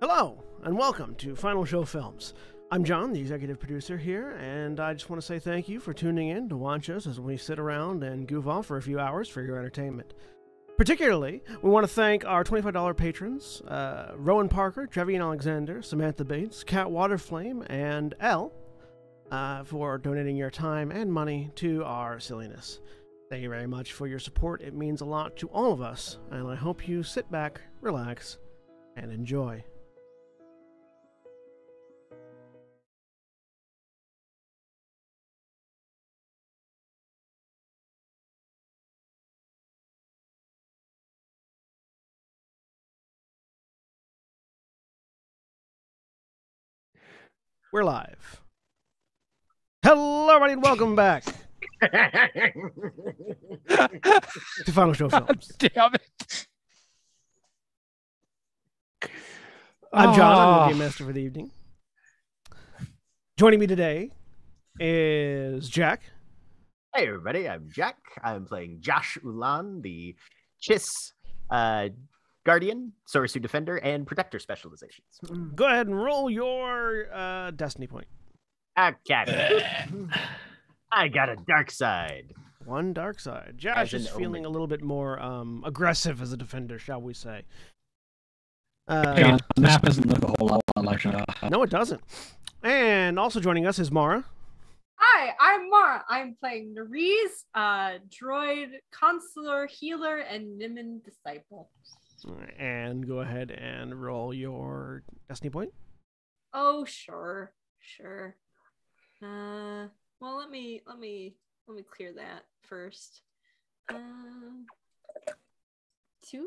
Hello, and welcome to Final Show Films. I'm John, the executive producer here, and I just want to say thank you for tuning in to watch us as we sit around and goof off for a few hours for your entertainment. Particularly, we want to thank our $25 patrons, Rowan Parker, Trevian Alexander, Samantha Bates, Cat Waterflame, and Elle, for donating your time and money to our silliness. Thank you very much for your support. It means a lot to all of us, and I hope you sit back, relax, and enjoy. We're live. Hello, everybody, and welcome back to Final Show Films. Damn it. I'm John. I'm the Game Master for the evening. Joining me today is Jack. Hey, everybody. I'm Jack. I'm playing Josh Ulan, the Chiss Guardian, Sorcerer Defender, and Protector specializations. Go ahead and roll your Destiny point. Okay. I got a dark side. One dark side. Josh is feeling a little bit more aggressive as a defender, shall we say. The map doesn't look a whole lot like No, it doesn't. And also joining us is Mara. Hi, I'm Mara. I'm playing Nerese, droid, consular, healer, and Nimin disciple. And go ahead and roll your Destiny point. Oh, sure. Well, let me clear that first. 2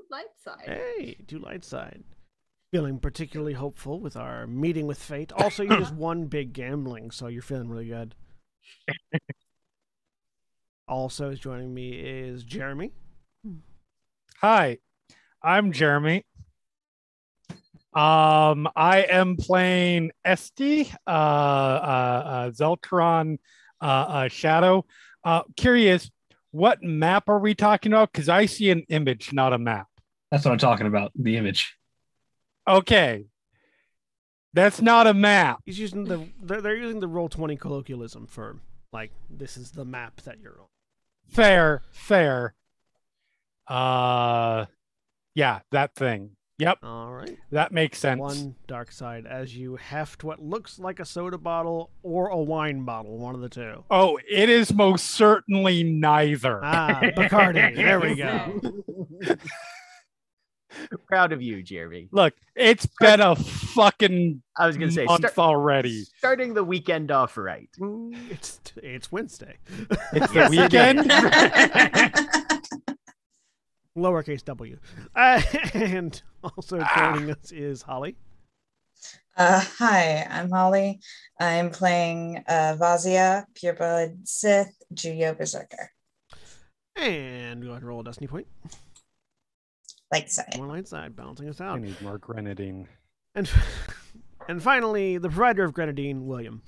light side. Hey, 2 light side. Feeling particularly hopeful with our meeting with fate. Also, you just won big gambling, so you're feeling really good. Also joining me is Jeremy. Hi, I'm Jeremy. I am playing Esty, Zeltron, Shadow. Curious, what map are we talking about? Because I see an image, not a map. That's what I'm talking about, the image. Okay. That's not a map. He's using they're using the Roll20 colloquialism for, like, this is the map that you're on. Fair. Yeah, that thing. Yep. All right. That makes sense. 1 dark side as you heft what looks like a soda bottle or a wine bottle, one of the two. Oh, it is most certainly neither. Ah, Bacardi. There we go. Proud of you, Jeremy. Look, it's been a fucking I was going to say, month already. Starting the weekend off right. It's Wednesday. It's the weekend. Lowercase W. And also joining us is Holly. Hi, I'm Holly. I'm playing Vazia, Pureblood Sith, Juyo Berserker. And go ahead and roll a Destiny point. Light side. 1 light side, balancing us I out. need more grenadine. And finally, the provider of grenadine, William.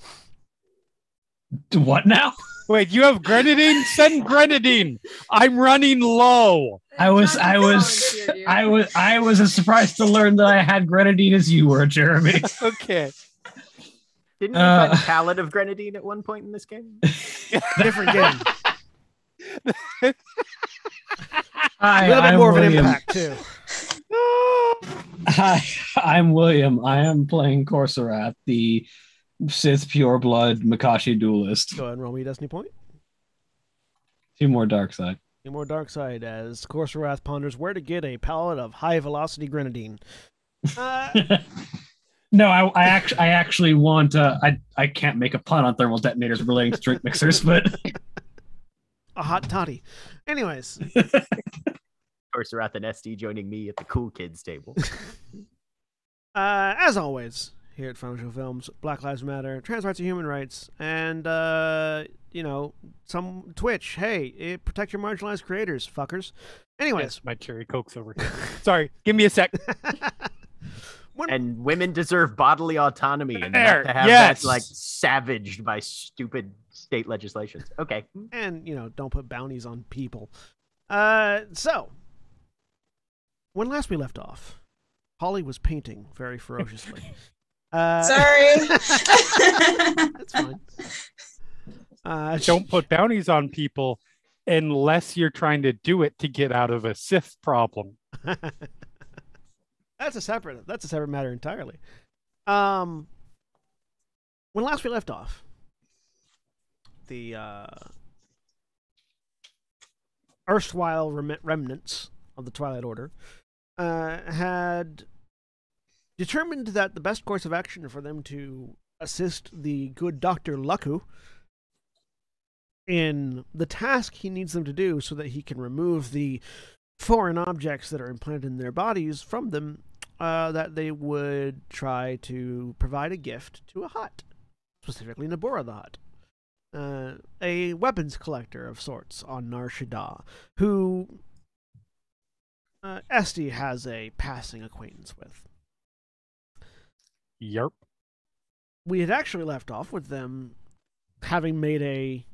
What now? Wait, you have grenadine? Send grenadine. I'm running low. I was as surprised to learn that I had grenadine as you were, Jeremy. Okay. Didn't you find a pallet of grenadine at one point in this game? Different game. Hi, A little bit I'm more William. of an impact, too. Hi, I'm William. I am playing Corsorath, the Sith pureblood Makashi duelist. Go ahead and roll me a Destiny point. 2 more dark side. 2 more dark side as Corsorath ponders where to get a pallet of high-velocity grenadine. No, I actually want. I can't make a pun on thermal detonators relating to drink mixers, but A hot toddy. Anyways. Corsorath and SD joining me at the cool kids table. As always, here at Final Show Films, Black Lives Matter, trans rights are human rights, and, some Twitch. Hey, protect your marginalized creators, fuckers. Anyways. Yes, my cherry Coke's over here. Sorry, give me a sec. And women deserve bodily autonomy and There, not to have yes. that, like, savaged by stupid state legislations. Okay. And, don't put bounties on people. So, when last we left off, Holly was painting very ferociously. Sorry. That's fine. Don't put bounties on people unless you're trying to do it to get out of a Sith problem. That's a separate matter entirely. When last we left off, the erstwhile remnants of the Twilight Order had determined that the best course of action for them to assist the good Dr. Luku in the task he needs them to do so that he can remove the foreign objects that are implanted in their bodies from them, that they would try to provide a gift to a Hutt, specifically Nabora the Hutt, a weapons collector of sorts on Nar Shaddaa, who Esty has a passing acquaintance with. Yerp. We had actually left off with them having made a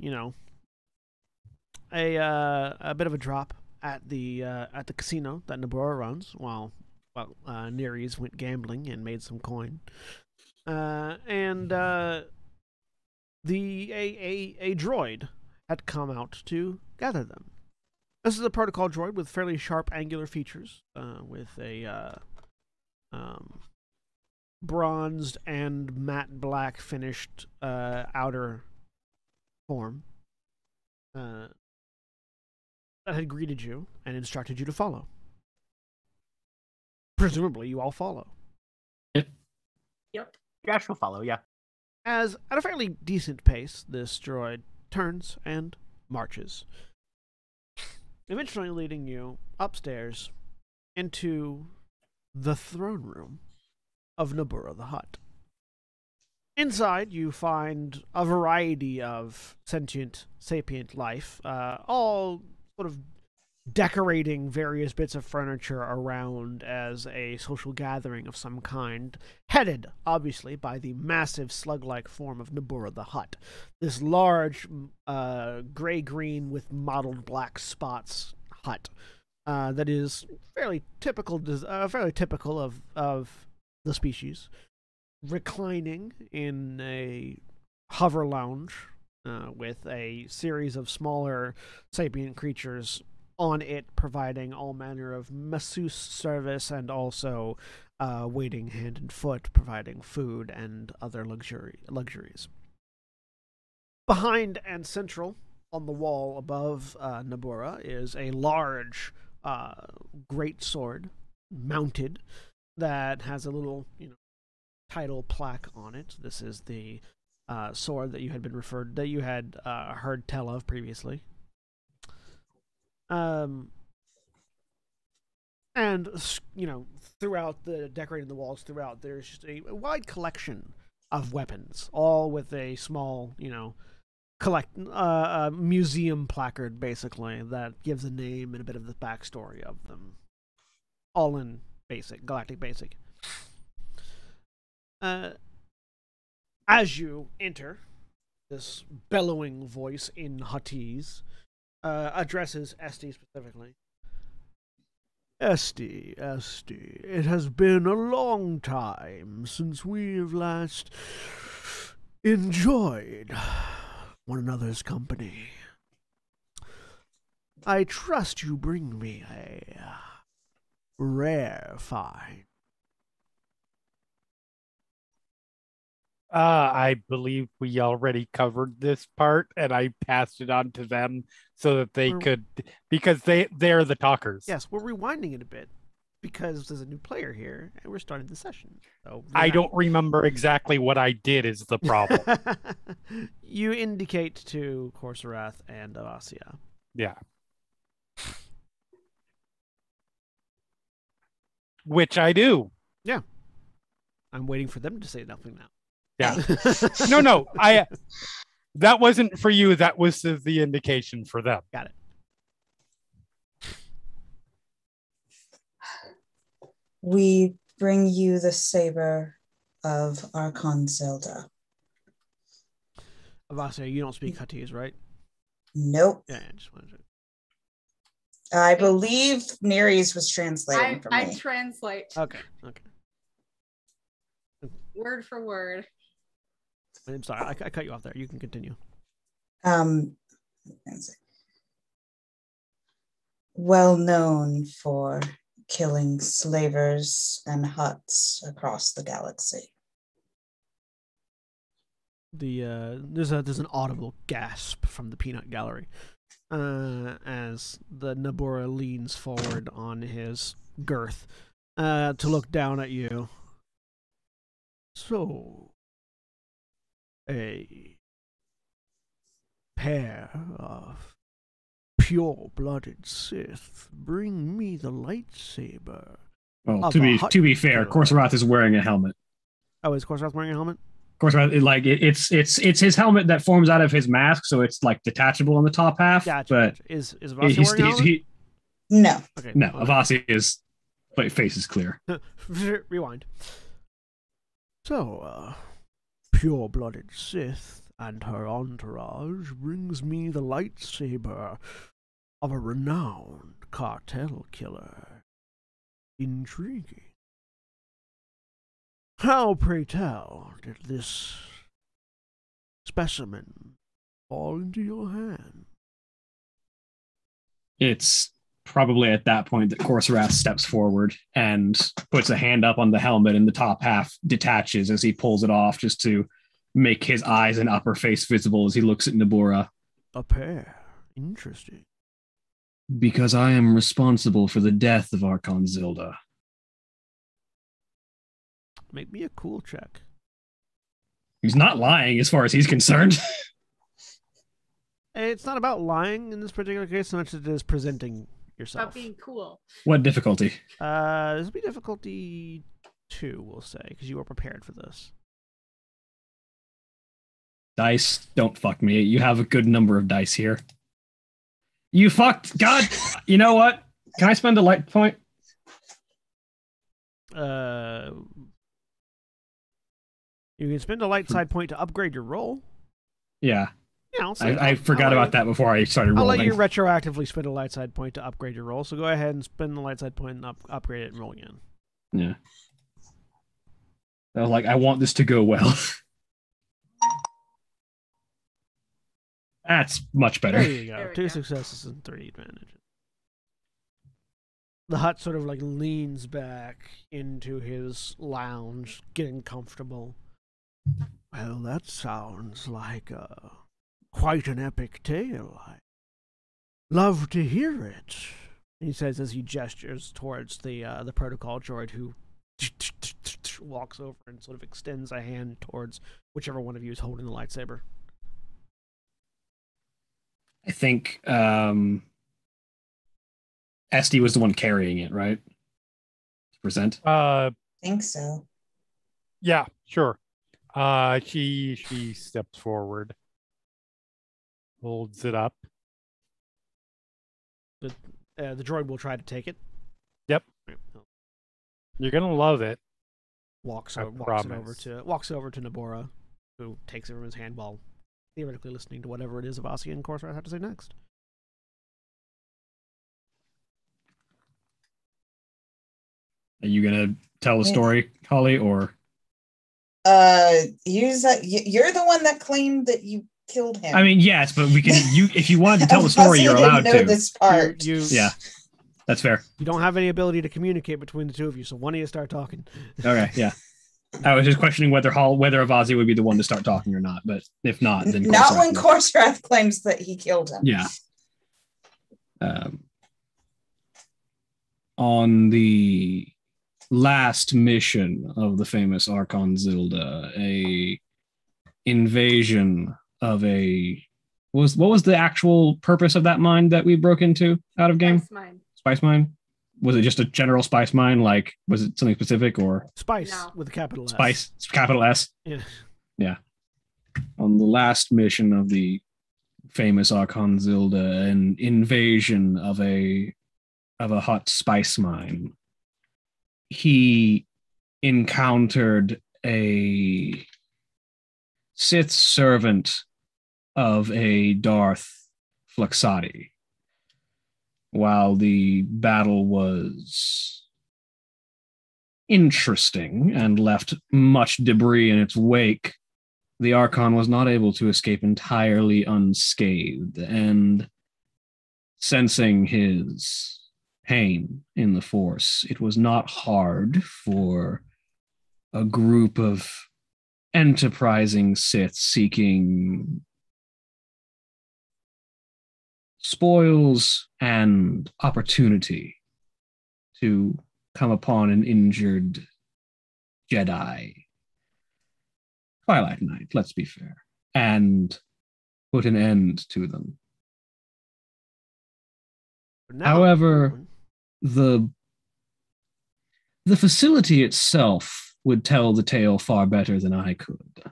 bit of a drop at the casino that Nabora runs while Neres went gambling and made some coin. And a droid had come out to gather them. This is a protocol droid with fairly sharp angular features, with a bronzed and matte black finished outer form that had greeted you and instructed you to follow. Presumably, you all follow. Yep. Josh will follow, yeah. As, at a fairly decent pace, this droid turns and marches, eventually leading you upstairs into the throne room of Nabora the Hutt. Inside, you find a variety of sentient, sapient life, all sort of decorating various bits of furniture around as a social gathering of some kind, headed, obviously, by the massive slug-like form of Nabora the Hutt. This large, gray-green with mottled black spots hut that is fairly typical of the species, reclining in a hover lounge with a series of smaller sapient creatures on it, providing all manner of masseuse service and also waiting hand and foot, providing food and other luxuries. Behind and central on the wall above Nabora is a large great sword mounted that has a little title plaque on it. This is the sword that you had heard tell of previously. And throughout the decorating the walls throughout, there's just a wide collection of weapons, all with a small, museum placard, basically, that gives a name and a bit of the backstory of them. All in galactic basic. As you enter, this bellowing voice in Huttese addresses Esty specifically. Esty, it has been a long time since we have last enjoyed one another's company. I trust you bring me a rare find. I believe we already covered this part, and I passed it on to them so that they could, because they're the talkers. Yes, we're rewinding it a bit because there's a new player here, and we're starting the session. So I don't remember exactly what I did is the problem. You indicate to Corsarath and Avasia. Yeah. Which I do. Yeah. I'm waiting for them to say nothing now. Yeah. No. That wasn't for you. That was the indication for them. Got it. We bring you the saber of Archon Zelda. Avasia, you don't speak Huttese, right? Nope. Yeah, I just wanted to. I believe Nere's was translating for me. I translate Okay. word for word. I'm sorry, I cut you off there. You can continue. Well known for killing slavers and huts across the galaxy. There's an audible gasp from the peanut gallery as the Nabora leans forward on his girth to look down at you. So, a pair of pure-blooded Sith bring me the lightsaber. Well, to be fair, Corsorath is wearing a helmet. Oh, is Corsorath wearing a helmet? Corsorath, it's his helmet that forms out of his mask, so it's like detachable on the top half. Gotcha. But is Avasi wearing a helmet? No. Okay. No, Avasi is, but face is clear. Rewind. So, pure-blooded Sith and her entourage brings me the lightsaber of a renowned cartel killer. Intriguing. How, pray tell, did this specimen fall into your hand? It's probably at that point that Corsorath steps forward and puts a hand up on the helmet, and the top half detaches as he pulls it off, just to make his eyes and upper face visible as he looks at Nabora. A pair. Interesting. Because I am responsible for the death of Archon Zilda. Make me a cool check. He's not lying as far as he's concerned. It's not about lying in this particular case so much as it is presenting yourself. About being cool. What difficulty? This will be difficulty 2, we'll say, because you were prepared for this. Dice, don't fuck me. You have a good number of dice here. You fucked. God, you know what? Can I spend a light point? You can spend a light side point to upgrade your roll. Yeah. Yeah, I forgot about that before I started rolling. I'll let you retroactively spend a light side point to upgrade your roll. So go ahead and spend the light side point and upgrade it and roll again. Yeah. I was like, I want this to go well. That's much better. There you go. 2 successes and 3 advantages. The Hutt sort of like leans back into his lounge, getting comfortable. Well, that sounds like quite an epic tale. I love to hear it, he says as he gestures towards the protocol droid, who walks over and sort of extends a hand towards whichever one of you is holding the lightsaber. I think Esty was the one carrying it, right? To present? Think so. Yeah, sure. She steps forward, holds it up. The droid will try to take it. Yep. You're gonna love it. Walks over to Nabora, who takes it from his hand while theoretically listening to whatever it is Avasi and Corsair have to say next. Are you gonna tell the story, Holly, or? You're the one that claimed that you killed him. I mean, yes, but we can. If you wanted to tell the story, you're allowed to. This part. Yeah, that's fair. You don't have any ability to communicate between the two of you, so one of you start talking. Okay, yeah. I was just questioning whether Avazi would be the one to start talking or not, but if not, then not when Corsorath claims that he killed him. Yeah. On the last mission of the famous Archon Zilda, a invasion of what was the actual purpose of that mine that we broke into out of game? Spice mine. Was it just a general spice mine? Like, was it something specific or spice with a capital S? Spice, capital S. Yeah. Yeah. On the last mission of the famous Archon Zilda, an invasion of a hot spice mine. He encountered a Sith servant of a Darth Fluxati. while the battle was interesting and left much debris in its wake, the Archon was not able to escape entirely unscathed, and sensing his pain in the Force, it was not hard for a group of enterprising Sith seeking spoils and opportunity to come upon an injured Jedi, Twilight Knight, let's be fair, and put an end to them. However, the facility itself would tell the tale far better than I could.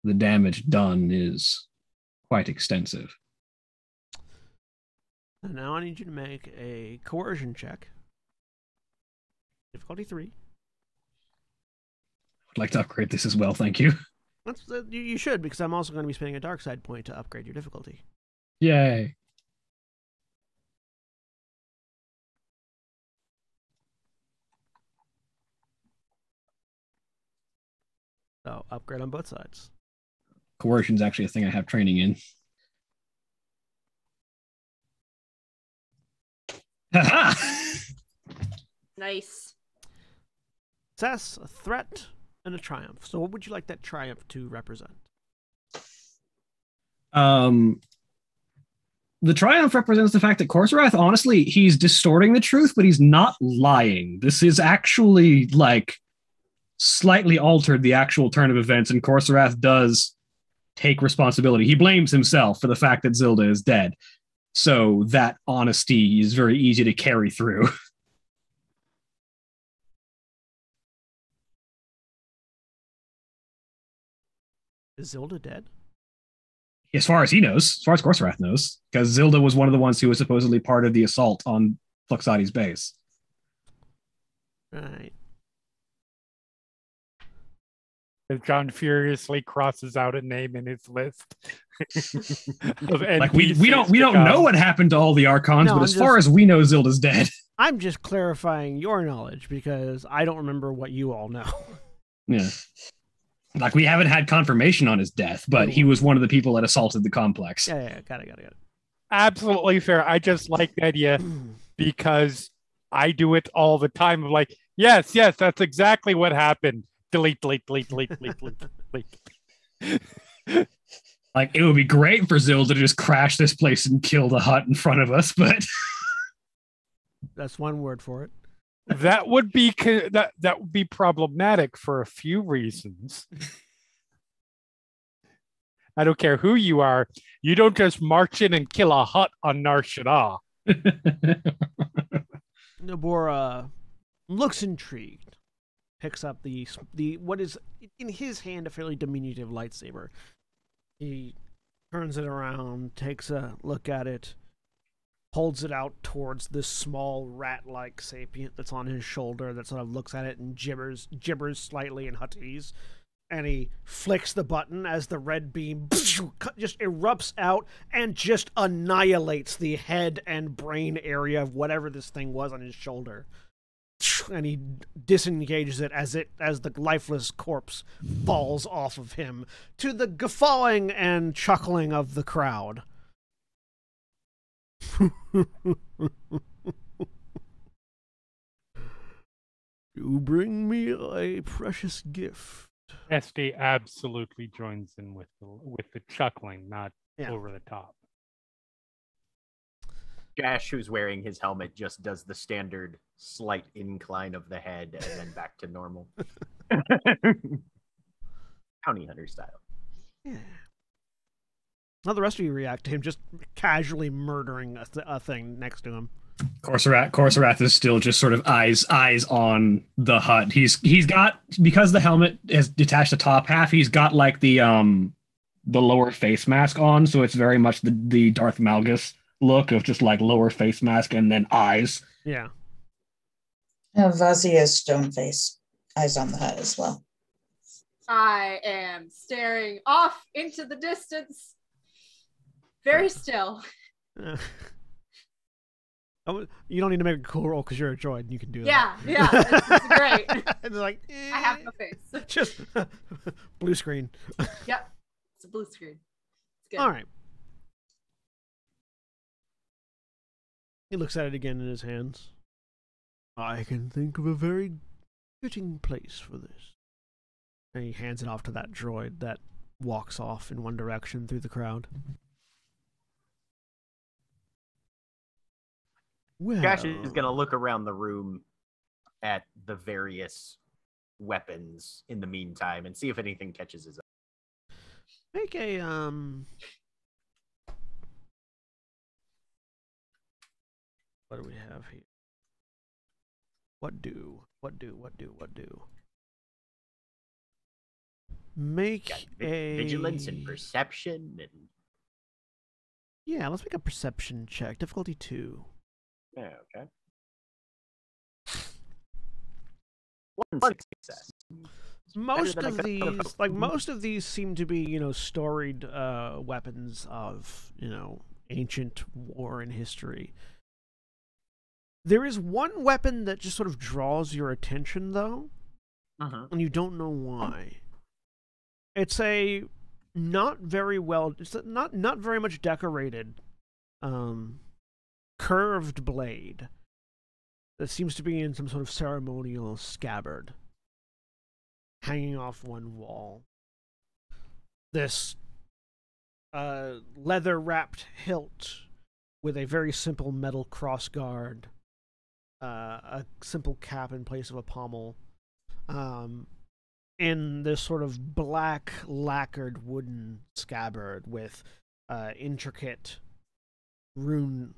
The damage done is quite extensive. And now I need you to make a coercion check. Difficulty 3. I'd like to upgrade this as well, thank you. That's you should, because I'm also going to be spending a dark side point to upgrade your difficulty. Yay. So upgrade on both sides. Coercion's actually a thing I have training in. Nice. Success, a threat, and a triumph. So what would you like that triumph to represent? The triumph represents the fact that Corsorath, honestly, he's distorting the truth, but he's not lying. This is actually, like, slightly altered the actual turn of events, and Corsorath does take responsibility. He blames himself for the fact that Zilda is dead. So that honesty is very easy to carry through. Is Zilda dead? As far as he knows, as far as Corsorath knows, because Zilda was one of the ones who was supposedly part of the assault on Fluxati's base. Right. As John furiously crosses out a name in his list. Like we don't know what happened to all the Archons, No, but as far as we know, Zilda's dead. I'm just clarifying your knowledge because I don't remember what you all know. Yeah. Like, we haven't had confirmation on his death, but he was one of the people that assaulted the complex. Yeah, got it. Absolutely fair. I just like the idea because I do it all the time. Of like, yes, that's exactly what happened. Delete. Like, it would be great for Zilda to just crash this place and kill the hut in front of us, but that's one word for it. That would be problematic for a few reasons. I don't care who you are. You don't just march in and kill a hut on Nar Shaddaa. Nabora looks intrigued. Picks up the what is in his hand a fairly diminutive lightsaber. He turns it around, takes a look at it, holds it out towards this small rat-like sapient that's on his shoulder that sort of looks at it and gibbers slightly in Huttese. And he flicks the button as the red beam just erupts out and just annihilates the head and brain area of whatever this thing was on his shoulder. And he disengages it as the lifeless corpse falls off of him to the guffawing and chuckling of the crowd. You bring me a precious gift. SD absolutely joins in with the chuckling, not over the top. Jash, who's wearing his helmet, just does the standard slight incline of the head and then back to normal. Bounty hunter style. Yeah. How the rest of you react to him just casually murdering a thing next to him? Corsorath is still just sort of eyes on the hut. He's got, because the helmet has detached the top half, he's got like the lower face mask on, so it's very much the Darth Malgus look of just like lower face mask and then eyes. Yeah. Vazia's stone face, eyes on the hut as well. I am staring off into the distance, very still. You don't need to make a cool roll because you're a droid and you can do Yeah, that. yeah, it's great. It's like, I have no face. just blue screen. Yep, it's a blue screen. It's good. All right. He looks at it again in his hands. I can think of a very fitting place for this. And he hands it off to that droid that walks off in one direction through the crowd. Well, Josh is going to look around the room at the various weapons in the meantime and see if anything catches his eye. make a what do we have here? What do? Make Got a vigilance and perception and Yeah, let's make a perception check. Difficulty 2. yeah, okay. One success. Most than I of could have these, hoped. like most of these, seem to be storied weapons of ancient war and history. There is one weapon that just sort of draws your attention, though, and you don't know why. It's a not very much decorated, curved blade that seems to be in some sort of ceremonial scabbard, hanging off one wall. This leather-wrapped hilt with a very simple metal crossguard, a simple cap in place of a pommel, in this sort of black lacquered wooden scabbard with intricate rune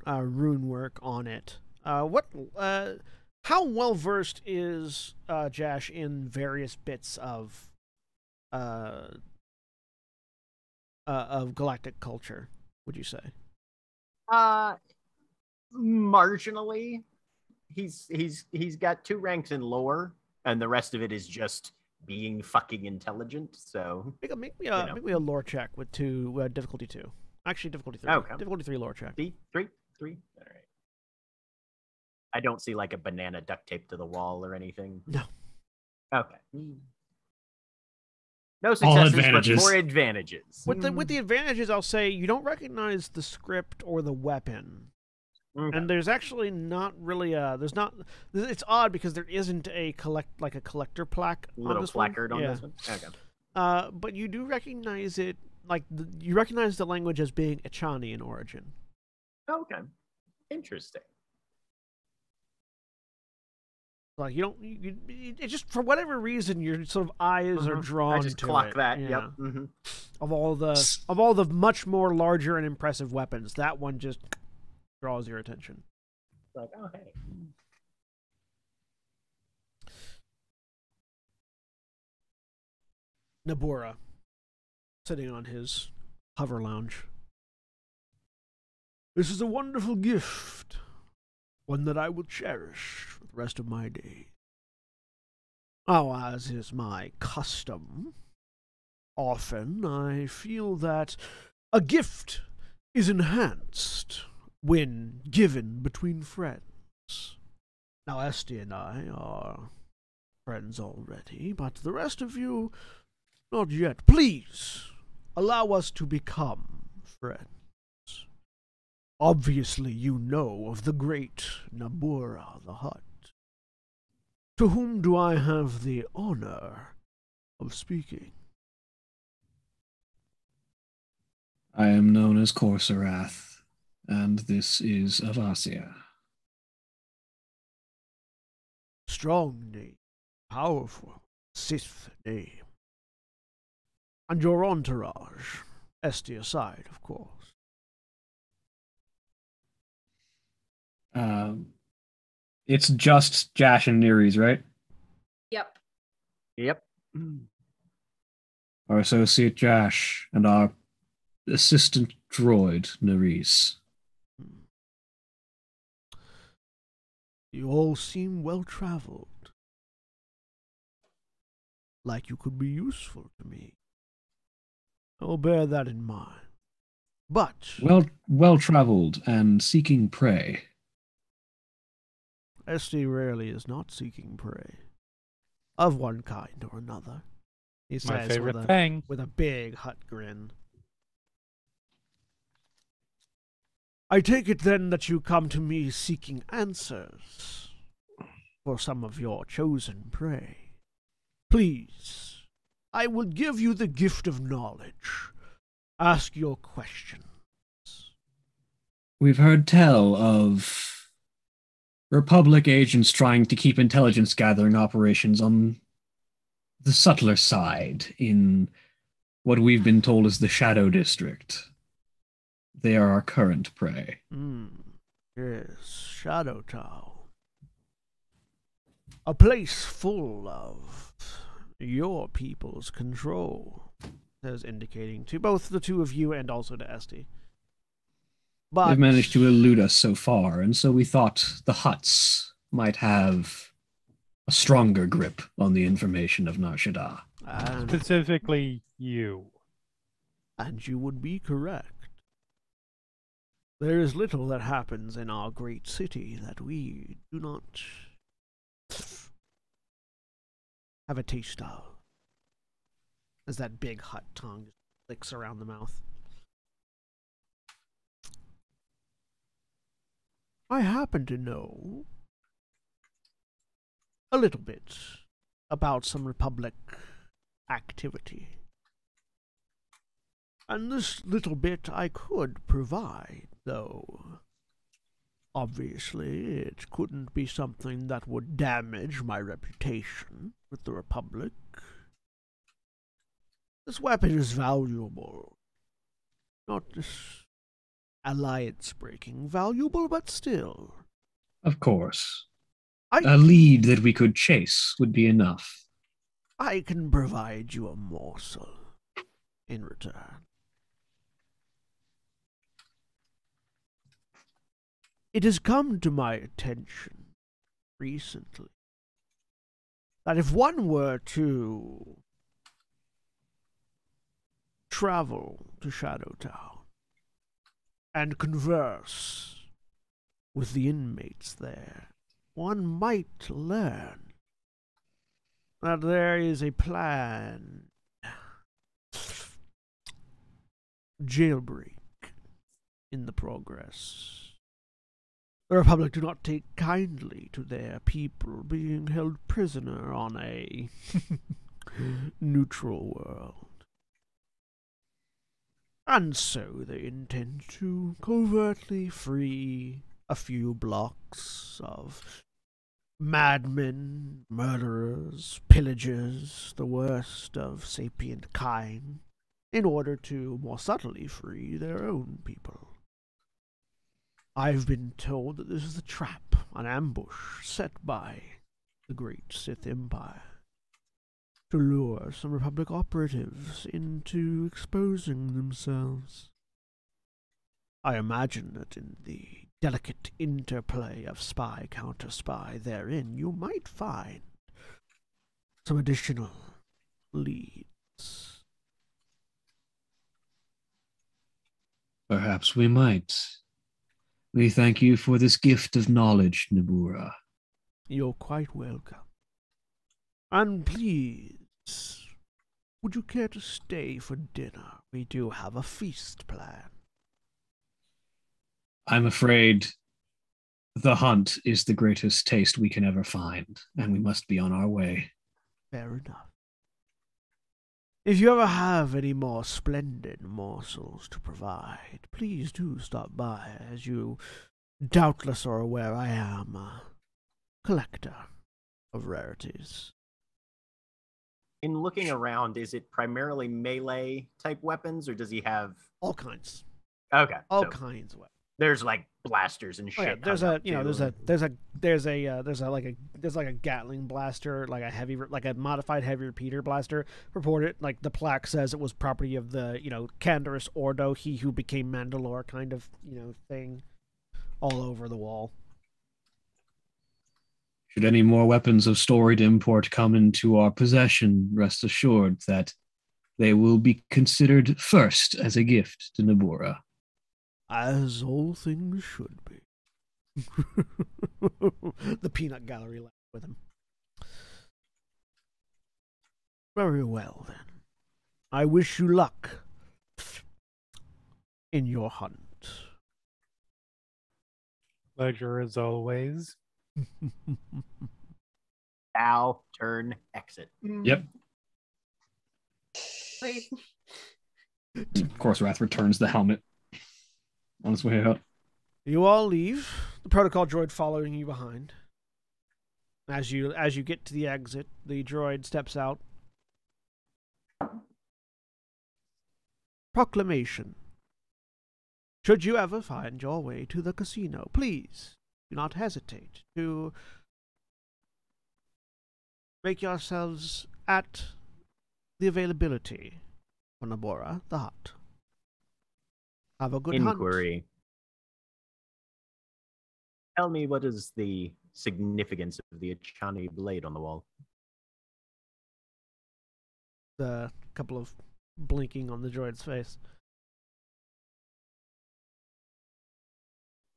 work on it. How well versed is Jash in various bits of galactic culture, would you say? Marginally. He's got 2 ranks in lore, and the rest of it is just being fucking intelligent. So Make me a lore check with difficulty 2. Actually, difficulty 3. Okay. Difficulty 3 lore check. three. All right. I don't see like a banana duct taped to the wall or anything. No. Okay. No successes, advantages. but more advantages. With the advantages, I'll say you don't recognize the script or the weapon. Okay. And there's actually not really it's odd because there isn't a collector plaque on Little this placard one. on this one. Okay. But you do recognize it, you recognize the language as being Echani in origin. Okay. Interesting. Like it just, for whatever reason, your sort of eyes are drawn I just to clock it. that. Yeah. Yep. Mm-hmm. Of all the much more larger and impressive weapons, that one just draws your attention. Like, oh hey. Nabura, sitting on his hover lounge. This is a wonderful gift, one that I will cherish for the rest of my days. Oh, as is my custom, often I feel that a gift is enhanced when given between friends. Now, Esty and I are friends already, but the rest of you, not yet. Please, allow us to become friends. Obviously, you know of the great Nabura the Hutt. To whom do I have the honor of speaking? I am known as Corsarath, and this is Avasia. Strong name, powerful, Sith name. And your entourage, Esty aside, of course. It's just Jash and Neres, right? Yep. Yep. Our associate Jash and our assistant droid, Neres. You all seem well-traveled. Like you could be useful to me. I will bear that in mind. But Well traveled and seeking prey. SD rarely is not seeking prey. Of one kind or another. He My says favorite thing. with a big hut grin. I take it then that you come to me seeking answers for some of your chosen prey. Please, I will give you the gift of knowledge. Ask your questions. We've heard tell of Republic agents trying to keep intelligence gathering operations on the subtler side in what we've been told is the Shadow District. They are our current prey. Yes, Shadow Town. A place full of your people's control, says indicating to both the two of you and also to Esty. But They've managed to elude us so far, and so we thought the huts might have a stronger grip on the information of Nar Shaddaa. Specifically you. And you would be correct. There is little that happens in our great city that we do not have a taste of. As that big hut tongue licks around the mouth. I happen to know a little bit about some Republic activity. And this little bit I could provide, though obviously it couldn't be something that would damage my reputation with the Republic. This weapon is valuable. Not just alliance-breaking valuable, but still. Of course. A lead that we could chase would be enough. I can provide you a morsel in return. It has come to my attention recently that if one were to travel to Shadow Town and converse with the inmates there, one might learn that there is a planned jailbreak in the progress. The Republic do not take kindly to their people being held prisoner on a neutral world. And so they intend to covertly free a few blocks of madmen, murderers, pillagers, the worst of sapient kind, in order to more subtly free their own people. I've been told that this is a trap, an ambush set by the great Sith Empire to lure some Republic operatives into exposing themselves. I imagine that in the delicate interplay of spy counter spy therein, you might find some additional leads. Perhaps we might. We thank you for this gift of knowledge, Nabura. You're quite welcome. And please, would you care to stay for dinner? We do have a feast planned. I'm afraid the hunt is the greatest taste we can ever find, and we must be on our way. Fair enough. If you ever have any more splendid morsels to provide, please do stop by, as you doubtless are aware I am a collector of rarities. In looking around, is it primarily melee type weapons, or does he have All kinds. Okay, All so kinds of weapons. There's like blasters and shit. Oh, yeah, there's a Gatling blaster, like a modified heavy repeater blaster. Reported, like the plaque says, it was property of the Canderous Ordo, he who became Mandalore, kind of thing, all over the wall. Should any more weapons of storied import come into our possession, rest assured that they will be considered first as a gift to Nabura. As all things should be. The peanut gallery laughed with him. Very well, then. I wish you luck in your hunt. Pleasure as always. Bow, turn, exit. Yep. Wait. Of course, Wrath returns the helmet on his way out. You all leave, the protocol droid following you behind. As you get to the exit, the droid steps out. Proclamation. Should you ever find your way to the casino, please do not hesitate to make yourselves at the availability for Nabora the Hutt. Have a good Inquiry. hunt. Tell me, what is the significance of the Achani blade on the wall? The couple of blinking on the droid's face.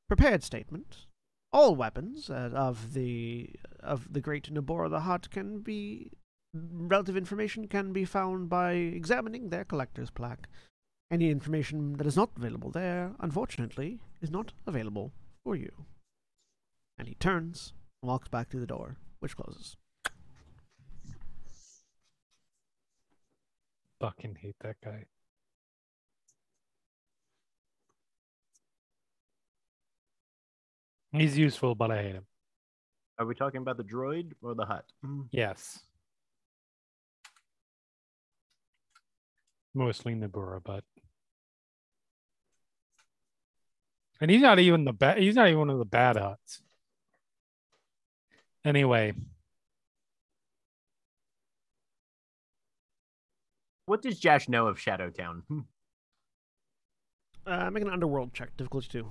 Prepared statement. All weapons of the great Nabora the Hutt can be relative information can be found by examining their collector's plaque. Any information that is not available there, unfortunately, is not available for you. And he turns and walks back to the door, which closes. Fucking hate that guy. He's useful, but I hate him. Are we talking about the droid or the Hutt? Yes. Mostly Nabura, but and he's not even he's not even one of the bad Hutts. Anyway. What does Josh know of Shadowtown? Make an underworld check, difficulty 2.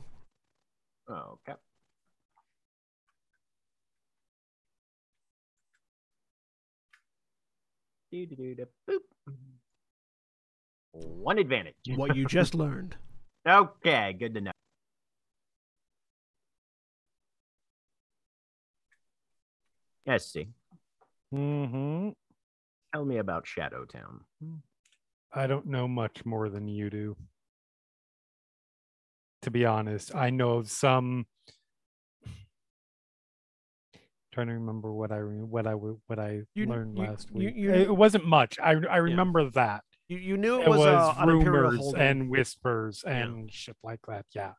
Okay. Boop. 1 advantage. What you just learned. Okay, good to know. Yes, see. Mm-hmm. Tell me about Shadowtown. I don't know much more than you do. To be honest, I know of some. Trying to remember what I learned last week. It wasn't much. I remember that. You knew It was an Imperial rumors holding. and whispers and shit like that. Yeah.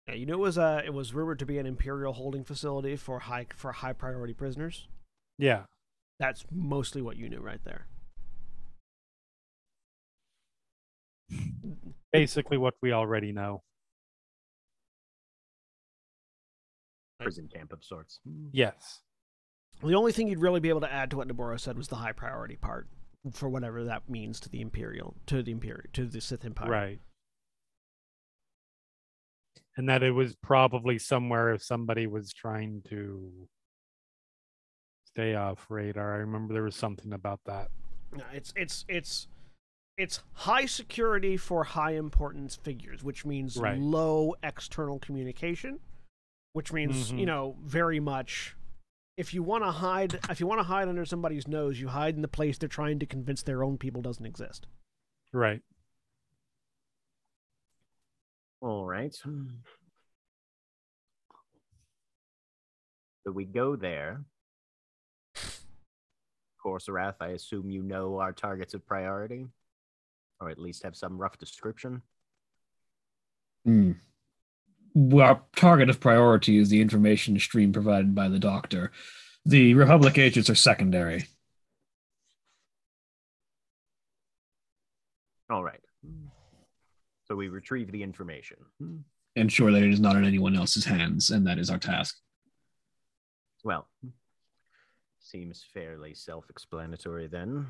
Yeah, you knew it was rumored to be an Imperial holding facility for high priority prisoners. Yeah. That's mostly what you knew right there. Basically what we already know. Prison camp of sorts. Yes. The only thing you'd really be able to add to what Nabora said was the high priority part, for whatever that means to the Sith Empire. Right. And that it was probably somewhere if somebody was trying to stay off radar. I remember there was something about that. No, it's high security for high importance figures, which means low external communication, which means very much. If you want to hide under somebody's nose, you hide in the place they're trying to convince their own people doesn't exist. Right. All right. So we go there. Of course, Wrath, I assume you know our targets of priority, or at least have some rough description. Well, our target of priority is the information stream provided by the Doctor. The Republic agents are secondary. All right. So we retrieve the information. Ensure that it is not in anyone else's hands, and that is our task. Well, seems fairly self-explanatory then.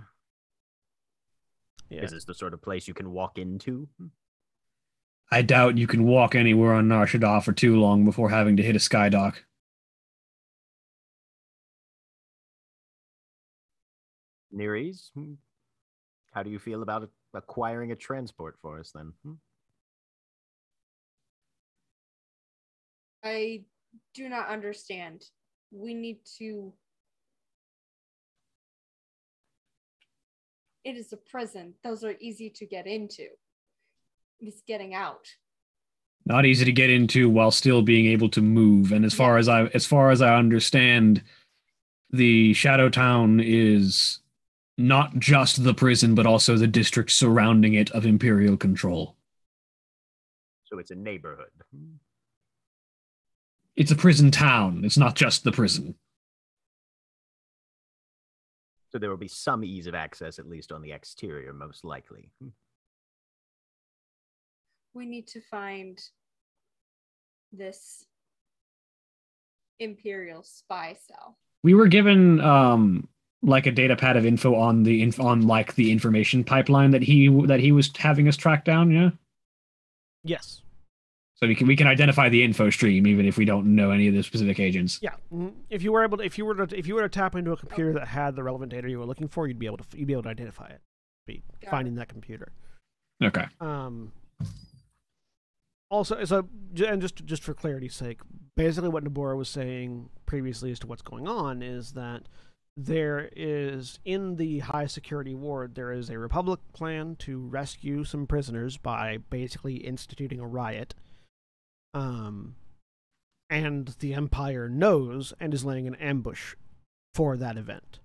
Yeah. Is this the sort of place you can walk into? I doubt you can walk anywhere on Nar Shaddaa for too long before having to hit a skydock. Neres, how do you feel about acquiring a transport for us then? I do not understand. We need to... It is a prison. Those are easy to get into. It's getting out. Not easy to get into while still being able to move. And as far as I understand, the Shadow Town is not just the prison, but also the district surrounding it of Imperial control. So it's a neighborhood. It's a prison town. It's not just the prison. So there will be some ease of access, at least on the exterior, most likely. We need to find this Imperial spy cell. We were given like a data pad of info on the information pipeline that he was having us track down. Yeah. Yes. So we can identify the info stream even if we don't know any of the specific agents. Yeah. If you were to tap into a computer that had the relevant data you were looking for, you'd be able to identify it. Finding that computer. Okay. Also, and just for clarity's sake, basically what Nabora was saying previously as to what's going on is that there is, in the high security ward, there is a Republic plan to rescue some prisoners by basically instituting a riot. And the Empire knows and is laying an ambush for that event.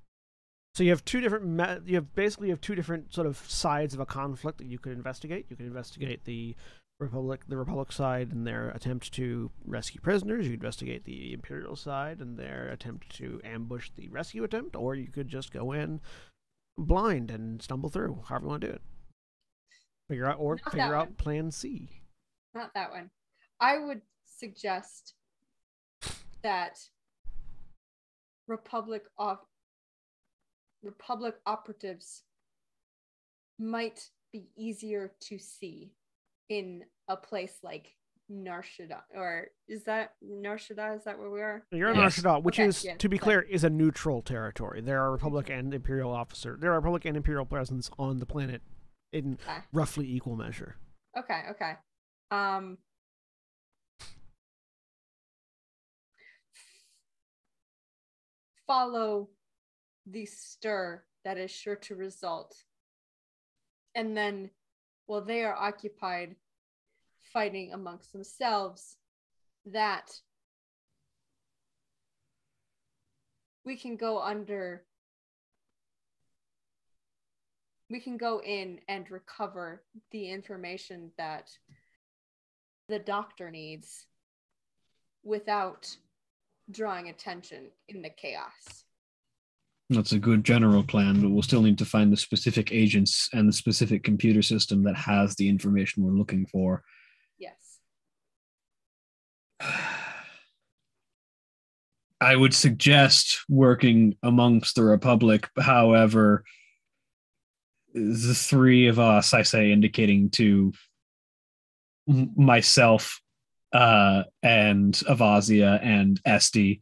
So you have two different sort of sides of a conflict that you could investigate. You could investigate the Republic side and their attempt to rescue prisoners. You could investigate the Imperial side and their attempt to ambush the rescue attempt, or you could just go in blind and stumble through, however you want to do it. Figure out plan C. Not that one. I would suggest that Republic operatives might be easier to see in a place like Nar Shaddaa, or is that Nar Shaddaa? Is that where we are? You're in Nar Shaddaa, which is, to be clear, is a neutral territory. There are Republic and Imperial presence on the planet in roughly equal measure. Okay. Follow the stir that is sure to result. And then, while they are occupied fighting amongst themselves, that we can go in and recover the information that the doctor needs without drawing attention in the chaos. That's a good general plan, but we'll still need to find the specific agents and the specific computer system that has the information we're looking for. Yes. I would suggest working amongst the Republic. However, the three of us, I say, indicating to myself and Avazia and Esty,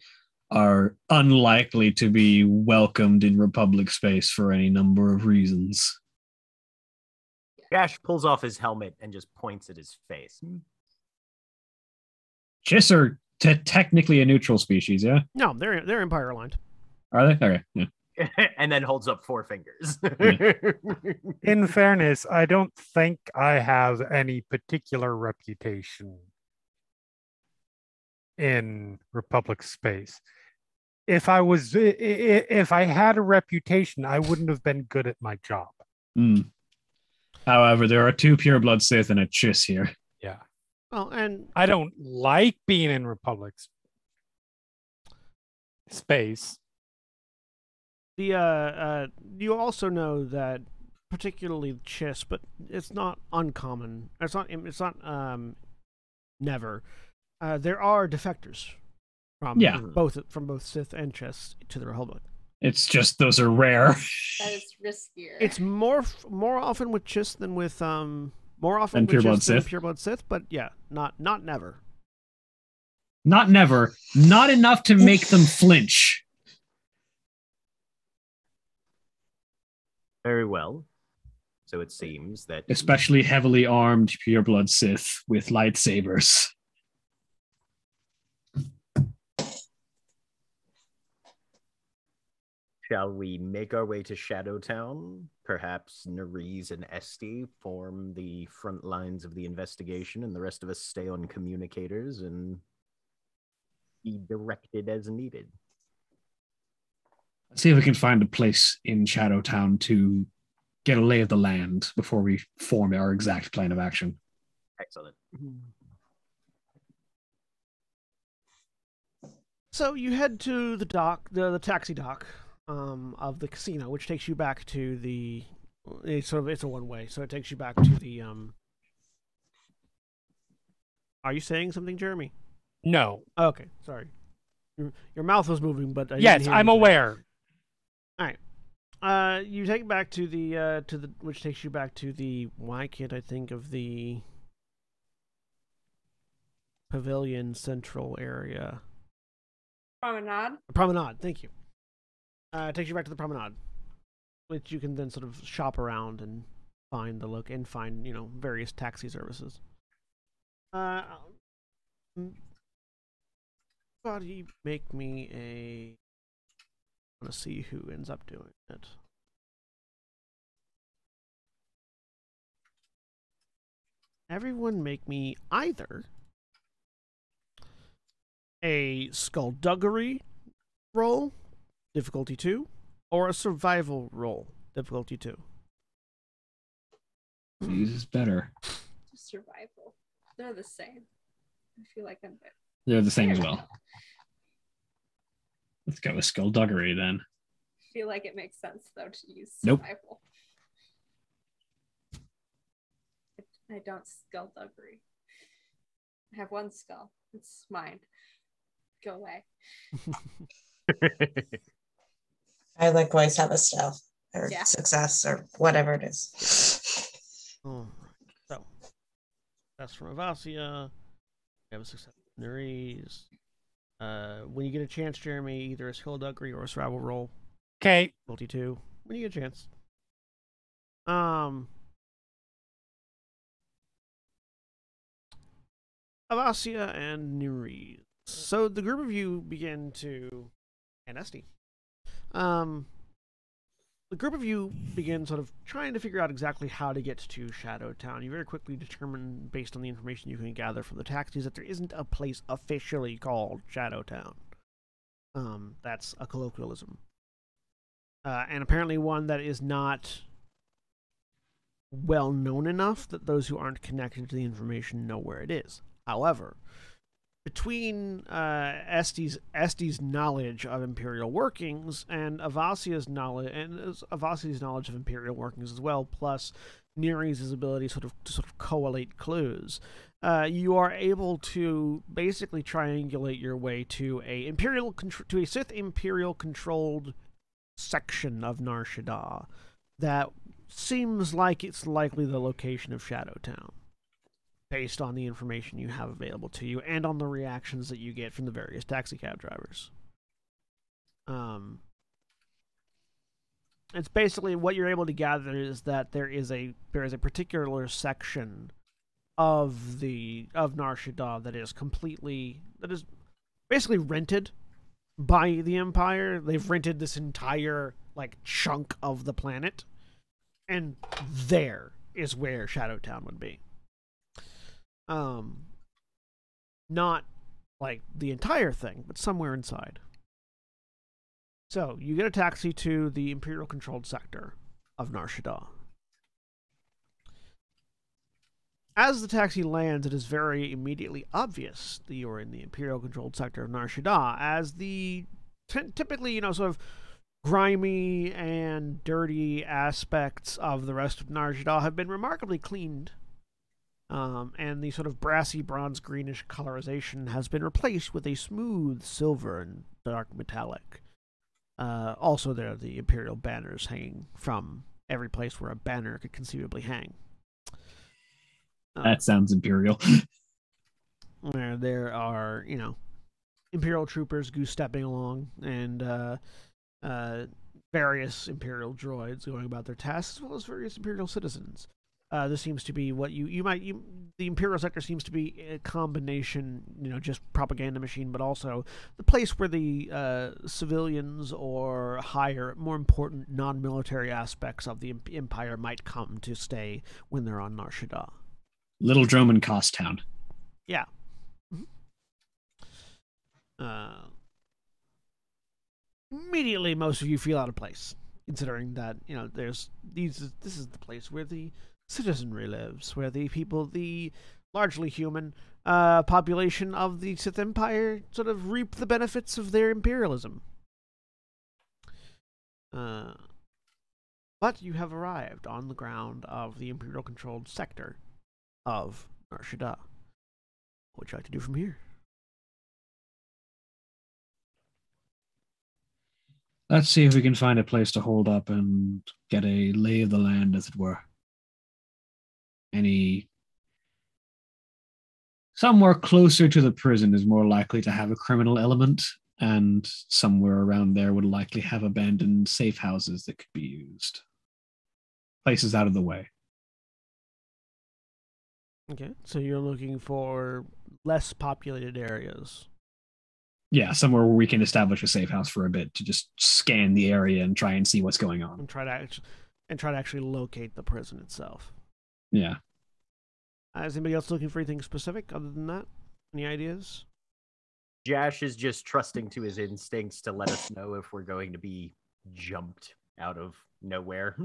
are unlikely to be welcomed in Republic space for any number of reasons. Ash pulls off his helmet and just points at his face. Chiss are technically a neutral species, yeah? No, they're Empire aligned. Are they? Okay, yeah. And then holds up 4 fingers. In fairness, I don't think I have any particular reputation in Republic space. If I had a reputation, I wouldn't have been good at my job. However, there are 2 pureblood Sith and a Chiss here. Yeah. Well, and I don't like being in Republic space. The you also know that particularly Chiss, but it's not uncommon. It's not never. There are defectors from both Sith and Chiss to the Republic. It's just those are rare. That is riskier. It's more often with Chiss than with pureblood Sith, but yeah, not never. Not never. Not enough to make them flinch. Very well. So it seems that... Especially heavily armed pureblood Sith with lightsabers. Shall we make our way to Shadowtown? Perhaps Nerys and Esty form the front lines of the investigation, and the rest of us stay on communicators and be directed as needed. Let's see if we can find a place in Shadowtown to get a lay of the land before we form our exact plan of action. Excellent. So you head to the dock, the taxi dock of the casino, which takes you back to the. It's a one way, so it takes you back to the. Are you saying something, Jeremy? No. Okay, sorry. Your mouth was moving, but yes, I'm aware. All right. You take it back to the which takes you back to the. Why can't I think of the pavilion central area? Promenade. Promenade. Thank you. It takes you back to the promenade, which you can then sort of shop around and find the look and find various taxi services. Somebody make me a. I want to see who ends up doing it. Everyone make me either a skullduggery roll, difficulty 2, or a survival roll, difficulty 2. These is better. Just survival. They're the same. I feel like I'm better. They're the same as well. Let's go with skullduggery then. I feel like it makes sense though to use Nope. survival. I don't skullduggery. I have one skull. It's mine. Go away. I likewise have a stealth or Yeah. success or whatever it is. All right. So that's from Avasia. We have a success. Nerys. When you get a chance, Jeremy, either a skullduggery or a survival roll. Okay. Difficulty 2. When you get a chance. Avasia and Nerys. So the group of you begin to, and Esty. The group of you begin sort of trying to figure out exactly how to get to Shadowtown. You very quickly determine, based on the information you can gather from the taxis, that there isn't a place officially called Shadowtown. That's a colloquialism. And apparently one that is not well known enough that those who aren't connected to the information know where it is. However, between Esty's knowledge of Imperial workings and Avasia's knowledge of Imperial workings as well, plus Nerys' ability to sort of collate clues, you are able to basically triangulate your way to a Sith Imperial controlled section of Nar Shaddaa that seems like it's likely the location of Shadowtown, based on the information you have available to you and on the reactions that you get from the various taxicab drivers. It's basically what you're able to gather is that there is a particular section of Nar Shaddaa that is basically rented by the Empire. They've rented this entire chunk of the planet, and there is where Shadowtown would be. Not the entire thing, but somewhere inside. So you get a taxi to the Imperial controlled sector of Nar Shaddaa. As the taxi lands, it is very immediately obvious that you are in the Imperial controlled sector of Nar Shaddaa, as the typically sort of grimy and dirty aspects of the rest of Nar Shaddaa have been remarkably cleaned. And the sort of brassy bronze-greenish colorization has been replaced with a smooth silver and dark metallic. Also, there are the Imperial banners hanging from every place where a banner could conceivably hang. That sounds Imperial. Where there are, Imperial troopers goose-stepping along, and various Imperial droids going about their tasks, as well as various Imperial citizens. this seems to be what the Imperial sector seems to be a combination, just propaganda machine, but also the place where the civilians or higher, more important non-military aspects of the Empire might come to stay when they're on Nar Shaddaa. Little Droman Cost Town. Yeah. Immediately, most of you feel out of place, considering that this is the place where the citizenry lives, where the people, the largely human population of the Sith Empire, sort of reap the benefits of their imperialism. But you have arrived on the ground of the Imperial-controlled sector of Nar Shaddaa. What would you like to do from here? Let's see if we can find a place to hold up and get a lay of the land, as it were. Somewhere closer to the prison is more likely to have a criminal element, and somewhere around there would likely have abandoned safe houses that could be used. Places out of the way. Okay, so you're looking for less populated areas. Yeah, somewhere where we can establish a safe house for a bit to just scan the area and try and see what's going on. And try to actually locate the prison itself. Yeah. Is anybody else looking for anything specific other than that? Any ideas? Jash is just trusting to his instincts to let us know if we're going to be jumped out of nowhere.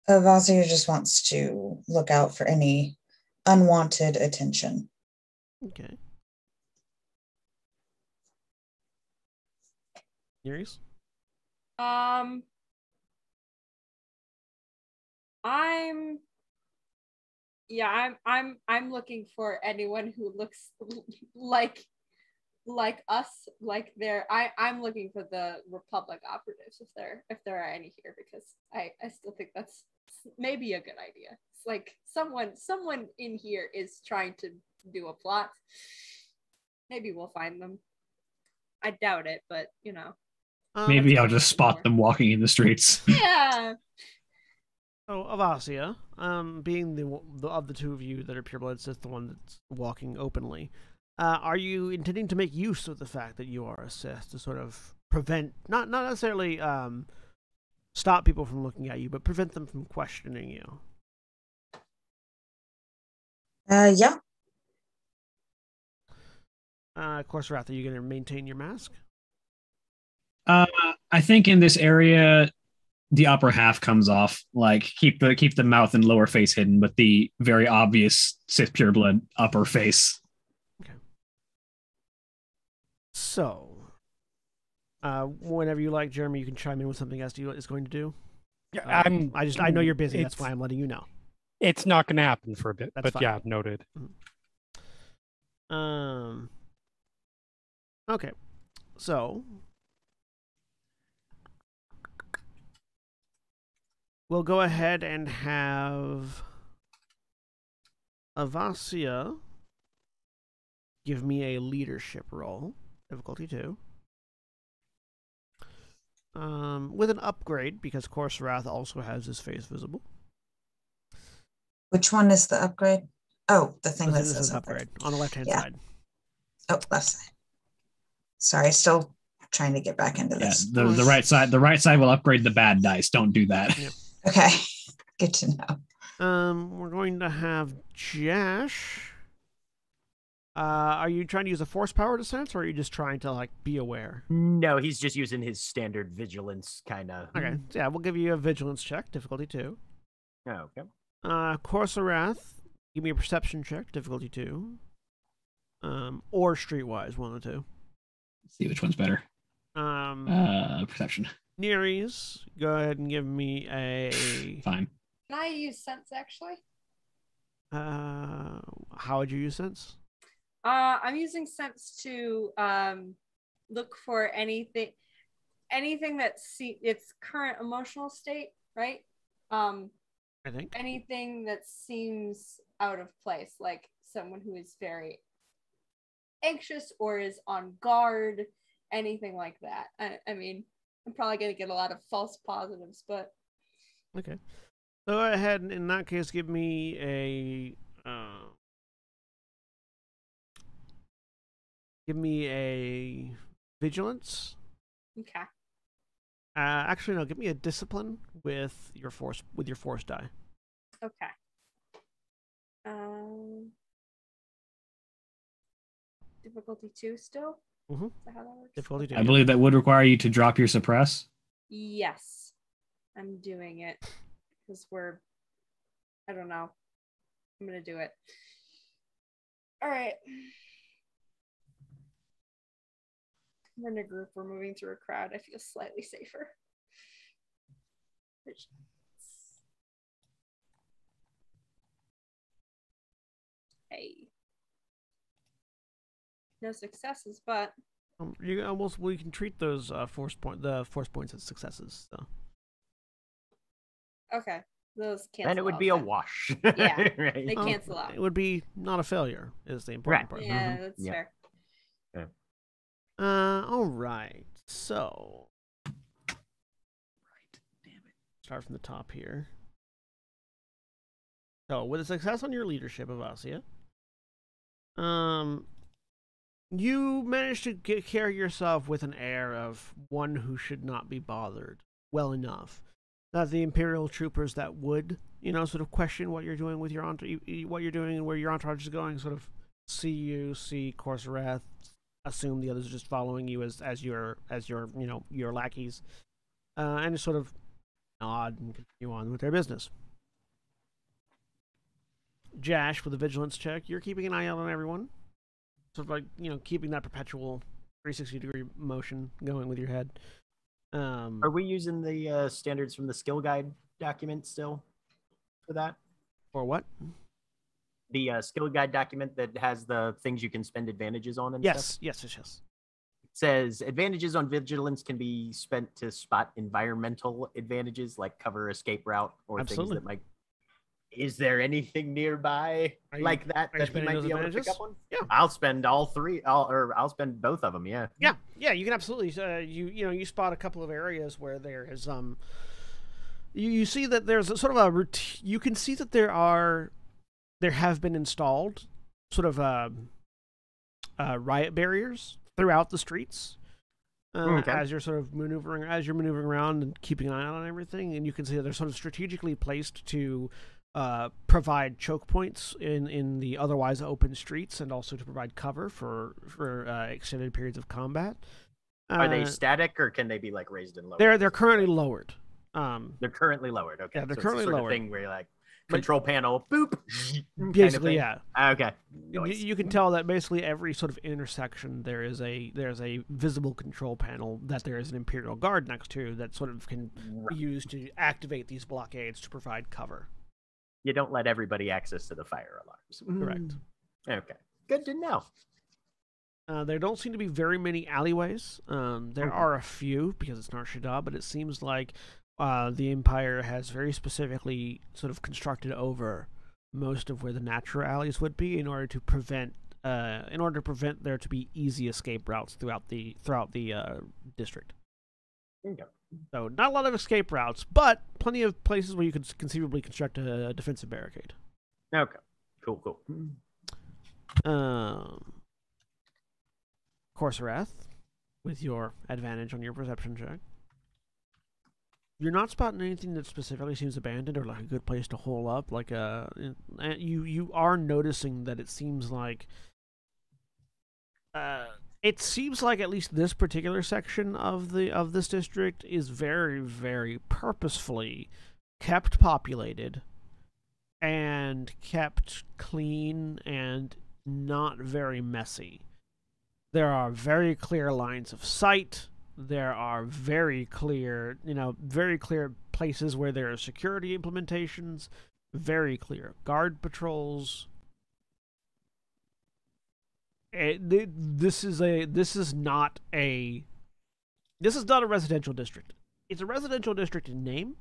Vazir just wants to look out for any unwanted attention. Okay. Nereus? I'm looking for anyone who looks like us, like I'm looking for the Republic operatives if there are any here, because I still think that's maybe a good idea. It's like someone in here is trying to do a plot. Maybe we'll find them. I doubt it, but Maybe I'll just spot them walking in the streets. Yeah. So Avasia, being the of the two of you that are pureblood Sith, the one that's walking openly, are you intending to make use of the fact that you are a Sith to sort of prevent, not necessarily stop people from looking at you, but prevent them from questioning you? Yeah. Of course, Wrath, are you going to maintain your mask? I think in this area, the upper half comes off. Like keep the mouth and lower face hidden, but the very obvious Sith pureblood upper face. Okay. So, whenever you like, Jeremy, you can chime in with something else is going to do. Yeah, I know you're busy. That's why I'm letting you know. It's not going to happen for a bit, That's but fine. Yeah, noted. Okay, so we'll go ahead and have Avasia give me a leadership roll, difficulty 2. With an upgrade, because Course Wrath also has his face visible. Which one is the upgrade? Oh, the thing that says upgrade on the left-hand side. Oh, left side. Sorry, still trying to get back into this. Yeah, the right side. The right side will upgrade the bad dice. Don't do that. Yep. Okay, good to know. We're going to have Jash. Are you trying to use a force power to sense, or are you just trying to be aware? No, he's just using his standard vigilance kind of. Okay, yeah, we'll give you a vigilance check, difficulty 2. Oh, okay. Corsarath, give me a perception check, difficulty 2. Or streetwise, one of the two. Let's see which one's better. Perception. Nereus, go ahead and give me a. Fine. Can I use sense actually? How would you use sense? I'm using sense to look for anything that its current emotional state, right? I think anything that seems out of place, like someone who is very anxious or is on guard, anything like that. I mean, I'm probably gonna get a lot of false positives, but okay. So go ahead and in that case give me a vigilance. Okay. Actually no, give me a discipline with your force die. Okay. Difficulty 2 still? Mhm. Is that how that works? Difficulty 2. I believe that would require you to drop your suppress. Yes. I'm doing it. Because I don't know. I'm going to do it. All right. We're in a group. We're moving through a crowd. I feel slightly safer. Hey. No successes, but we can treat those force points as successes. So. okay, those cancel. And it would out be a then. wash. Yeah, right? they cancel out. It would be not a failure. Is the important part. Yeah, Mhm. that's Yeah. fair. All right. So. Right. Damn it. Start from the top here. So, with a success on your leadership, Avasia, you managed to carry yourself with an air of one who should not be bothered well enough that the Imperial troopers that would, sort of question what you're doing with what you're doing and where your entourage is going, sort of see Corsairath, assume the others are just following you as your lackeys, and just sort of nod and continue on with their business. Jash, with a vigilance check, you're keeping an eye out on everyone. Sort of like, keeping that perpetual 360-degree motion going with your head. Are we using the standards from the skill guide document still for that? For what? The skill guide document that has the things you can spend advantages on and stuff? Yes. It says advantages on vigilance can be spent to spot environmental advantages like cover, escape route, or Absolutely. things that might... Is there anything nearby like that you that you spending might those be able to advantages? pick up on? Yeah. I'll spend all three. I'll spend both of them. Yeah. Yeah. You can absolutely. You spot a couple of areas where there is You see that there's a sort of a routine. You can see that there have been installed sort of riot barriers throughout the streets. Okay. As you're maneuvering around and keeping an eye on everything, and you can see that they're sort of strategically placed to provide choke points in the otherwise open streets, and also to provide cover for extended periods of combat. Are they static or can they be like raised and lowered? They're currently lowered. They're currently lowered. Okay. Yeah, they're So currently it's the sort lowered. of thing where you're like control panel, boop. Basically, yeah. Okay. You can tell that basically every sort of intersection there's a visible control panel that there is an Imperial Guard next to that sort of can be used to activate these blockades to provide cover. You don't let everybody access to the fire alarms. Correct. Okay. Good to know. There don't seem to be very many alleyways. There are a few because it's Nar Shaddaa, but it seems like the Empire has very specifically sort of constructed over most of where the natural alleys would be in order to prevent there to be easy escape routes throughout the district. Okay. So not a lot of escape routes, but plenty of places where you could conceivably construct a defensive barricade. Okay. Cool. Corsairath, with your advantage on your perception check. You're not spotting anything that specifically seems abandoned or like a good place to hole up. Like you are noticing that it seems like at least this particular section of this district is very, very purposefully kept populated and kept clean and not very messy. There are very clear lines of sight. There are very clear places where there are security implementations, very clear guard patrols. This is not a residential district. It's a residential district in name,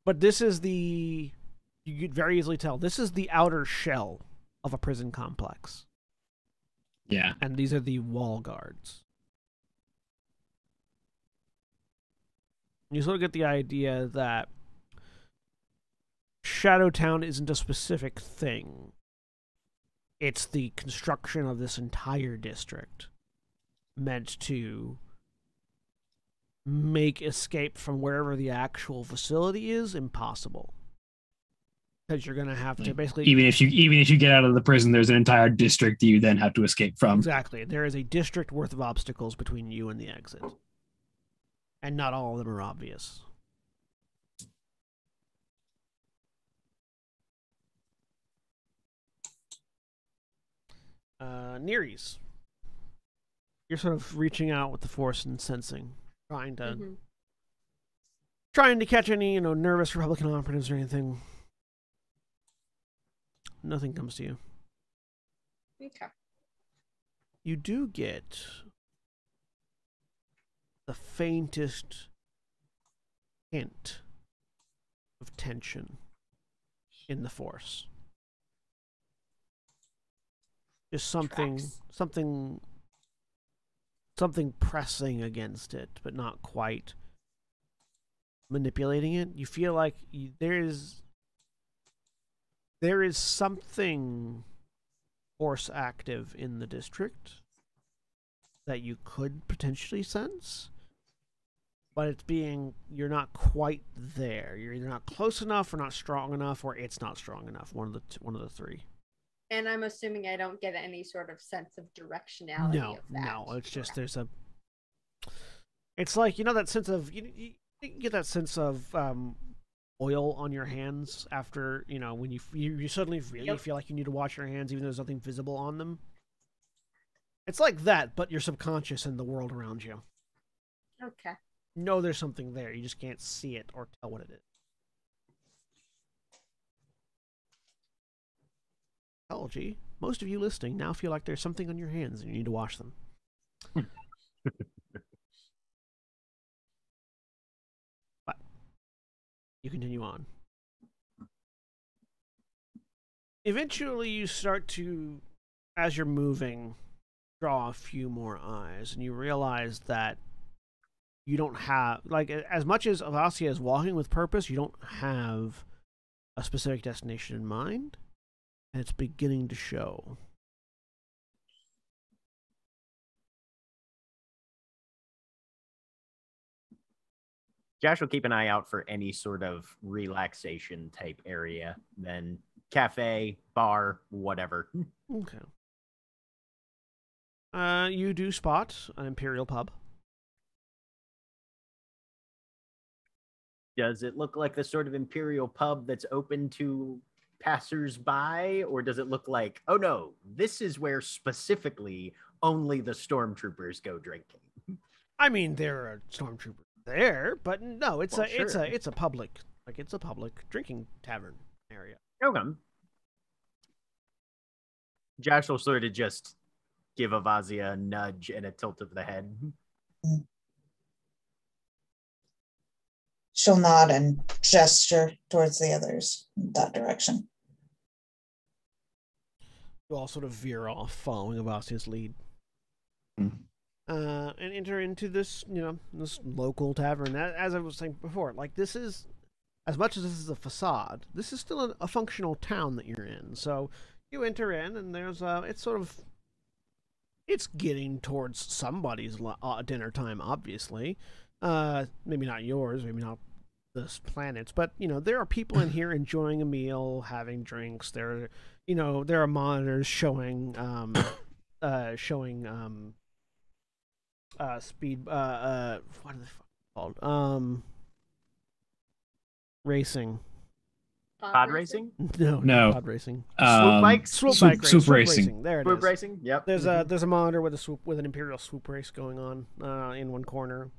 but you could very easily tell this is the outer shell of a prison complex. Yeah. And these are the wall guards. You sort of get the idea that Shadowtown isn't a specific thing. It's the construction of this entire district meant to make escape from wherever the actual facility is impossible. Because you're going to have to basically... Even if you get out of the prison, there's an entire district you then have to escape from. Exactly. There is a district worth of obstacles between you and the exit. And not all of them are obvious. Nerees. You're sort of reaching out with the force and sensing, trying to catch any, nervous Republican operatives or anything. Nothing comes to you. Okay. You do get the faintest hint of tension in the force. Just something pressing against it, but not quite manipulating it. You feel like there is something force active in the district that you could potentially sense, but you're not quite there. You're either not close enough or not strong enough, or it's not strong enough. One of the three. And I'm assuming I don't get any sort of sense of directionality of that. No, it's just it's like, that sense of, you get that sense of oil on your hands after, when you suddenly really feel like you need to wash your hands even though there's nothing visible on them. It's like that, but you're subconscious in the world around you. Okay. There's something there. You just can't see it or tell what it is. Apology. Most of you listening now feel like there's something on your hands and you need to wash them. But you continue on. Eventually you start to, as you're moving, draw a few more eyes, and you realize that you don't have, as much as Avasia is walking with purpose, you don't have a specific destination in mind. And it's beginning to show. Josh will keep an eye out for any sort of relaxation type area. Then cafe, bar, whatever. Okay. You do spot an Imperial Pub. Does it look like the sort of Imperial Pub that's open to passers-by, or does it look like, oh no, this is where specifically only the stormtroopers go drinking? I mean, there are stormtroopers there, but no, it's sure. it's a public drinking tavern area. Okay. Josh will sort of just give Avasia a nudge and a tilt of the head. She'll nod and gesture towards the others in that direction. You all sort of veer off, following Avasia's lead. And enter into this, this local tavern. As I was saying before, this is, as much as this is a facade, this is still a functional town that you're in. So you enter in, and there's it's getting towards somebody's dinner time, obviously. Maybe not yours, maybe not this planet's, but there are people in here enjoying a meal, having drinks. There are monitors showing speed, what are they called? Racing. Pod racing? No, pod racing. Swoop bikes? Swoop racing. There it is. Swoop racing. Yep. There's a monitor with an Imperial swoop race going on in one corner.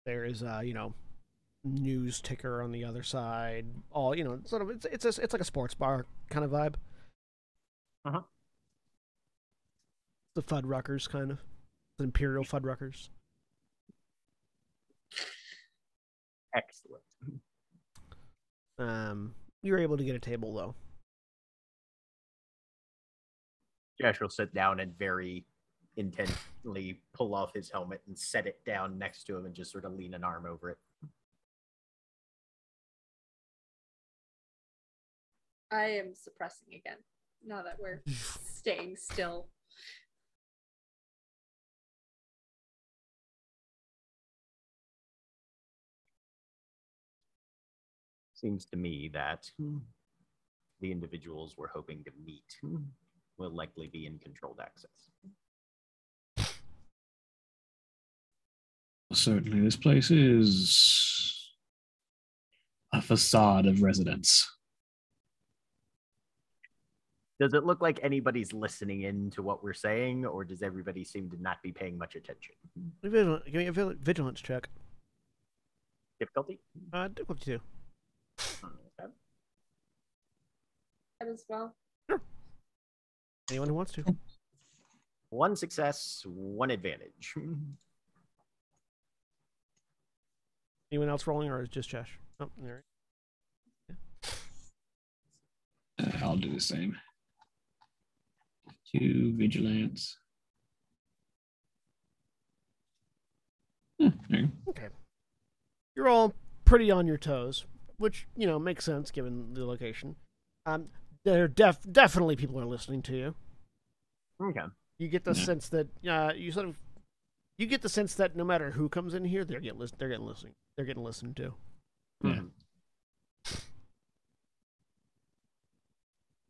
There is news ticker on the other side. All it's like a sports bar kind of vibe. The Fuddruckers kind of. The Imperial Fuddruckers. Excellent. You're able to get a table though. Josh will sit down and very intently pull off his helmet and set it down next to him and just sort of lean an arm over it. I am suppressing again. Now that we're staying still. Seems to me that the individuals we're hoping to meet will likely be in controlled access. Certainly, this place is a facade of residence. Does it look like anybody's listening in to what we're saying, or does everybody seem to not be paying much attention? Give me a vigilance check. Difficulty? Difficulty 2. Okay. That as well. Anyone who wants to. 1 success, 1 advantage. Anyone else rolling, or is just Josh? Oh, there. I'll do the same. 2 vigilance. Okay. You're all pretty on your toes, which, makes sense given the location. There definitely people are listening to you. Okay. You get the sense that you get the sense that no matter who comes in here, they're getting listened to. Yeah.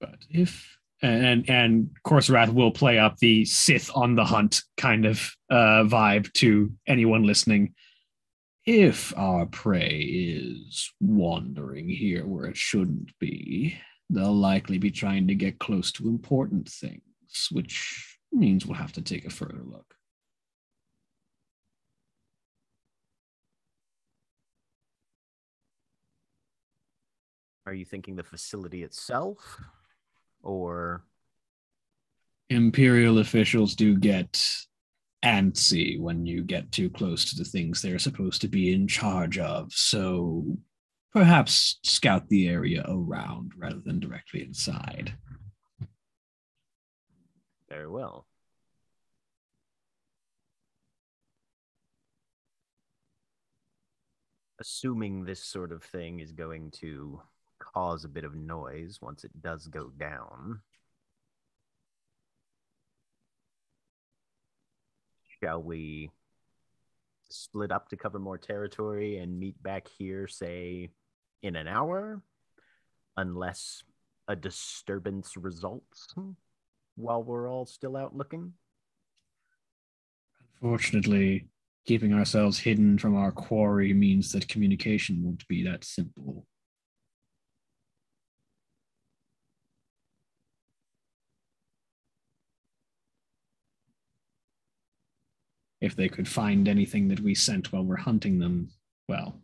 But if and Corserath will play up the Sith on the hunt kind of vibe to anyone listening. If our prey is wandering here where it shouldn't be, they'll likely be trying to get close to important things, which means we'll have to take a further look. Are you thinking the facility itself, or? Imperial officials do get antsy when you get too close to the things they're supposed to be in charge of, so perhaps scout the area around rather than directly inside. Very well. Assuming this sort of thing is going to cause a bit of noise once it does go down, shall we split up to cover more territory and meet back here, say, in an hour? Unless a disturbance results while we're all still out looking? Unfortunately, keeping ourselves hidden from our quarry means that communication won't be that simple. If they could find anything that we sent while we're hunting them, well.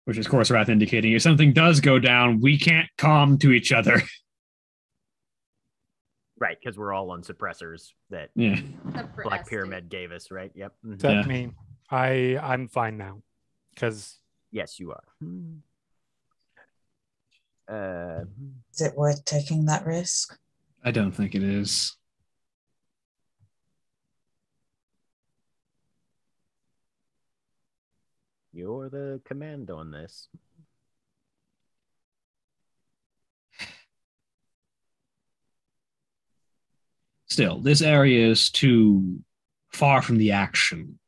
Which is Corserath indicating if something does go down, we can't comm to each other. Right, because we're all on suppressors that Black Pyramid gave us, right? Yep. Mm-hmm. Except me. I'm fine now. Because yes, you are. Is it worth taking that risk? I don't think it is. You're the command on this. Still, this area is too far from the action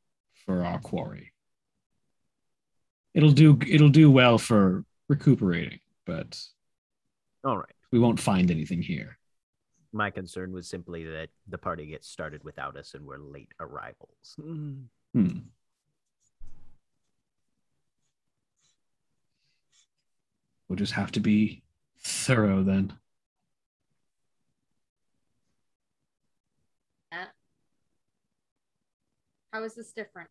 for our quarry. It'll do well for recuperating, but all right, we won't find anything here. My concern was simply that the party gets started without us and we're late arrivals. We'll just have to be thorough then. How is this different?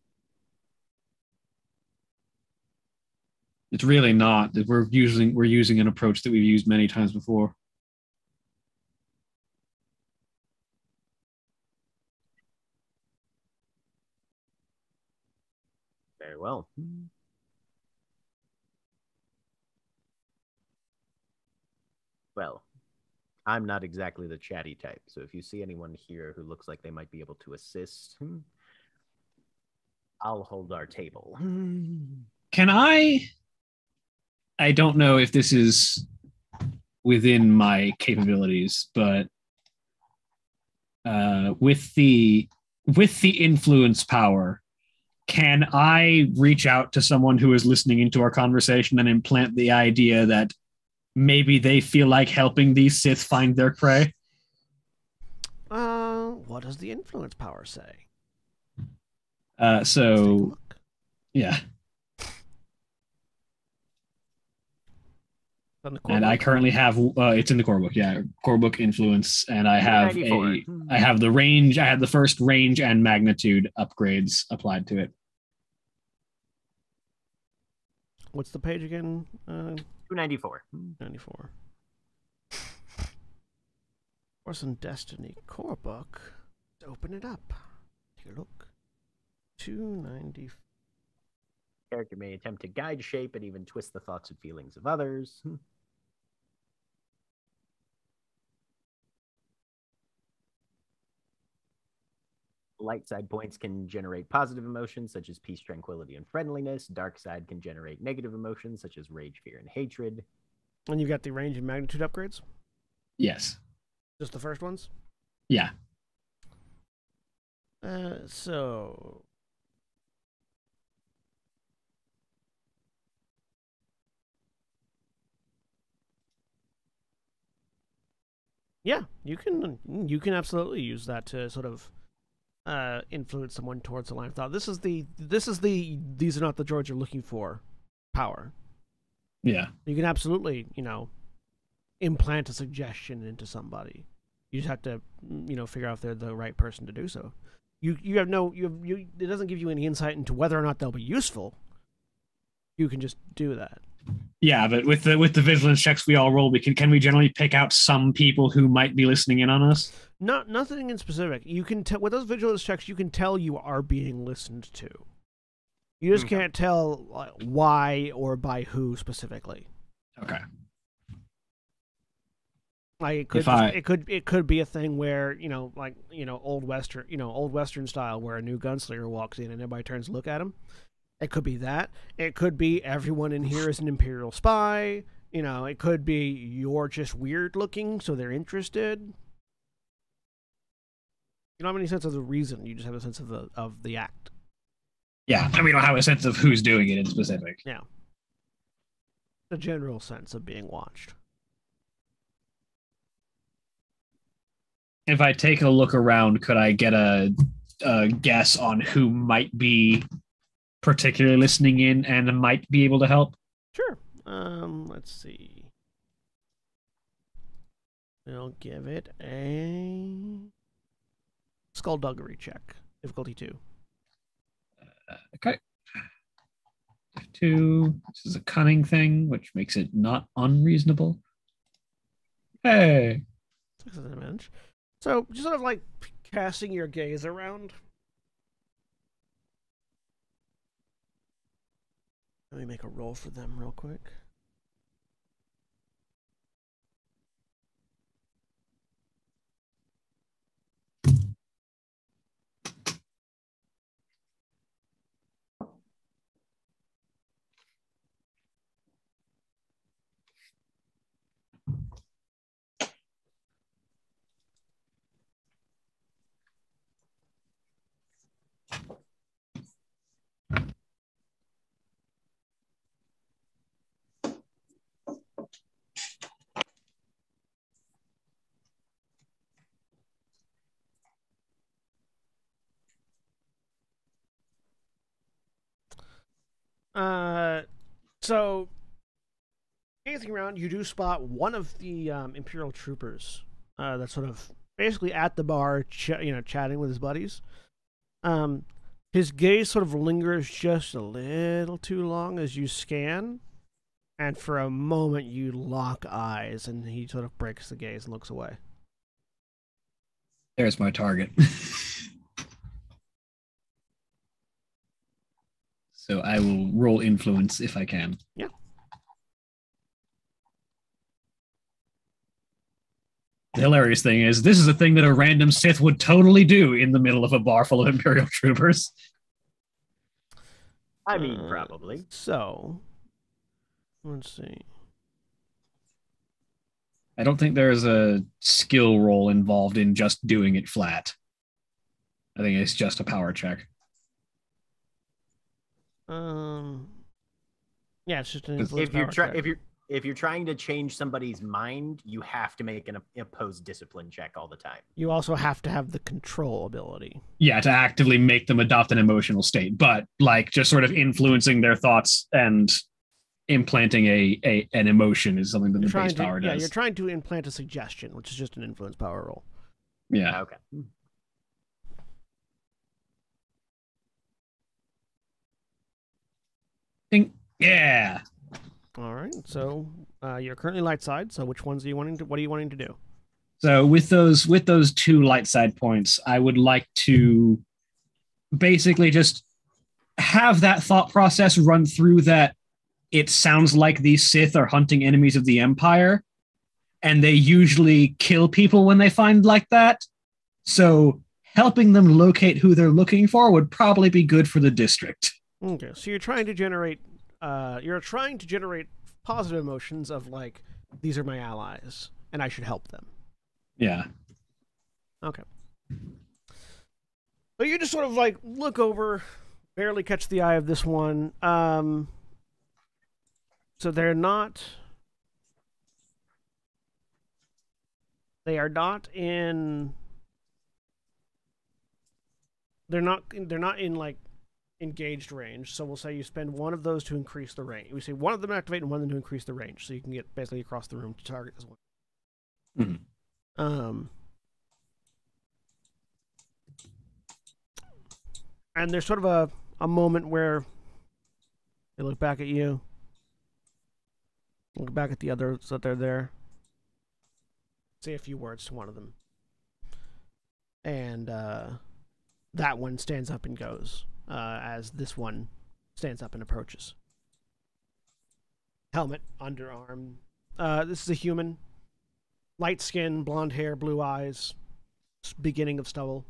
It's really not. We're using an approach that we've used many times before. Very well. Well, I'm not exactly the chatty type, so if you see anyone here who looks like they might be able to assist, I'll hold our table. Can I don't know if this is within my capabilities, but with the influence power, can I reach out to someone who is listening into our conversation and implant the idea that maybe they feel like helping these Sith find their prey? What does the influence power say? So, yeah. And I currently have it's in the core book, core book influence, and I have the range. I have the first range and magnitude upgrades applied to it. What's the page again? 294. 94. Force and Destiny core book. Let's open it up. Take a look. 294. Character may attempt to guide, shape, and even twist the thoughts and feelings of others. Light side points can generate positive emotions such as peace, tranquility, and friendliness. Dark side can generate negative emotions such as rage, fear, and hatred. And you got the range and magnitude upgrades? Yes. Just the first ones? Yeah. So... Yeah, you can absolutely use that to sort of influence someone towards a line of thought. This is the these are not the droids you're looking for power. Yeah. You can absolutely, implant a suggestion into somebody. You just have to, figure out if they're the right person to do so. You have no it doesn't give you any insight into whether or not they'll be useful. You can just do that. Yeah, but with the vigilance checks we all roll, can we generally pick out some people who might be listening in on us? Nothing in specific. You can tell with those vigilance checks. You can tell you are being listened to. You just can't tell why or by who specifically. Okay. Like it could be a thing where old western style where a new gunslinger walks in and everybody turns to look at him. It could be that. It could be everyone in here is an Imperial spy. It could be you're just weird looking, so they're interested. You don't have any sense of the reason. You just have a sense of the act. Yeah, and we don't have a sense of who's doing it in specific. Yeah. The general sense of being watched. If I take a look around, could I get a guess on who might be particularly listening in and might be able to help? Sure. Let's see. I'll give it a skullduggery check. Difficulty 2. Okay. 2. This is a cunning thing, which makes it not unreasonable. Hey. 6 advantage. So, just sort of casting your gaze around. Let me make a roll for them real quick. So, gazing around, you do spot one of the Imperial troopers that's sort of basically at the bar, chatting with his buddies. His gaze sort of lingers just a little too long as you scan, and for a moment you lock eyes, and he sort of breaks the gaze and looks away. There's my target. So I will roll influence if I can. Yeah. The hilarious thing is, this is a thing that a random Sith would totally do in the middle of a bar full of Imperial troopers. I mean, probably. So, let's see. I don't think there's a skill roll involved in just doing it flat. I think it's just a power check. Yeah, it's just an influence If you're power check. if you're trying to change somebody's mind, you have to make an opposed discipline check all the time. You also have to have the control ability. Yeah, to actively make them adopt an emotional state, but like just sort of influencing their thoughts and implanting an emotion is something that the base power does. Yeah, you're trying to implant a suggestion, which is just an influence power roll. Yeah. Okay. Yeah. All right. So you're currently light side. So which ones are you wanting to? What are you wanting to do? So with those 2 light side points, I would like to basically just have that thought process run through that it sounds like these Sith are hunting enemies of the Empire, and they usually kill people when they find like that. So helping them locate who they're looking for would probably be good for the district. Okay. So you're trying to generate positive emotions of like, these are my allies and I should help them. Yeah. Okay. So you just sort of like look over, barely catch the eye of this one. So they are not in like engaged range. So we'll say you spend one of those to increase the range. We say one of them activate and one of them to increase the range, so you can get basically across the room to target this one. Mm-hmm. And there's sort of a moment where they look back at you, look back at the others that they're there, say a few words to one of them, and that one stands up and goes as this one stands up and approaches. Helmet, underarm. This is a human. Light skin, blonde hair, blue eyes, beginning of stubble.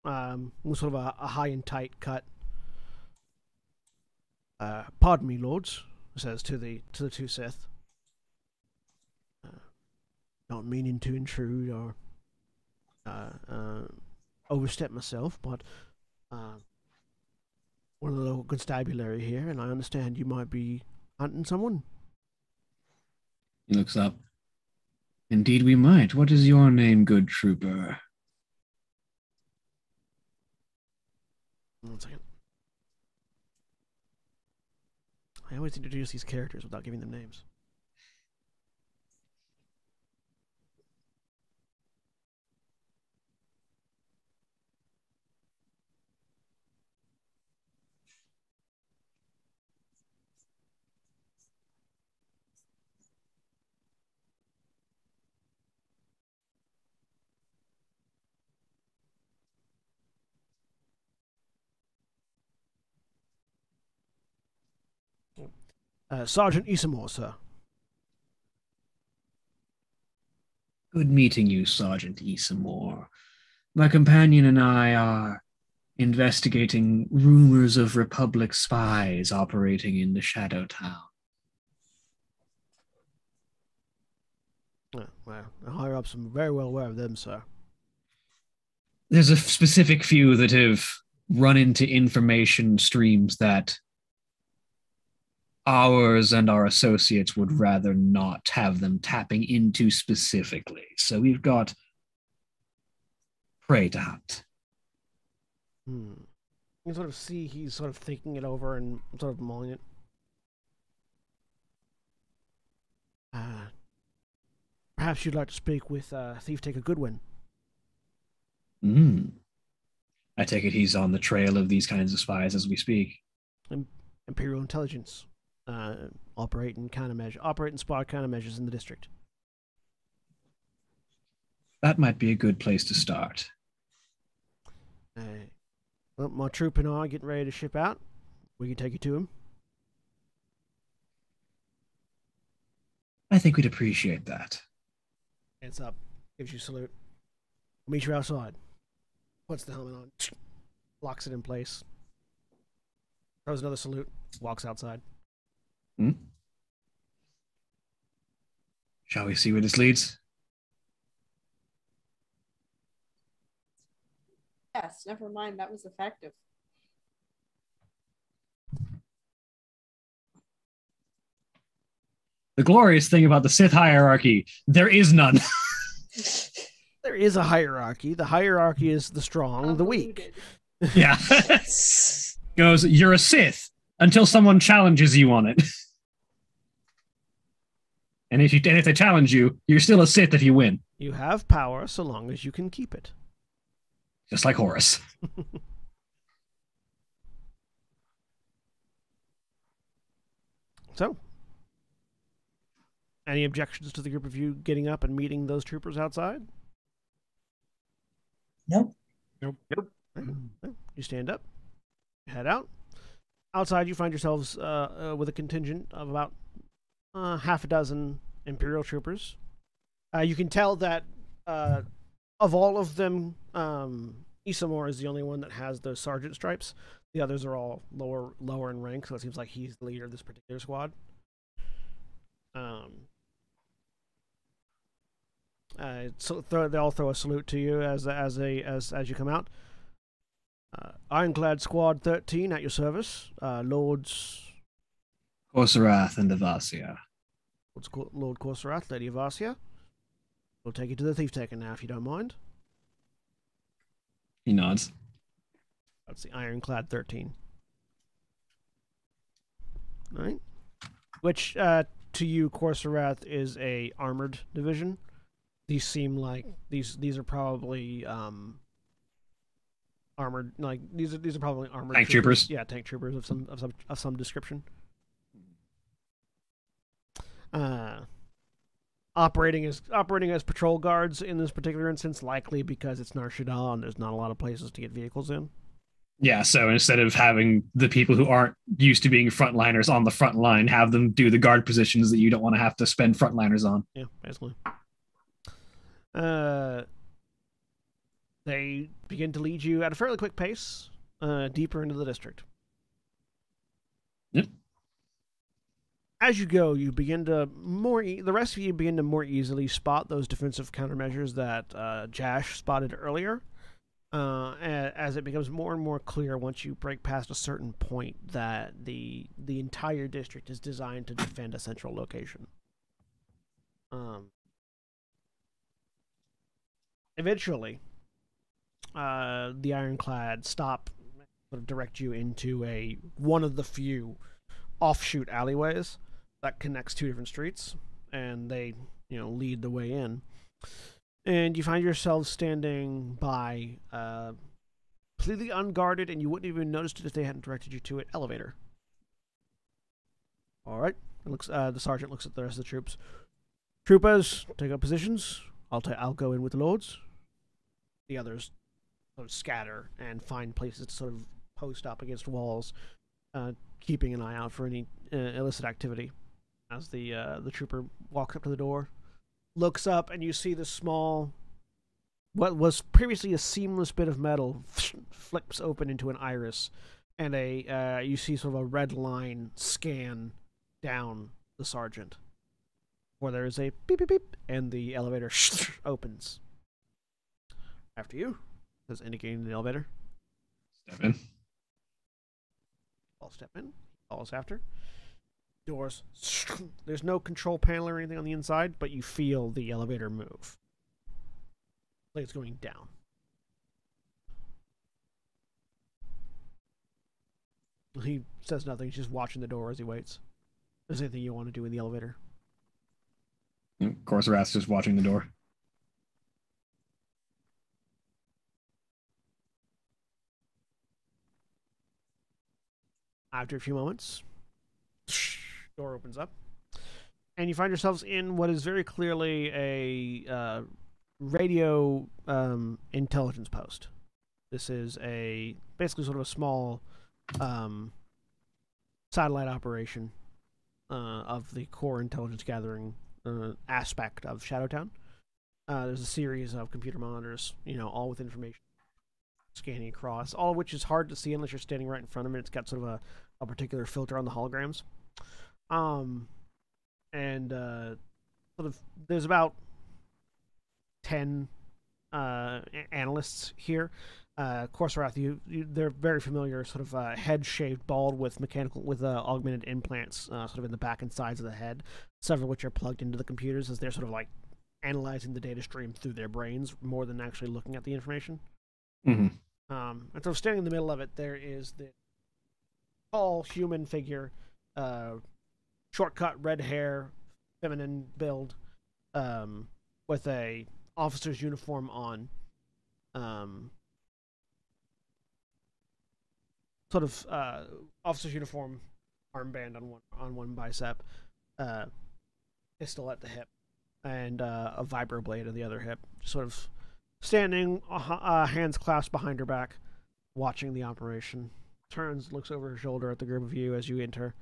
Sort of a high and tight cut. Pardon me, lords, says to the 2 Sith. Not meaning to intrude or overstep myself, but one of the local constabulary here, and I understand you might be hunting someone. He looks up. Indeed we might. What is your name, good trooper? 1 second. I always introduce these characters without giving them names. Sergeant Isamore, sir. Good meeting you, Sergeant Isamore. My companion and I are investigating rumors of Republic spies operating in the Shadow Town. Well, the higher ups are very well aware of them, sir. There's a specific few that have run into information streams that ours and our associates would rather not have them tapping into specifically. So we've got prey to hunt. You can sort of see he's sort of thinking it over and sort of mulling it. Perhaps you'd like to speak with Thief Taker Goodwin. I take it he's on the trail of these kinds of spies as we speak. Imperial Intelligence. Operate and spot countermeasures in the district. That might be a good place to start. Well, my troop and I are getting ready to ship out. We can take you to him. I think we'd appreciate that. Hands up. Gives you a salute. We'll meet you outside. Puts the helmet on. Locks it in place. Throws another salute. Walks outside. Hmm? Shall we see where this leads? Yes, never mind. That was effective. The glorious thing about the Sith hierarchy, there is none. There is a hierarchy. The hierarchy is the strong, the weak. Yeah. Goes, you're a Sith until someone challenges you on it. And if they challenge you, you're still a Sith if you win. You have power so long as you can keep it. Just like Horus. So, any objections to the group of you getting up and meeting those troopers outside? Nope. You stand up, head out. Outside, you find yourselves with a contingent of about half a dozen Imperial troopers. You can tell that of all of them, Isamor is the only one that has the sergeant stripes. The others are all lower in rank, so it seems like he's the leader of this particular squad. So they all throw a salute to you as you come out. Ironclad Squad 13 at your service. Lords Korsarath and Avasia. Lord Korsarath, Lady Avasia. We'll take you to the thief taker now, if you don't mind. He nods. That's the Ironclad 13. All right. Which, to you, Korsarath is a armored division. These seem like these are probably armored. Like these are probably armored tank troopers. Yeah, tank troopers of some description. Operating as patrol guards in this particular instance, likely because it's Nar Shaddaa and there's not a lot of places to get vehicles in. Yeah, so instead of having the people who aren't used to being frontliners on the front line, have them do the guard positions that you don't want to have to spend frontliners on. Yeah, basically. They begin to lead you at a fairly quick pace, deeper into the district. Yep. As you go, you begin to the rest of you begin to more easily spot those defensive countermeasures that Jash spotted earlier. As it becomes more and more clear once you break past a certain point that the entire district is designed to defend a central location. Eventually, the Ironclad stop, sort of direct you into one of the few offshoot alleyways that connects two different streets, and they lead the way in. And you find yourselves standing by completely unguarded, and you wouldn't even noticed it if they hadn't directed you to it, elevator. All right. The sergeant looks at the rest of the troops. Troopers, take up positions. I'll go in with the lords. The others sort of scatter and find places to sort of post up against walls, keeping an eye out for any illicit activity. As the trooper walks up to the door, looks up, and you see the small, what was previously a seamless bit of metal flips open into an iris, and you see sort of a red line scan down the sergeant, where there is a beep beep beep, and the elevator opens. After you, says indicating the elevator. Step in. I'll step in. Follows after. Doors. There's no control panel or anything on the inside, but you feel the elevator move. Like it's going down. He says nothing. He's just watching the door as he waits. Is there anything you want to do in the elevator? Of course, Rath's just watching the door. After a few moments, door opens up, and you find yourselves in what is very clearly a radio intelligence post. This is basically sort of a small satellite operation of the core intelligence gathering aspect of Shadowtown. There's a series of computer monitors, all with information. scanning across, all of which is hard to see unless you're standing right in front of it. It's got sort of a particular filter on the holograms. Sort of there's about 10 analysts here. Korsarath, they're very familiar, sort of head shaved bald with augmented implants sort of in the back and sides of the head, several of which are plugged into the computers as they're sort of like analyzing the data stream through their brains more than actually looking at the information. Mm-hmm. And so standing in the middle of it, there is the tall human figure, short-cut red hair, feminine build, with a officer's uniform on. Sort of officer's uniform armband on one bicep, pistol at the hip, and a vibroblade at the other hip. Just sort of standing, hands clasped behind her back, watching the operation. Turns, looks over her shoulder at the group of you as you enter.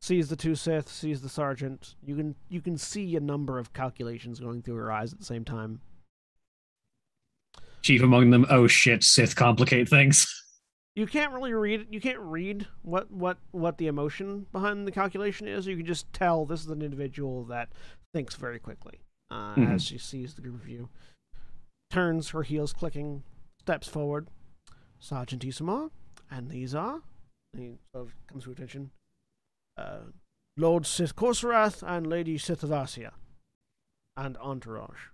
Sees the two Sith, sees the sergeant. You can see a number of calculations going through her eyes at the same time. Chief among them, oh shit, Sith complicate things. You can't really read. You can't read what the emotion behind the calculation is. You can just tell this is an individual that thinks very quickly as she sees the group of you. Turns, her heels clicking, steps forward. Sergeant Isamar, and these are. He sort of comes to attention. Lord Sith Korsarath and Lady Sith Avasia, and entourage.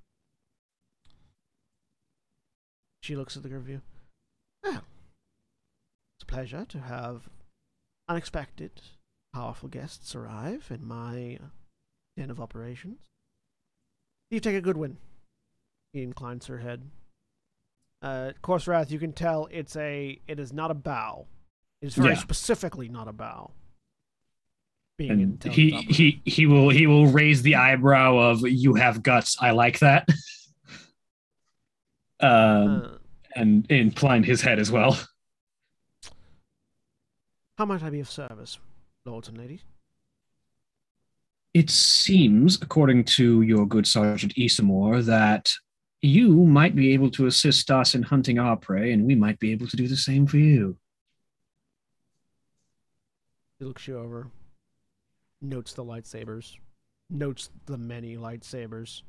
She looks at the group of you. Well, it's a pleasure to have unexpected, powerful guests arrive in my den of operations. You take a good one. He inclines her head. Korsarath, you can tell it is not a bow. It is very specifically not a bow. And he will raise the eyebrow of "You have guts. I like that," and incline his head as well. How might I be of service, lords and ladies? It seems, according to your good Sergeant Isamor, that you might be able to assist us in hunting our prey, and we might be able to do the same for you. He looks you over. Notes the lightsabers. Notes the many lightsabers.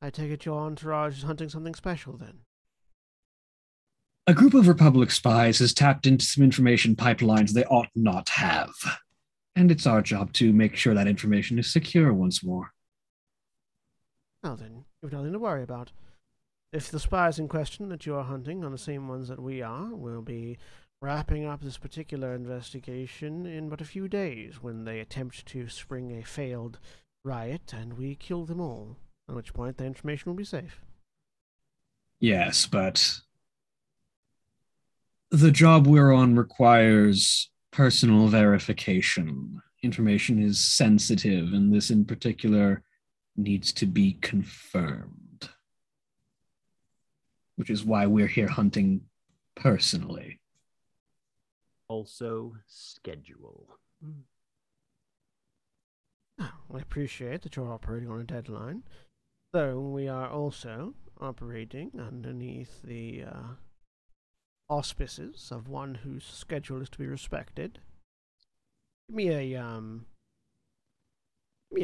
I take it your entourage is hunting something special, then? A group of Republic spies has tapped into some information pipelines they ought not have. And it's our job to make sure that information is secure once more. Well then, you've nothing to worry about. If the spies in question that you are hunting are the same ones that we are, we'll be wrapping up this particular investigation in but a few days when they attempt to spring a failed riot and we kill them all, at which point the information will be safe. Yes, but the job we're on requires personal verification. Information is sensitive, and this in particular needs to be confirmed. Which is why we're here hunting personally. Also, schedule. I appreciate that you're operating on a deadline, though we are also operating underneath the auspices of one whose schedule is to be respected. Give me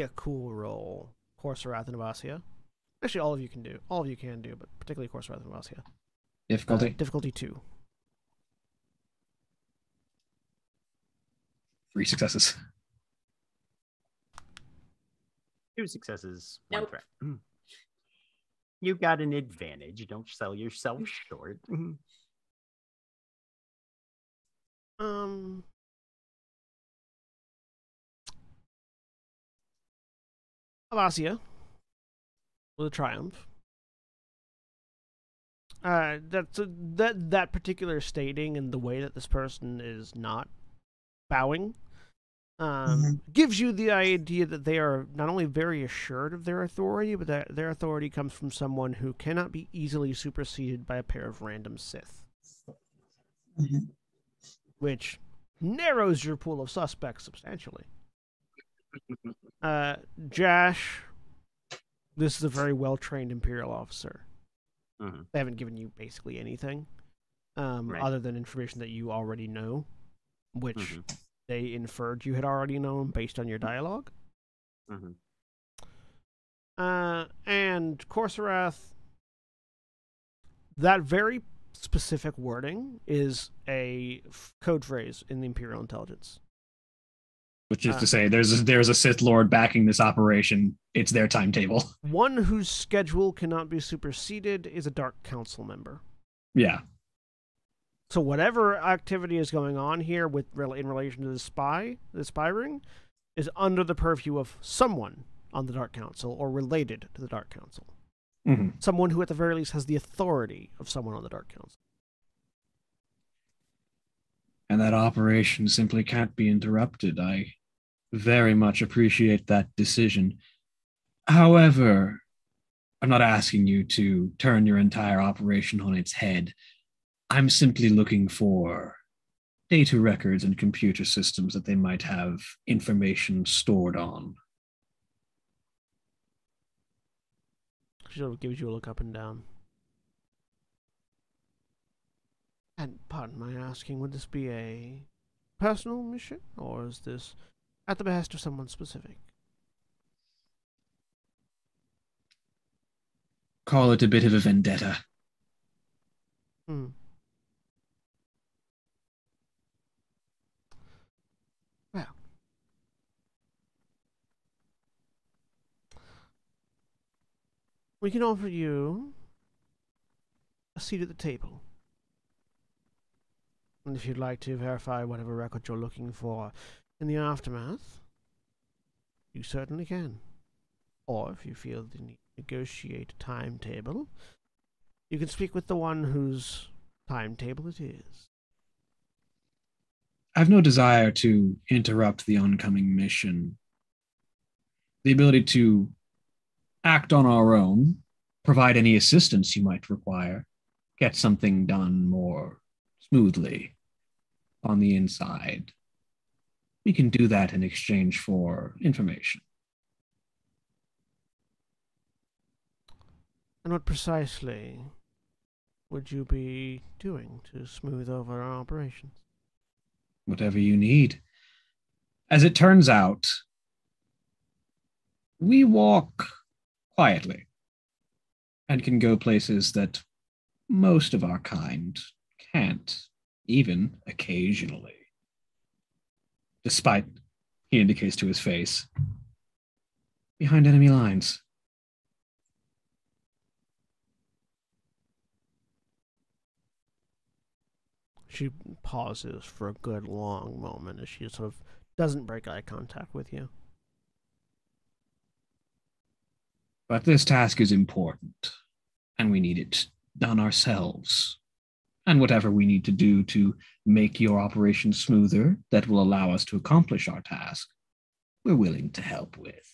a cool roll, Korsarath and Avasia. Actually, all of you can do, but particularly Korsarath and Avasia. Difficulty? Difficulty 2. 3 successes. 2 successes, 1 Nope. threat. You got an advantage. Don't sell yourself short. Avasia, with a triumph. That particular stating and the way that this person is not bowing gives you the idea that they are not only very assured of their authority, but that their authority comes from someone who cannot be easily superseded by a pair of random Sith. Which narrows your pool of suspects substantially. Jash, This is a very well-trained Imperial officer. Mm-hmm. They haven't given you basically anything Right. other than information that you already know, which Mm-hmm. they inferred you had already known based on your dialogue. Mm-hmm. And Corserath, that very specific wording is a code phrase in the Imperial intelligence. Which is to say, there's a Sith Lord backing this operation. It's their timetable. One whose schedule cannot be superseded is a Dark Council member. Yeah. So whatever activity is going on here in relation to the spy ring, is under the purview of someone on the Dark Council or related to the Dark Council. Mm-hmm. Someone who at the very least has the authority of someone on the Dark Council. And that operation simply can't be interrupted. I very much appreciate that decision. However, I'm not asking you to turn your entire operation on its head. I'm simply looking for data records and computer systems that they might have information stored on. She sort of gives you a look up and down. And pardon my asking, would this be a personal mission, or is this at the behest of someone specific? Call it a bit of a vendetta. Hmm. Well. We can offer you a seat at the table. And if you'd like to verify whatever record you're looking for in the aftermath, you certainly can. Or if you feel the need to negotiate a timetable, you can speak with the one whose timetable it is. I have no desire to interrupt the oncoming mission. The ability to act on our own, provide any assistance you might require, get something done more smoothly on the inside. We can do that in exchange for information. And what precisely would you be doing to smooth over our operations? Whatever you need. As it turns out, we walk quietly and can go places that most of our kind can't, even occasionally. Despite, he indicates to his face, behind enemy lines. She pauses for a good long moment as she sort of doesn't break eye contact with you. But this task is important, and we need it done ourselves. And whatever we need to do to make your operation smoother that will allow us to accomplish our task, we're willing to help with.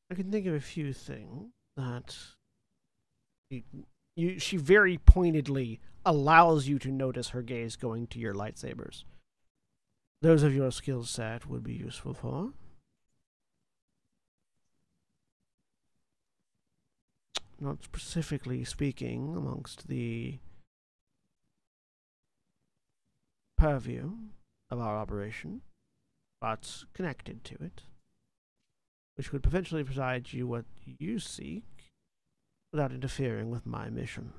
I can think of a few things that she very pointedly allows you to notice her gaze going to your lightsabers. Those of your skill set would be useful for. Not specifically speaking amongst the purview of our operation, but connected to it, which would potentially provide you what you seek without interfering with my mission.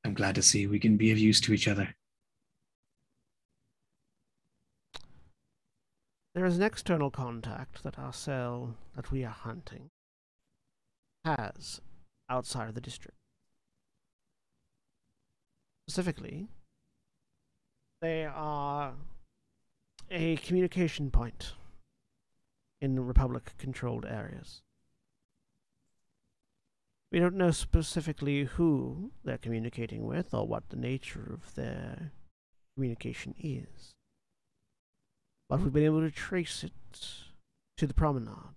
I'm glad to see we can be of use to each other. There is an external contact that our cell that we are hunting has outside of the district. Specifically, they are a communication point in Republic-controlled areas. We don't know specifically who they're communicating with or what the nature of their communication is. But we've been able to trace it to the promenade.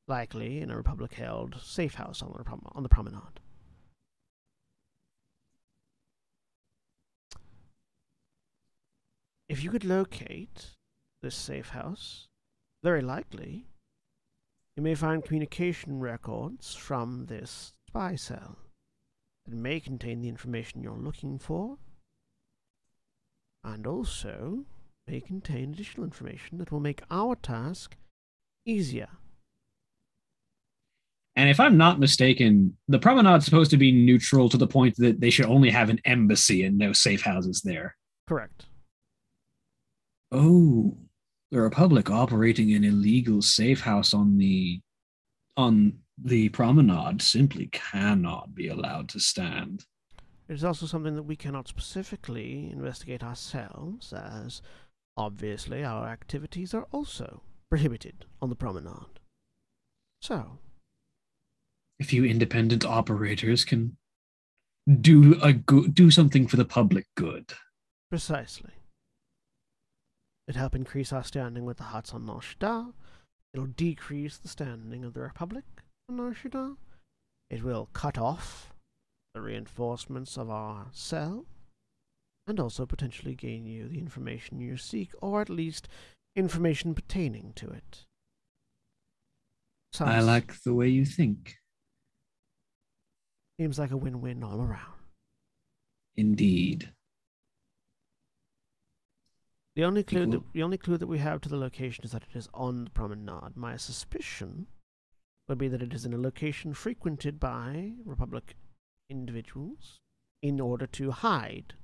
Likely in a Republic-held safe house on the promenade. if you could locate this safe house, very likely you may find communication records from this spy cell that may contain the information you're looking for, and also may contain additional information that will make our task easier. And if I'm not mistaken, the promenade's supposed to be neutral to the point that they should only have an embassy and no safe houses there. Correct. Oh, the Republic operating an illegal safe house on the promenade simply cannot be allowed to stand. It is also something that we cannot specifically investigate ourselves, as obviously our activities are also prohibited on the promenade. So, if you independent operators can do something for the public good. precisely. It'd help increase our standing with the Huts on Nar Shaddaa. It'll decrease the standing of the Republic on Nar Shaddaa. It will cut off the reinforcements of our cell, and also potentially gain you the information you seek, or at least information pertaining to it. I like the way you think. Seems like a win-win all around. Indeed. The only clue that we have to the location is that it is on the promenade. My suspicion would be that it is in a location frequented by Republic individuals in order to hide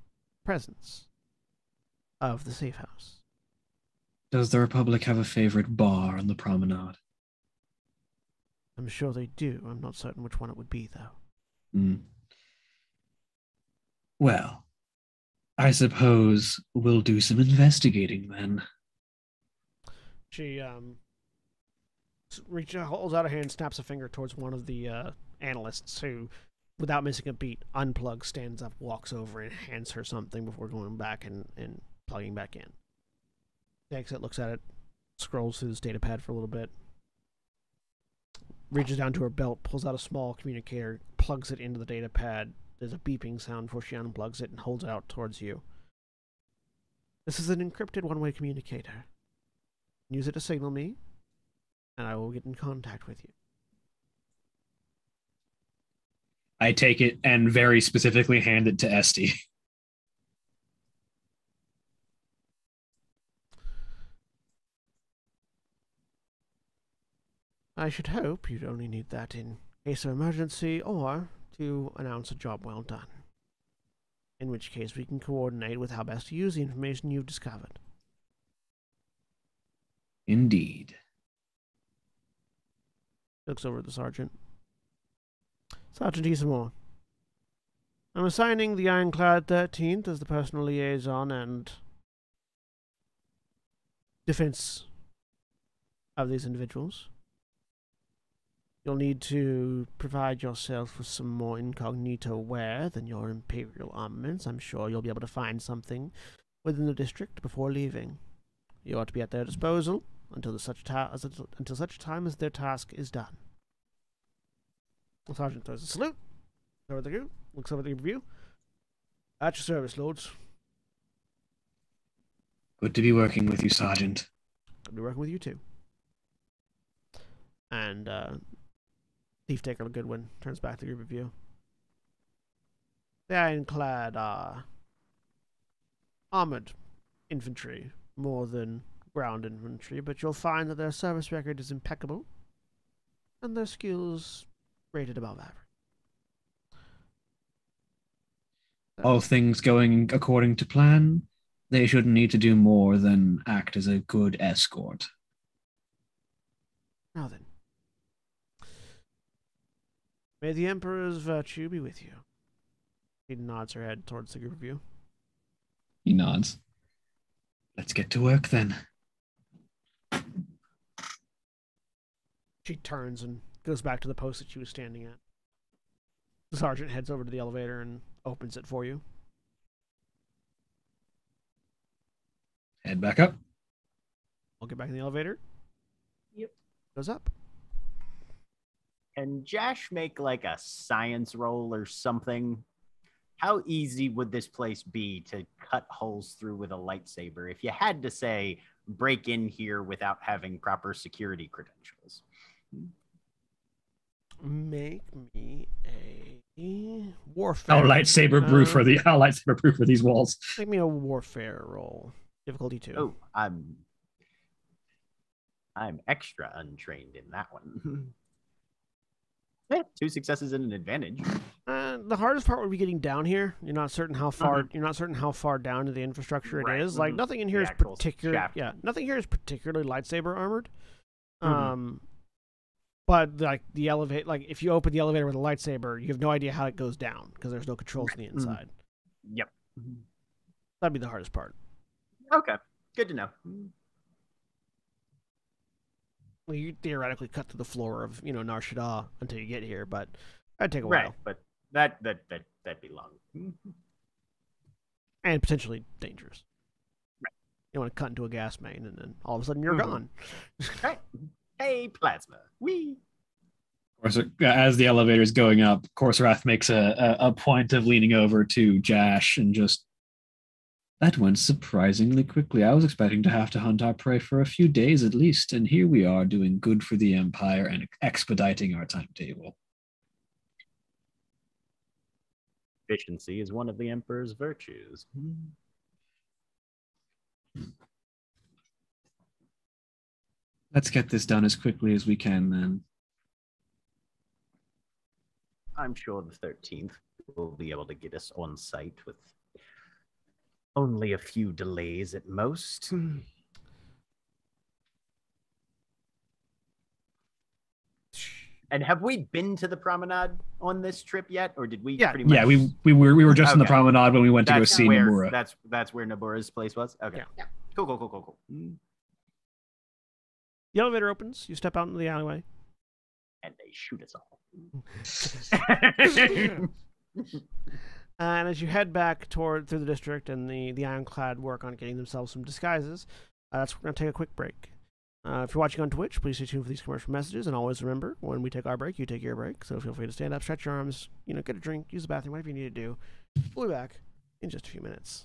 presence of the safe house. Does the Republic have a favorite bar on the promenade? I'm sure they do. I'm not certain which one it would be, though. Well, I suppose we'll do some investigating then. She holds out a hand, snaps a finger towards one of the analysts who, without missing a beat, unplugs, stands up, walks over, and hands her something before going back and plugging back in. Takes it, looks at it, scrolls through this data pad for a little bit, reaches down to her belt, pulls out a small communicator, plugs it into the data pad. There's a beeping sound before she unplugs it and holds it out towards you. This is an encrypted one-way communicator. Use it to signal me, and I will get in contact with you. I take it and very specifically hand it to Esty. I should hope you'd only need that in case of emergency or to announce a job well done. In which case we can coordinate with how best to use the information you've discovered. Indeed. Looks over at the sergeant. Sergeant Isamore, I'm assigning the Ironclad 13th as the personal liaison and defense of these individuals. You'll need to provide yourself with some more incognito wear than your Imperial armaments. I'm sure you'll be able to find something within the district before leaving. You ought to be at their disposal until such time as their task is done. The sergeant throws a salute. Looks over the review. At your service, lords. Good to be working with you, Sergeant. I'll be working with you too. And Thief Taker Goodwin turns back to the group of you. The Ironclad are armored infantry more than ground infantry, but you'll find that their service record is impeccable and their skills rated above average. All things going according to plan, they shouldn't need to do more than act as a good escort. Now then. May the Emperor's virtue be with you. He nods her head towards the group of you. He nods. Let's get to work then. She turns and goes back to the post that she was standing at. The sergeant heads over to the elevator and opens it for you. Head back up. I'll get back in the elevator. Yep. Goes up. Can Josh make like a science roll or something how easy would this place be to cut holes through with a lightsaber if you had to say break in here without having proper security credentials? Make me a warfare. Our lightsaber proof for these walls. Make me a warfare roll. Difficulty 2. Oh, I'm extra untrained in that one. Yeah, 2 successes and an advantage. The hardest part would be getting down here. You're not certain how far. You're not certain how far down to the infrastructure it is. Like nothing in here is particularly. Yeah, nothing here is particularly lightsaber armored. But like the elevator, like if you open the elevator with a lightsaber, you have no idea how it goes down because there's no controls on the inside. Yep. That'd be the hardest part. Okay, good to know. Well, you theoretically cut through the floor of Nar Shaddaa until you get here, but that'd take a while. Right, but that'd be long. And potentially dangerous. Right. You want to cut into a gas main and then all of a sudden you're gone. Right. Hey, plasma. Wee. Of course, as the elevator is going up, Corserath makes a point of leaning over to Jash and just, that went surprisingly quickly. I was expecting to have to hunt our prey for a few days at least, and here we are doing good for the Empire and expediting our timetable. Efficiency is one of the Emperor's virtues. Let's get this done as quickly as we can, then. I'm sure the 13th will be able to get us on site with only a few delays at most. And have we been to the promenade on this trip yet, or did we? Pretty much... Yeah, we were just on the promenade when we went to go see Nabura. That's where Nabura's place was. Okay. Yeah. Cool. The elevator opens. You step out into the alleyway, and they shoot us all. And as you head back through the district, and the Ironclad work on getting themselves some disguises, we're going to take a quick break. If you're watching on Twitch, please stay tuned for these commercial messages, and always remember, when we take our break, you take your break. So feel free to stand up, stretch your arms, get a drink, use the bathroom, whatever you need to do. We'll be back in just a few minutes.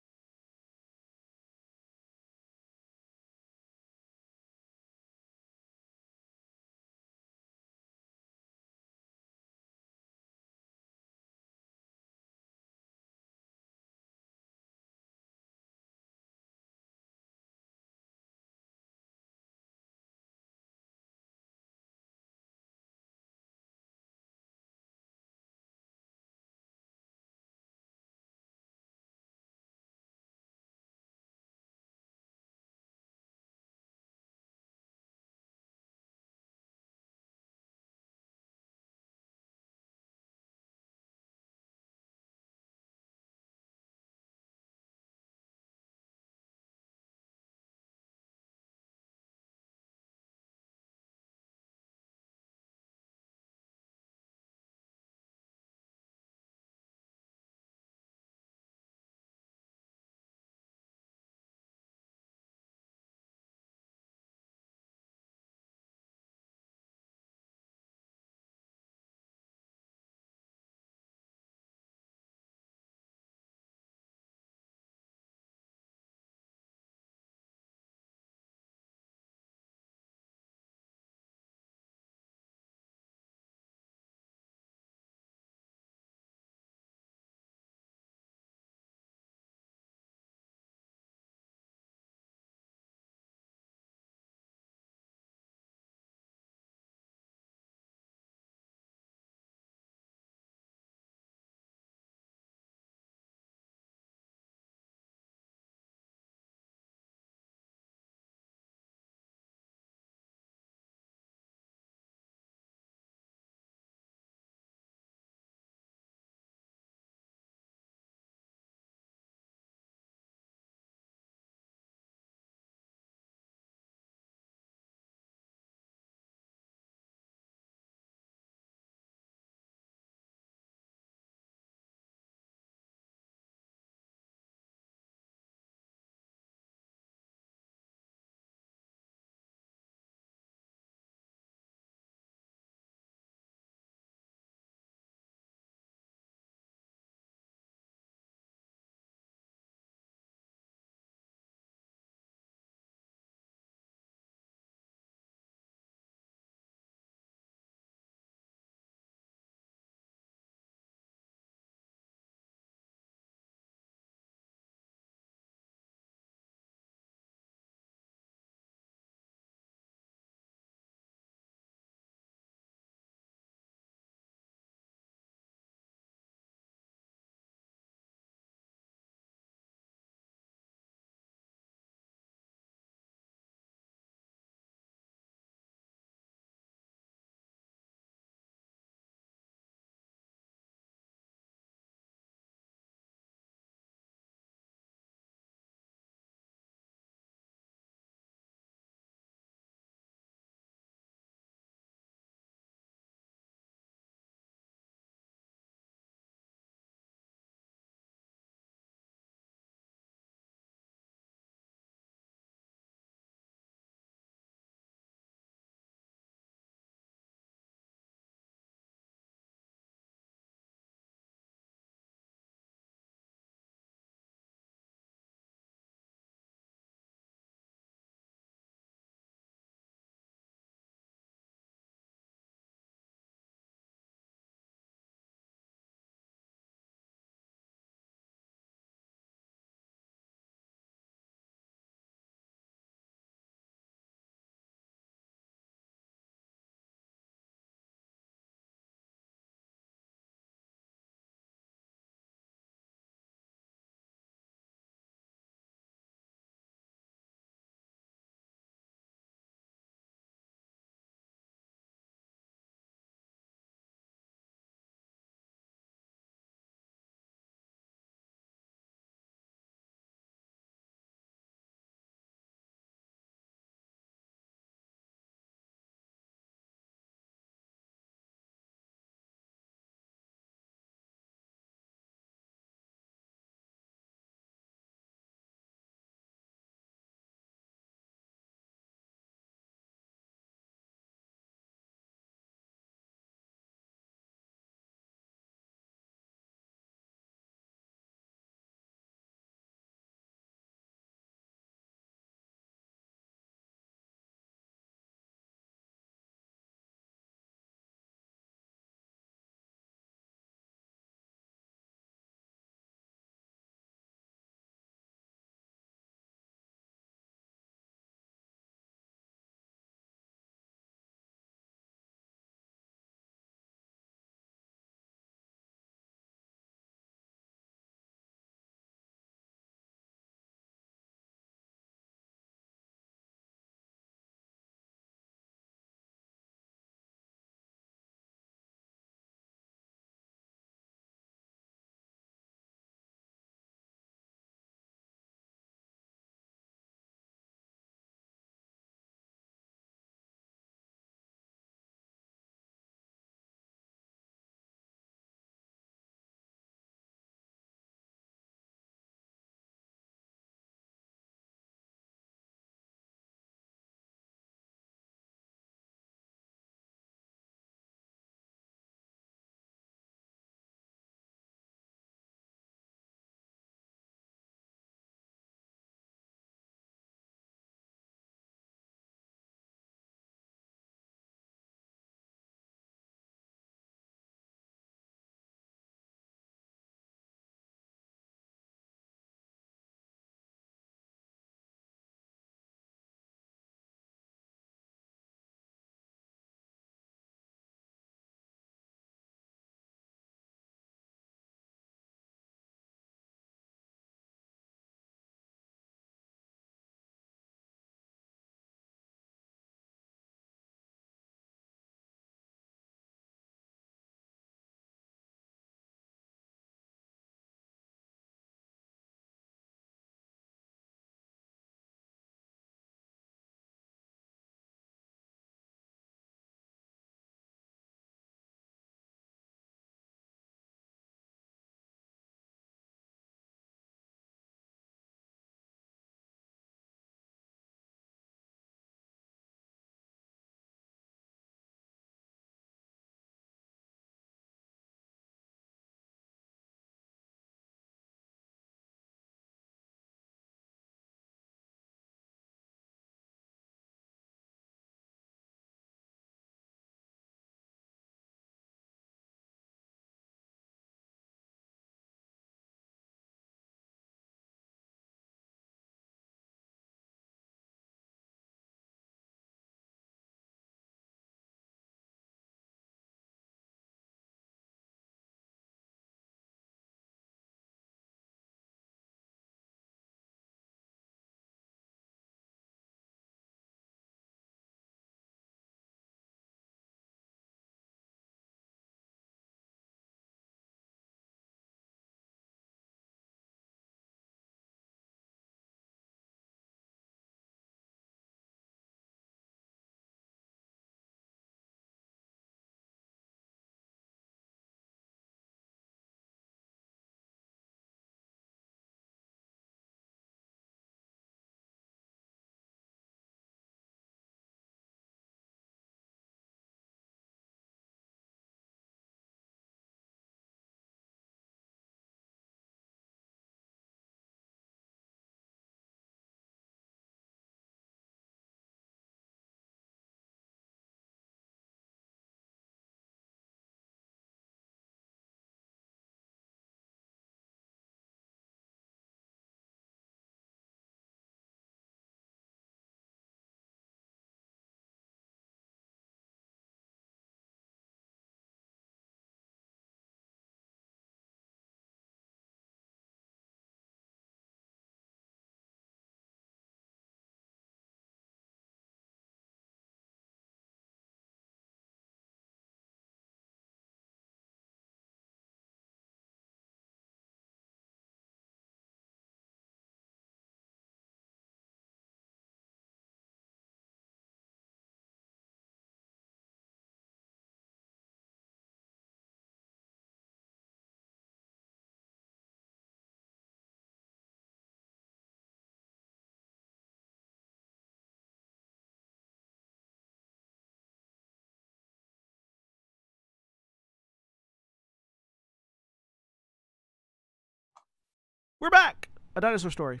We're back! A dinosaur story.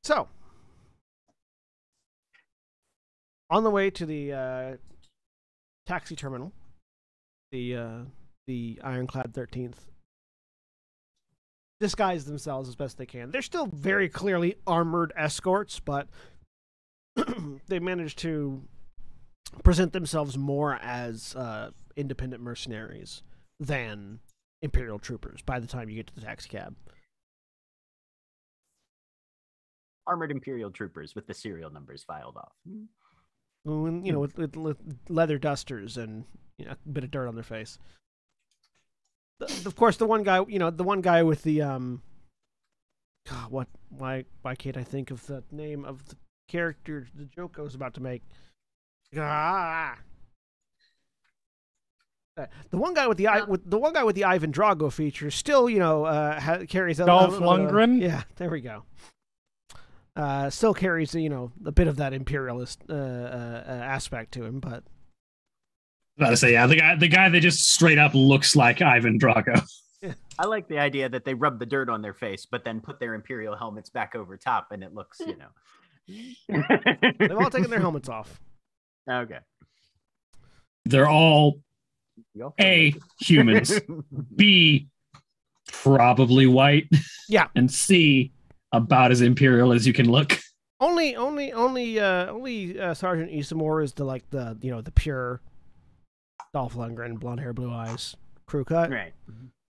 So, on the way to the taxi terminal, the Ironclad 13th disguise themselves as best they can. They're still very clearly armored escorts, but they managed to present themselves more as independent mercenaries than Imperial troopers by the time you get to the taxi cab. Armored Imperial troopers with the serial numbers filed off. With leather dusters and a bit of dirt on their face. Of course, the one guy with the why can't I think of the name of the character, the joke I was about to make? The one guy with the Ivan Drago feature still, carries Dolph Lundgren. Yeah, there we go. Still carries a bit of that imperialist aspect to him, but. I was about to say, yeah, the guy that just straight up looks like Ivan Drago. Yeah. I like the idea that they rub the dirt on their face, but then put their Imperial helmets back over top, and it looks, They've all taken their helmets off. Okay. They're all A, humans, B, probably white, yeah, and C, about as imperial as you can look. Only Sergeant Isamore is the pure Dolph Lundgren, blonde hair, blue eyes, crew cut. Right.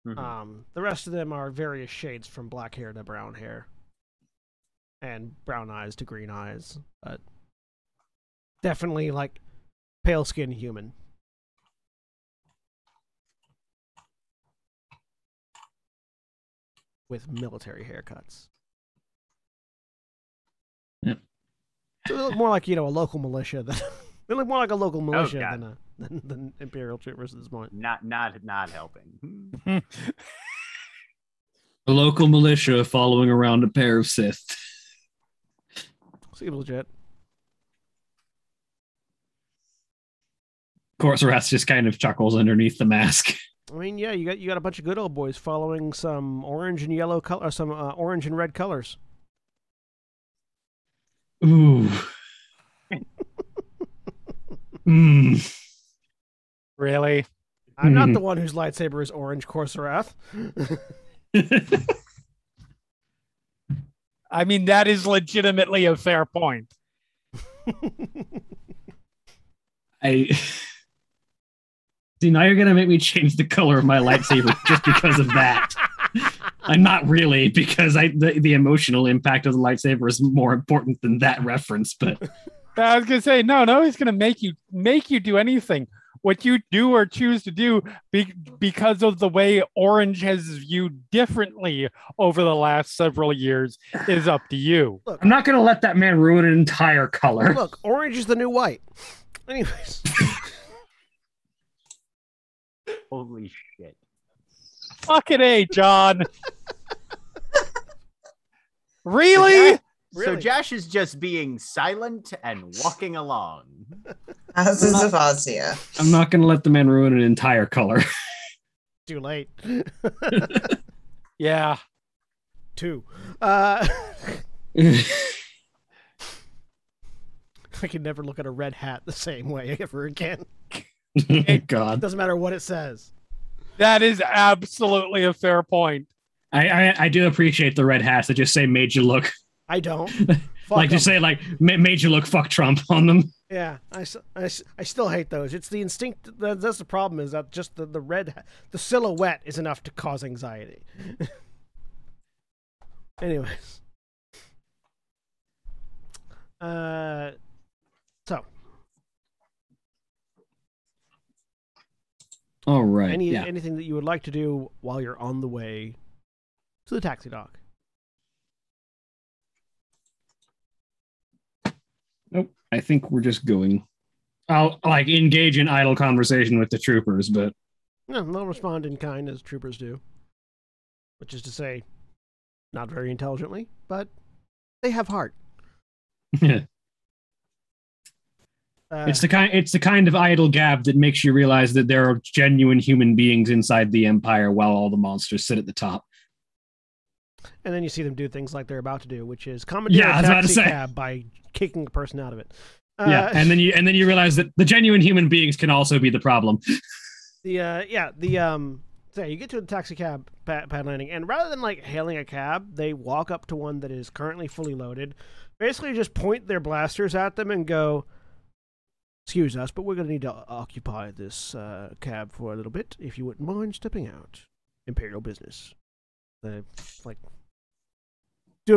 Mm-hmm. The rest of them are various shades from black hair to brown hair, and brown eyes to green eyes, but definitely like pale skinned human. With military haircuts. Yep. So they look more like, a local militia than they look more like a local militia than Imperial troopers at this point. Not helping. A local militia following around a pair of Sith. Seems legit. Of course, Wrath just kind of chuckles underneath the mask. I mean, yeah, you got a bunch of good old boys following some orange and yellow color, some orange and red colors. Ooh. Really? I'm not the one whose lightsaber is orange, Corsarath. I mean, that is legitimately a fair point. See, now you're going to make me change the color of my lightsaber just because of that. I'm not really, because the emotional impact of the lightsaber is more important than that reference. But I was going to say, no, he's going to make you do anything. What you do or choose to do because of the way Orange has viewed differently over the last several years is up to you. Look, I'm not going to let that man ruin an entire color. Look, orange is the new white. Anyways. Holy shit. Fucking A, John. Really? So Josh is just being silent and walking along. As is Avazia. I'm not going to let the man ruin an entire color. Too late. Yeah. 2. I can never look at a red hat the same way ever again. God. It doesn't matter what it says. That is absolutely a fair point. I do appreciate the red hats that just say made you look. I don't. Like just say like made you look fuck Trump on them. Yeah, I still hate those. It's the instinct. That's the problem, is that just the red, the silhouette is enough to cause anxiety. Anyways. So. All right. Anything that you would like to do while you're on the way to the taxi dock? Nope. I think we're just going. I'll engage in idle conversation with the troopers, but no, they'll respond in kind as troopers do, which is to say, not very intelligently, but they have heart. It's the kind of idle gab that makes you realize that there are genuine human beings inside the Empire while all the monsters sit at the top. And then you see them do things like they're about to do, which is commandeer a taxi cab by kicking a person out of it. And then you realize that the genuine human beings can also be the problem. So you get to the taxi cab pad landing, and rather than like hailing a cab, they walk up to one that is currently fully loaded, basically just point their blasters at them and go, "Excuse us, but we're going to need to occupy this cab for a little bit. If you wouldn't mind stepping out. Imperial business." Do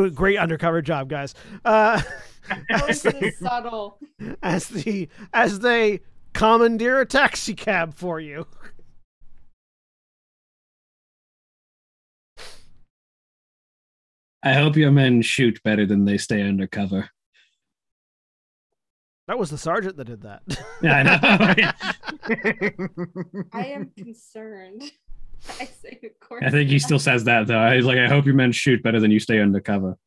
a great undercover job, guys. Subtle. As they commandeer a taxi cab for you. I hope your men shoot better than they stay undercover. That was the sergeant that did that. Yeah, I know. I am concerned. I say, of course. I think he still says that though. He's like, I hope your men shoot better than you stay undercover.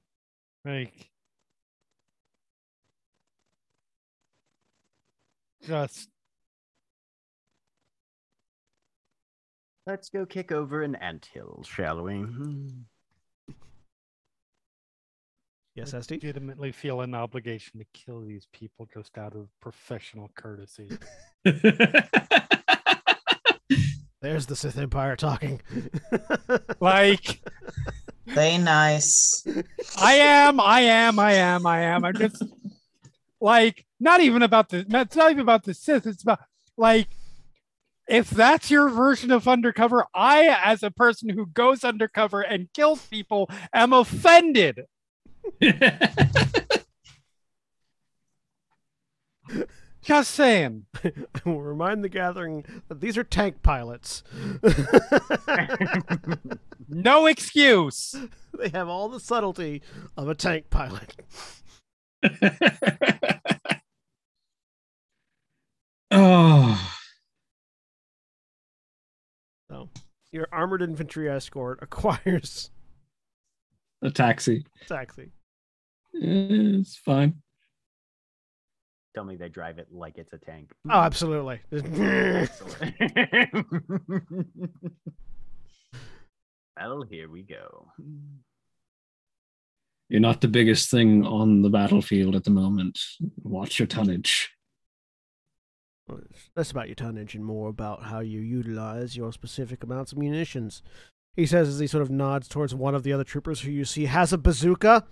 Like, just Let's go kick over an anthill, shall we? Yes, I SD? legitimately feel an obligation to kill these people just out of professional courtesy. There's the Sith Empire talking. Like, They nice. I am. I'm just like, it's not even about the Sith. It's about like, if that's your version of undercover, I, as a person who goes undercover and kills people, am offended. Just saying. I will remind the gathering that these are tank pilots. No excuse. They have all the subtlety of a tank pilot. Oh. So, your armored infantry escort acquires A taxi. taxi. It's fine. Tell me they drive it like it's a tank. Oh, absolutely. Well, here we go. You're not the biggest thing on the battlefield at the moment. Watch your tonnage. Less about your tonnage and more about how you utilize your specific amounts of munitions. He says as he sort of nods towards one of the other troopers who you see has a bazooka.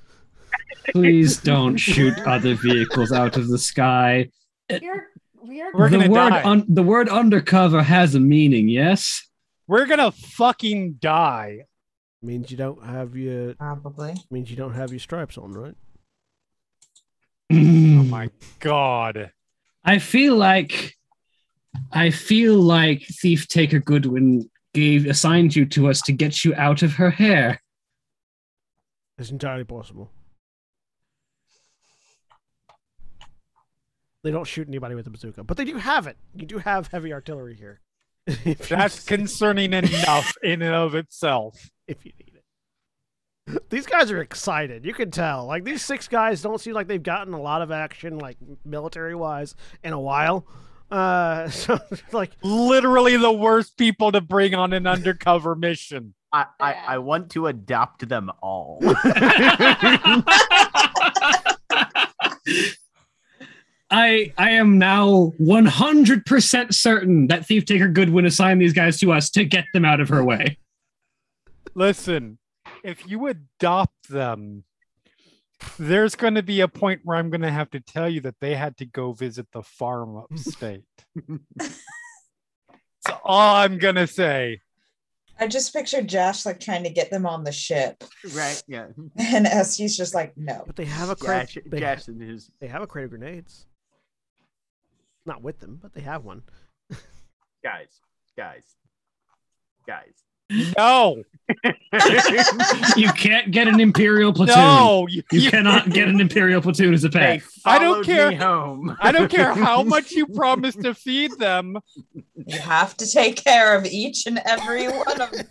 Please don't shoot other vehicles out of the sky. We're gonna die. The word undercover has a meaning, yes? We're gonna fucking die. Means you don't have your Probably. means you don't have your stripes on, right? Oh my god. I feel like Thief Taker Goodwin assigned you to us to get you out of her hair. It's entirely possible. They don't shoot anybody with a bazooka, but they do have it. You do have heavy artillery here. That's concerning enough in and of itself. If you need it. These guys are excited. You can tell. Like, these 6 guys don't seem like they've gotten a lot of action, like, military-wise, in a while. So, like... Literally the worst people to bring on an undercover mission. I want to adopt them all. I am now 100% certain that Thief Taker Goodwin assigned these guys to us to get them out of her way. Listen, if you adopt them, there's going to be a point where I'm going to have to tell you that they had to go visit the farm upstate. That's all I'm going to say. I just pictured Josh like trying to get them on the ship. Right, yeah. And Esky's just like, no. But they have a crate. Josh and his... They have a crate of grenades. Not with them, but they have one. Guys. No. You can't get an Imperial platoon. No. You cannot get an Imperial platoon as a pet. I don't care. Me home. I don't care how much you promise to feed them. You have to take care of each and every one of them.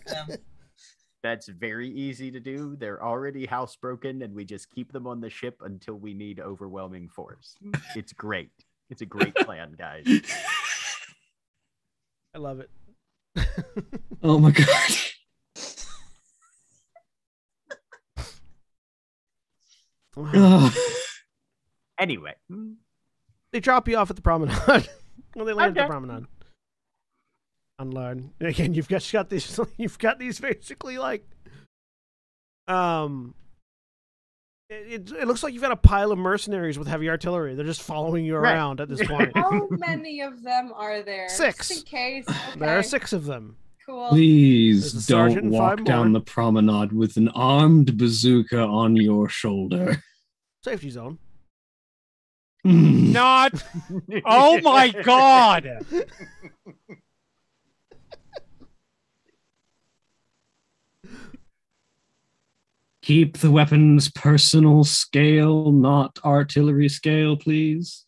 That's very easy to do. They're already housebroken, and we just keep them on the ship until we need overwhelming force. It's great. It's a great plan, guys. I love it. Oh my god. Ugh. Anyway, They drop you off at the promenade. Well, they land at the promenade. Unlearn. Again, you've got these. You've got these basically like. It looks like you've got a pile of mercenaries with heavy artillery. They're just following you around at this point. How many of them are there? 6. Just in case. Okay. There are 6 of them. Cool. Please There's a sergeant don't and walk 5 down more. the promenade with an armed bazooka on your shoulder. Safety zone. Not. Oh my god! Keep the weapons personal scale, not artillery scale, please.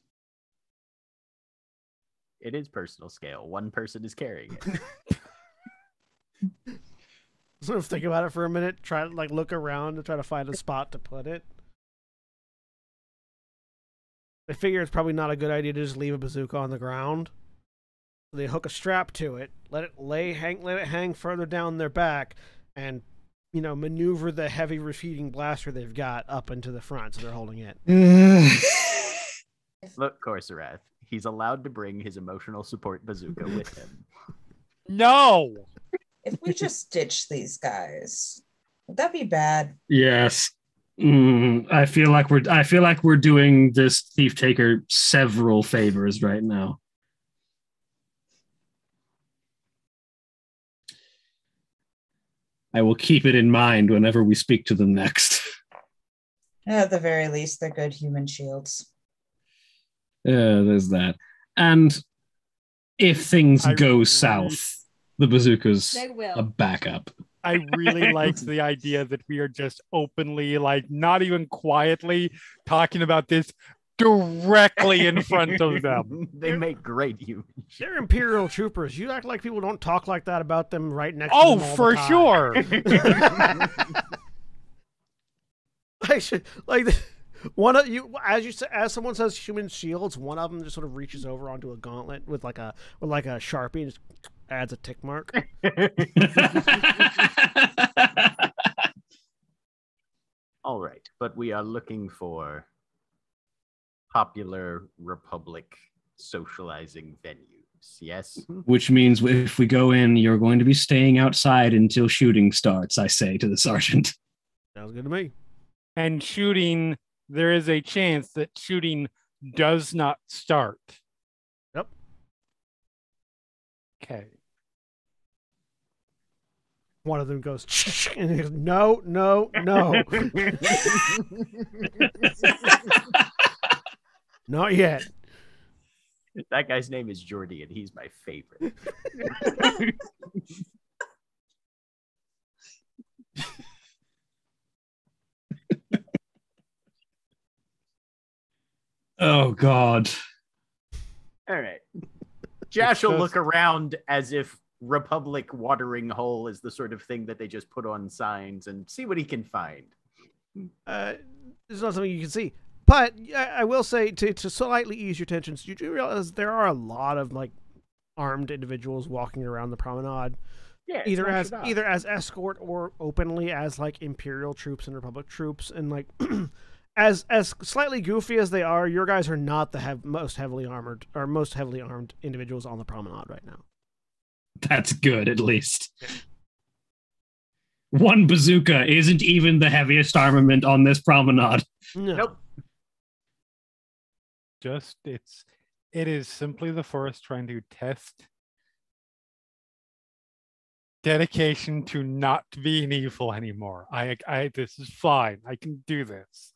it is personal scale. One person is carrying it. Sort of think about it for a minute. Try to like look around and try to find a spot to put it. They figure it's probably not a good idea to just leave a bazooka on the ground. So they hook a strap to it, let it hang further down their back, and maneuver the heavy repeating blaster they've got up into the front, so they're holding it. Look, Corserath, he's allowed to bring his emotional support bazooka with him. No! If we just ditch these guys, would that be bad? Yes. I feel like we're doing this thief taker several favors right now. I will keep it in mind whenever we speak to them next. At the very least, they're good human shields. There's that. And if things go south, the bazooka's They will. a backup. I really like the idea that we are just openly, like, not even quietly talking about this directly in front of them. They make great humans. They're Imperial troopers. You act like people don't talk like that about them right next to Oh, them all for the time. sure. I should like one of you as someone says human shields. One of them just sort of reaches over onto a gauntlet with like a Sharpie and just adds a tick mark. All right, but we are looking for popular Republic socializing venues, yes? Which means if we go in, you're going to be staying outside until shooting starts, I say to the sergeant. Sounds good to me. And shooting, there is a chance that shooting does not start. Yep. Okay. One of them goes, and he goes, no. Not yet. That guy's name is Jordy, and he's my favorite. Oh, God. All right. Josh will just- look around as if Republic watering hole is the sort of thing that they just put on signs and see what he can find. It's not something you can see. But I will say, to slightly ease your tensions, you do realize there are a lot of like armed individuals walking around the promenade, Yeah, either as escort or openly as like Imperial troops and Republic troops, and like as slightly goofy as they are, your guys are not the most heavily armed individuals on the promenade right now. That's good, at least. One bazooka isn't even the heaviest armament on this promenade. No. Nope. It is simply the Forest trying to test dedication to not being evil anymore. This is fine. I can do this.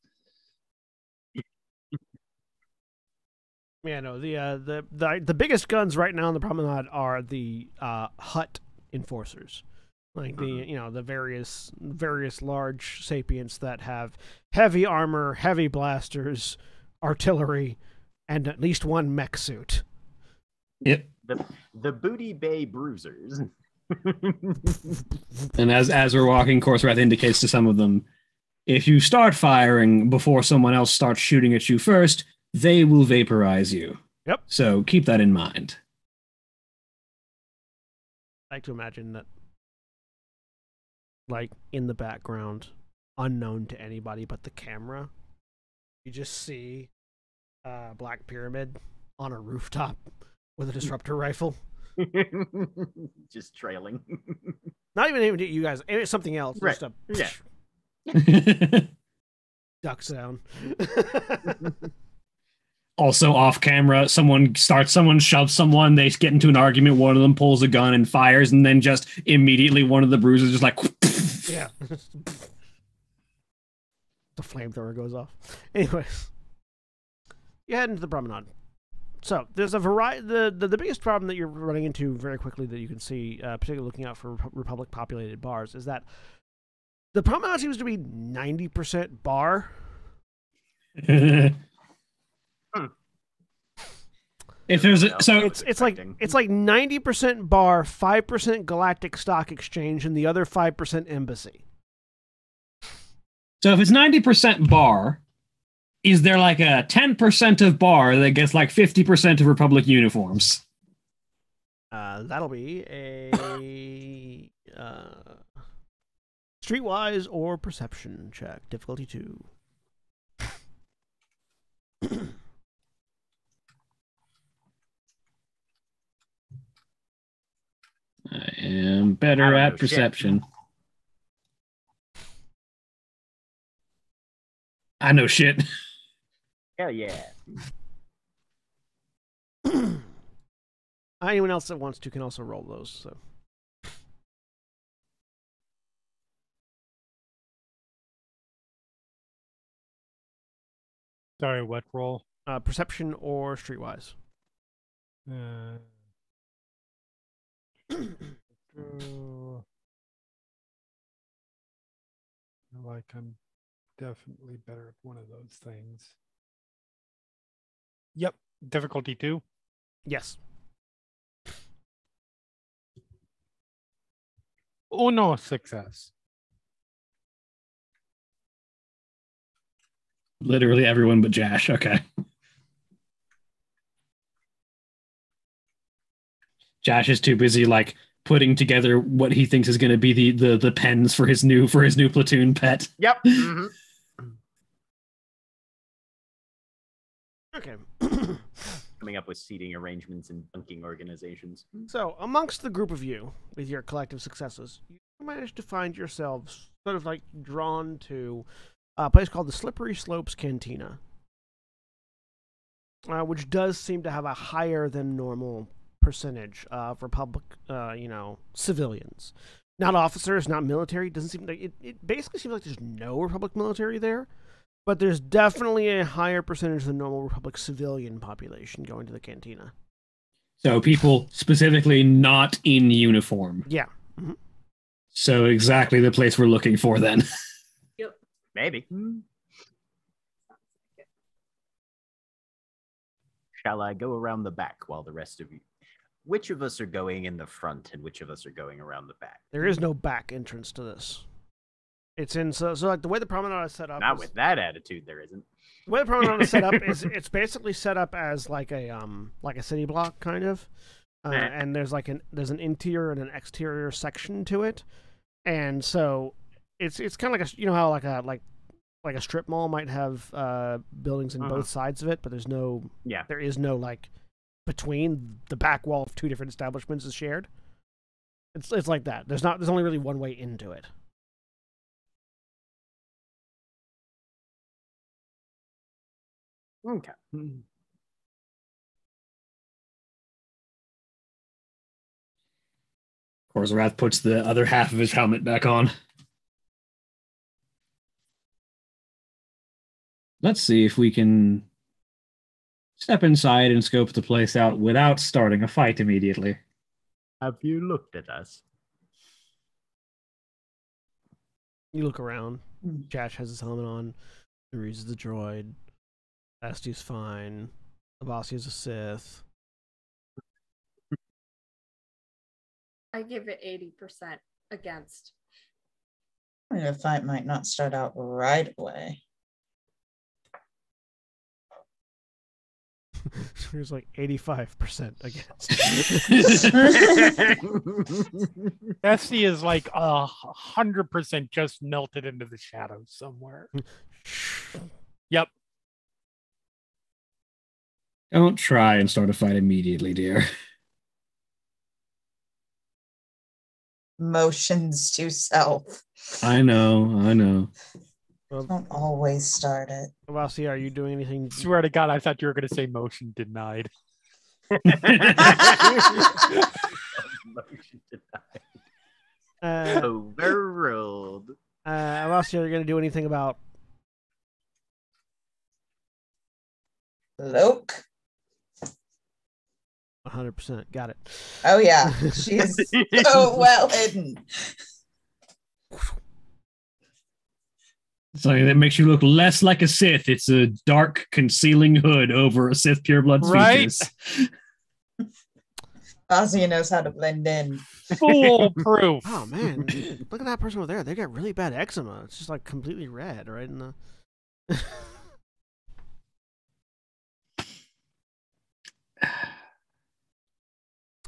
Yeah, no. The biggest guns right now on the promenade are the hut enforcers, like the various large sapients that have heavy armor, heavy blasters, artillery, and at least one mech suit. Yep. The Booty Bay Bruisers. And as we're walking, Corserath indicates to some of them, if you start firing before someone else starts shooting at you first, they will vaporize you. Yep. So keep that in mind. I like to imagine that, like, in the background, unknown to anybody but the camera, You just see Black Pyramid on a rooftop with a disruptor rifle. Just trailing. Not even you guys. It's something else. Right. Just a Yeah. duck sound. Also off camera, someone shoves someone, they get into an argument, one of them pulls a gun and fires, and then just immediately one of the bruisers just like Yeah. The flamethrower goes off. Anyways. You head into the promenade. So there's a variety. The biggest problem that you're running into very quickly that you can see, particularly looking out for Republic populated bars, is that the promenade seems to be 90% bar. If there's a, so It's like 90% bar, 5% Galactic Stock Exchange, and the other 5% embassy. So if it's 90% bar, is there like a 10% of bar that gets like 50% of Republic uniforms? That'll be a streetwise or perception check, difficulty 2. I am better at perception. I know shit. Hell yeah. Anyone else that wants to can also roll those. So. Sorry, what roll? Perception or streetwise. Like I'm definitely better at one of those things. Yep, difficulty 2. Yes. Oh no, success. Literally everyone but Jash. Okay. Josh is too busy like putting together what he thinks is going to be the pens for his new platoon pet. Yep. Mm-hmm. Okay. Coming up with seating arrangements and bunking organizations. So, amongst the group of you, with your collective successes, you managed to find yourselves sort of like drawn to a place called the Slippery Slopes Cantina, which does seem to have a higher than normal percentage of Republic, civilians. Not officers, not military. Doesn't seem like it basically seems like there's no Republic military there, but there's definitely a higher percentage than normal Republic civilian population going to the cantina. So people specifically not in uniform. Yeah. Mm-hmm. So exactly the place we're looking for then. Yep. Maybe. Shall I go around the back while the rest of you... Which of us are going in the front and which of us are going around the back? There is no back entrance to this. It's in so like the way the promenade is set up. Not with that attitude, there isn't. The way the promenade is set up is it's basically set up as like a city block kind of, and there's an interior and an exterior section to it, and so it's kind of like how like a strip mall might have buildings in both sides of it, but there is no like between the back wall of two different establishments is shared. It's like that. There's only really one way into it. Okay. Korzarath puts the other half of his helmet back on. Let's see if we can step inside and scope the place out without starting a fight immediately. Have you looked at us? You look around. Jash has his helmet on. Reese is the droid. Asti's fine. Abasi is a Sith. I give it 80% against. The fight might not start out right away. There's like 85% against. Esty is like 100% just melted into the shadows somewhere. Yep. Don't try and start a fight immediately, dear. Motions to self. I know. Don't always start it. Vasi, are you doing anything? Swear to God, I thought you were going to say motion denied. Motion denied. Overruled. Vasi, are you going to do anything about? Loke. 100%. Got it. Oh yeah, she's so well hidden. Something that makes you look less like a Sith. It's a dark concealing hood over a Sith pureblood's Right? features. Ozzy knows how to blend in. Foolproof. Oh man, look at that person over there. They got really bad eczema. It's just like completely red, right in the.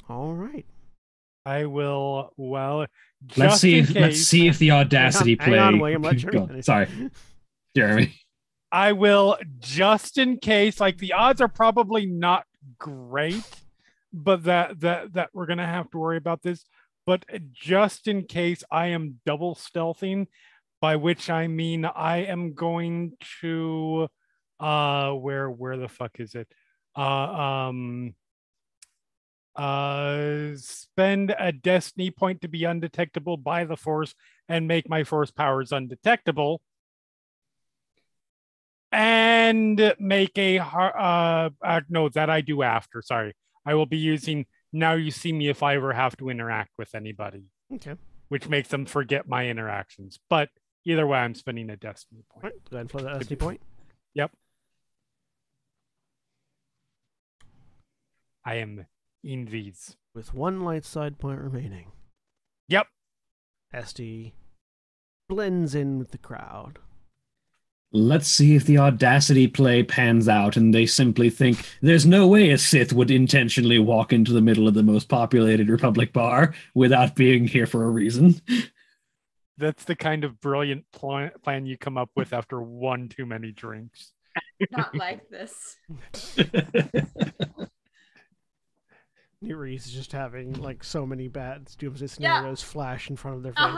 All right. I will. Well, Let's just in let's case, see if the audacity Hang play. on, William. Let Jeremy Go. finish. Sorry, Jeremy. I will, just in case. Like the odds are probably not great, but that we're gonna have to worry about this. But just in case, I am double stealthing, by which I mean I am going to where the fuck is it? Spend a destiny point to be undetectable by the Force and make my Force powers undetectable, and make a no, that I do after. Sorry, I will be using Now You See Me if I ever have to interact with anybody, Okay. which makes them forget my interactions. But either way, I'm spending a destiny point. All right. Go ahead and flood that destiny point. Yep. I am in these. With one light side point remaining. Yep. SD blends in with the crowd. Let's see if the audacity play pans out and they simply think there's no way a Sith would intentionally walk into the middle of the most populated Republic bar without being here for a reason. That's the kind of brilliant plan you come up with after one too many drinks. Not like this. Nere's just having like so many bad doomsday scenarios flash in front of their face.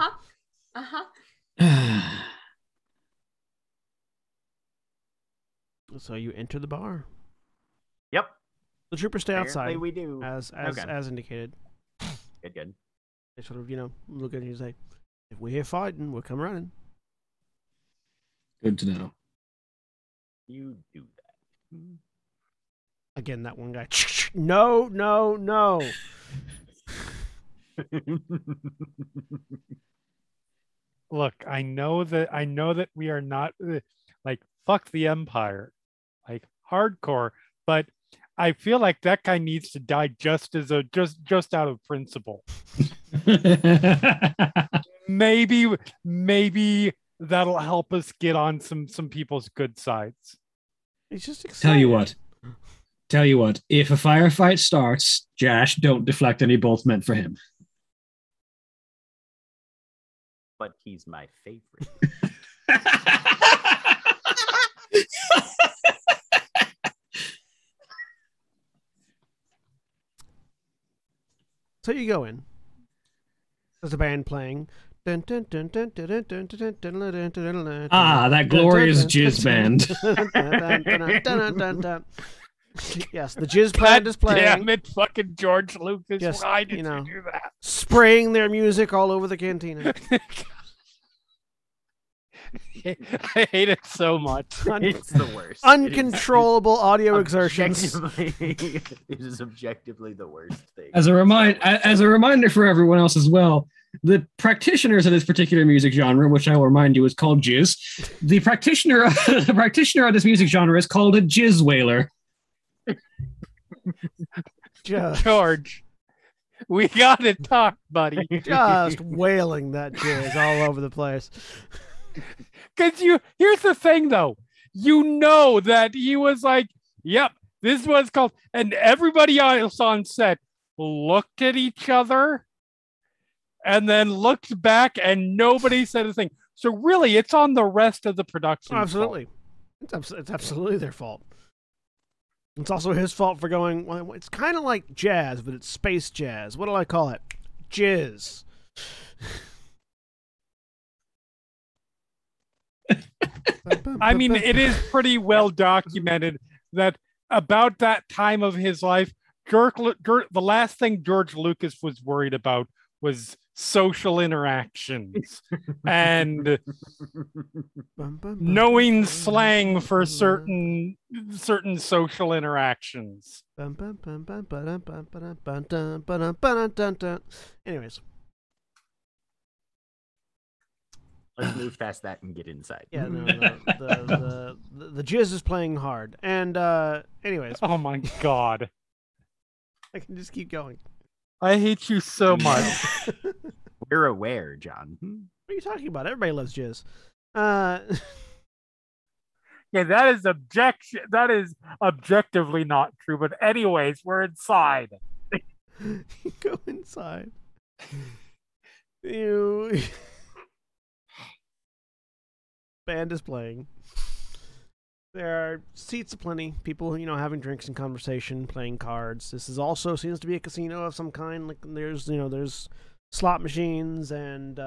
So you enter the bar. Yep. The troopers stay outside. Apparently we do. As indicated. Good. They sort of, look at you and say, if we're here fighting, we'll come running. Good to know. You do that. Again, that one guy. No. Look, I know that we are not like fuck the Empire, like hardcore, but I feel like that guy needs to die just out of principle. maybe that'll help us get on some people's good sides. He's just excited. Tell you what, if a firefight starts, Josh, don't deflect any bolts meant for him. But he's my favorite. So you go in. There's a band playing. That glorious jizz band. Yes, the jizz band is playing. Damn it, fucking George Lucas. Just, why did you do that? Spraying their music all over the cantina. I hate it so much. It's the worst. Uncontrollable audio exertions. It is objectively the worst thing. As a reminder for everyone else as well, the practitioners of this particular music genre, which I will remind you is called jizz, the practitioner of this music genre is called a jizz wailer. George, we gotta talk, buddy. Just wailing that jizz all over the place. Because here's the thing though, that he was like, yep, this was called, and everybody else on set looked at each other and then looked back and nobody said a thing. So really it's on the rest of the production. Oh, absolutely. It's absolutely their fault. It's also his fault for going, well, it's kind of like jazz, but it's space jazz. What do I call it? Jizz. I mean, it is pretty well documented that about that time of his life, the last thing George Lucas was worried about was social interactions and knowing slang for certain social interactions. Anyways. Let's move past that and get inside. Yeah, no, the jizz is playing hard. And anyways. Oh my god. I can just keep going. I hate you so much. We're aware, John. What are you talking about? Everybody loves jizz. Yeah, that is objectively not true. But anyways, we're inside. Go inside. Ew. Band is playing. There are seats aplenty. People, having drinks and conversation, playing cards. This is also seems to be a casino of some kind. Like there's slot machines and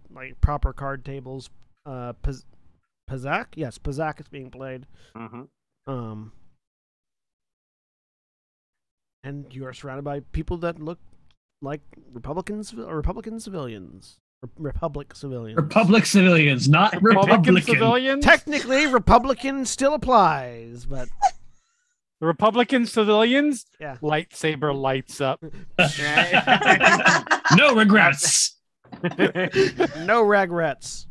like proper card tables. Pazak? Yes, Pazak is being played. Mm-hmm. And you are surrounded by people that look like Republican civilians. Republic civilians. Republic civilians, not Republican. Civilians? Technically, Republican still applies, but the Republican civilians? Yeah. Lightsaber lights up. No regrets. No regrets.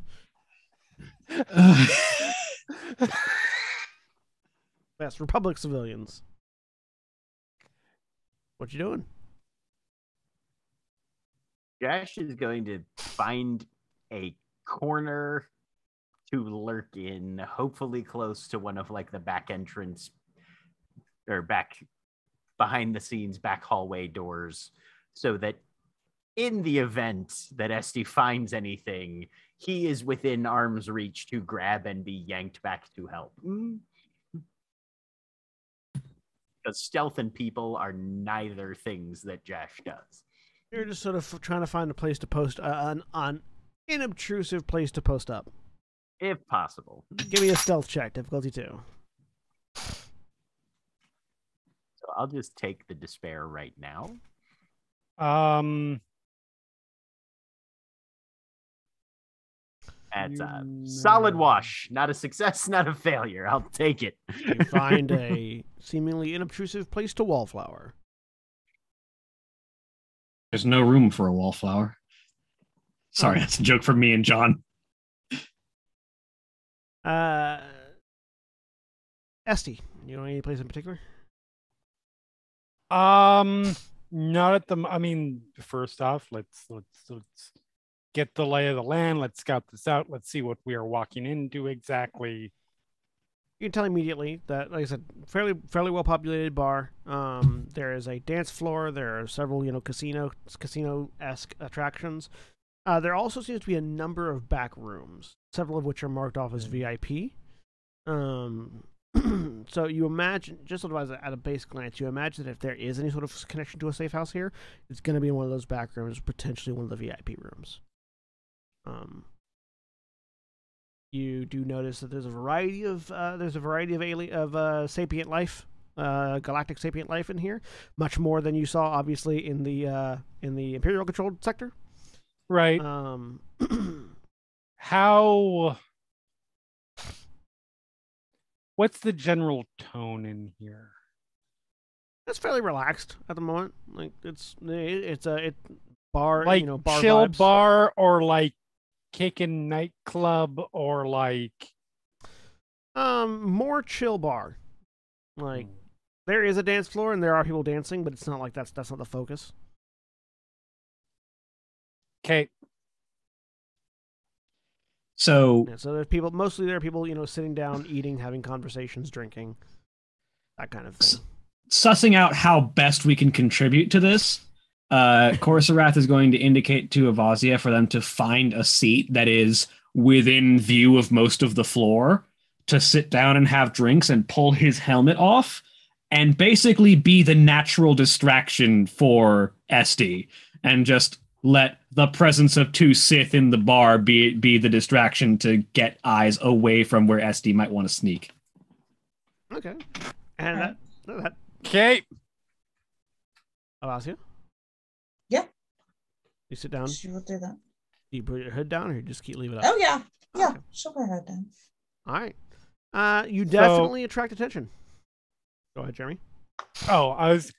Yes, Republic civilians. What you doing? Josh is going to find a corner to lurk in, hopefully close to one of like the back entrance or back behind the scenes back hallway doors, so that in the event that Esty finds anything, he is within arm's reach to grab and be yanked back to help. Because stealth and people are neither things that Josh does. You're just sort of trying to find a place to post, an inobtrusive place to post up. If possible. Give me a stealth check, difficulty 2. So I'll just take the despair right now. That's a solid wash. Not a success, not a failure. I'll take it. You find a seemingly inobtrusive place to wallflower. There's no room for a wallflower. Sorry, that's a joke from me and John. Esty, you know any place in particular? Not at the. I mean, first off, let's get the lay of the land. Let's scout this out. Let's see what we are walking into exactly. You can tell immediately that, like I said, fairly well populated bar. There is a dance floor. There are several, casino-esque attractions. There also seems to be a number of back rooms, several of which are marked off as VIP. So you imagine, just sort of at a base glance, you imagine that if there is any sort of connection to a safe house here, it's going to be in one of those back rooms, potentially one of the VIP rooms. You do notice that there's a variety of sapient life, galactic sapient life in here, much more than you saw obviously in the Imperial controlled sector. Right. What's the general tone in here? It's fairly relaxed at the moment. Like it's a bar, like bar chill vibes. Bar or like kickin' nightclub or like more chill bar. Like there is a dance floor and there are people dancing, but it's not like that's not the focus. Okay. So There are people sitting down, eating, having conversations, drinking, that kind of thing. Sussing out how best we can contribute to this, Corsarath is going to indicate to Avazia for them to find a seat that is within view of most of the floor, to sit down and have drinks and pull his helmet off and basically be the natural distraction for SD and just let the presence of two Sith in the bar be the distraction to get eyes away from where SD might want to sneak. Okay. And that Okay. allows you? Yeah. You sit down. She will do that. Do you put your head down or you just leave it up? Oh yeah. Yeah. Okay. She'll put her head down. All right. You definitely attract attention. Go ahead, Jeremy. Oh, I was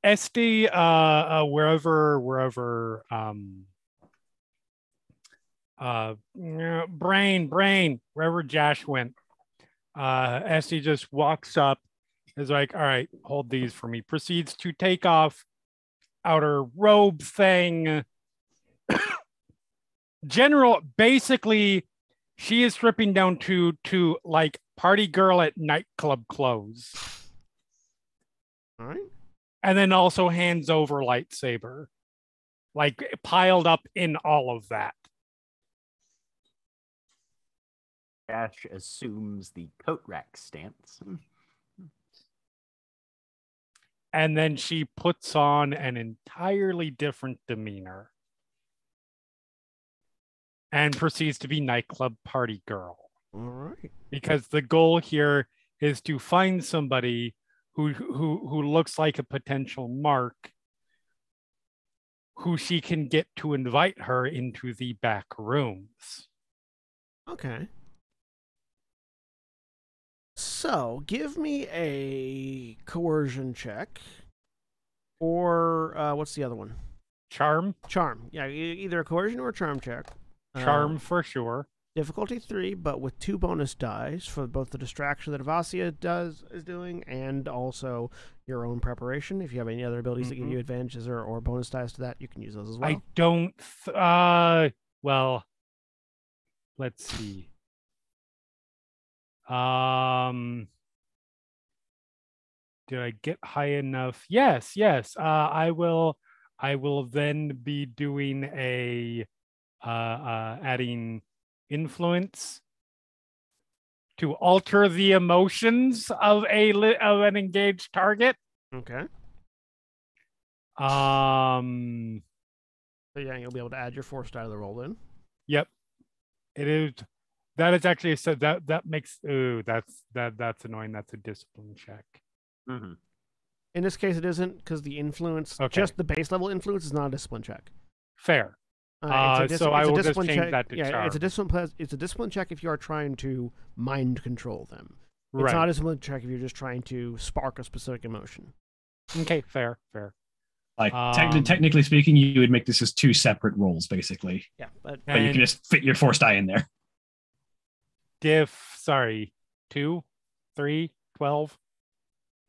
SD wherever brain wherever Josh went. SD just walks up, is like, all right, hold these for me. Proceeds to take off outer robe thing. Basically, she is stripping down to like party girl at nightclub clothes. All right. And then also hands over lightsaber, like piled up in all of that. Ash assumes the coat rack stance. And then she puts on an entirely different demeanor and proceeds to be nightclub party girl. All right. Because the goal here is to find somebody who looks like a potential mark, who she can get to invite her into the back rooms. Okay. So, give me a coercion check. Or, what's the other one? Charm? Charm. Yeah, either a coercion or a charm check. Charm for sure. Difficulty 3, but with 2 bonus dice for both the distraction that Avasia is doing and also your own preparation. If you have any other abilities that give you advantages or bonus dice to that, you can use those as well. I don't... well, let's see. Did I get high enough? Yes. I will then be doing a adding influence to alter the emotions of an engaged target. Okay. So yeah, you'll be able to add your force die to the roll then. Yep. It is. That is actually said that makes that's annoying. That's a discipline check. Mm-hmm. In this case, it isn't because the influence, just the base level influence, is not a discipline check. Fair. So I will just change that to charm. It's a discipline check if you are trying to mind control them. It's Right. not a discipline check if you're just trying to spark a specific emotion. Okay, fair. Like technically speaking, you would make this as 2 separate rolls, basically. Yeah, but you can just fit your force die in there. 2, 3, 12.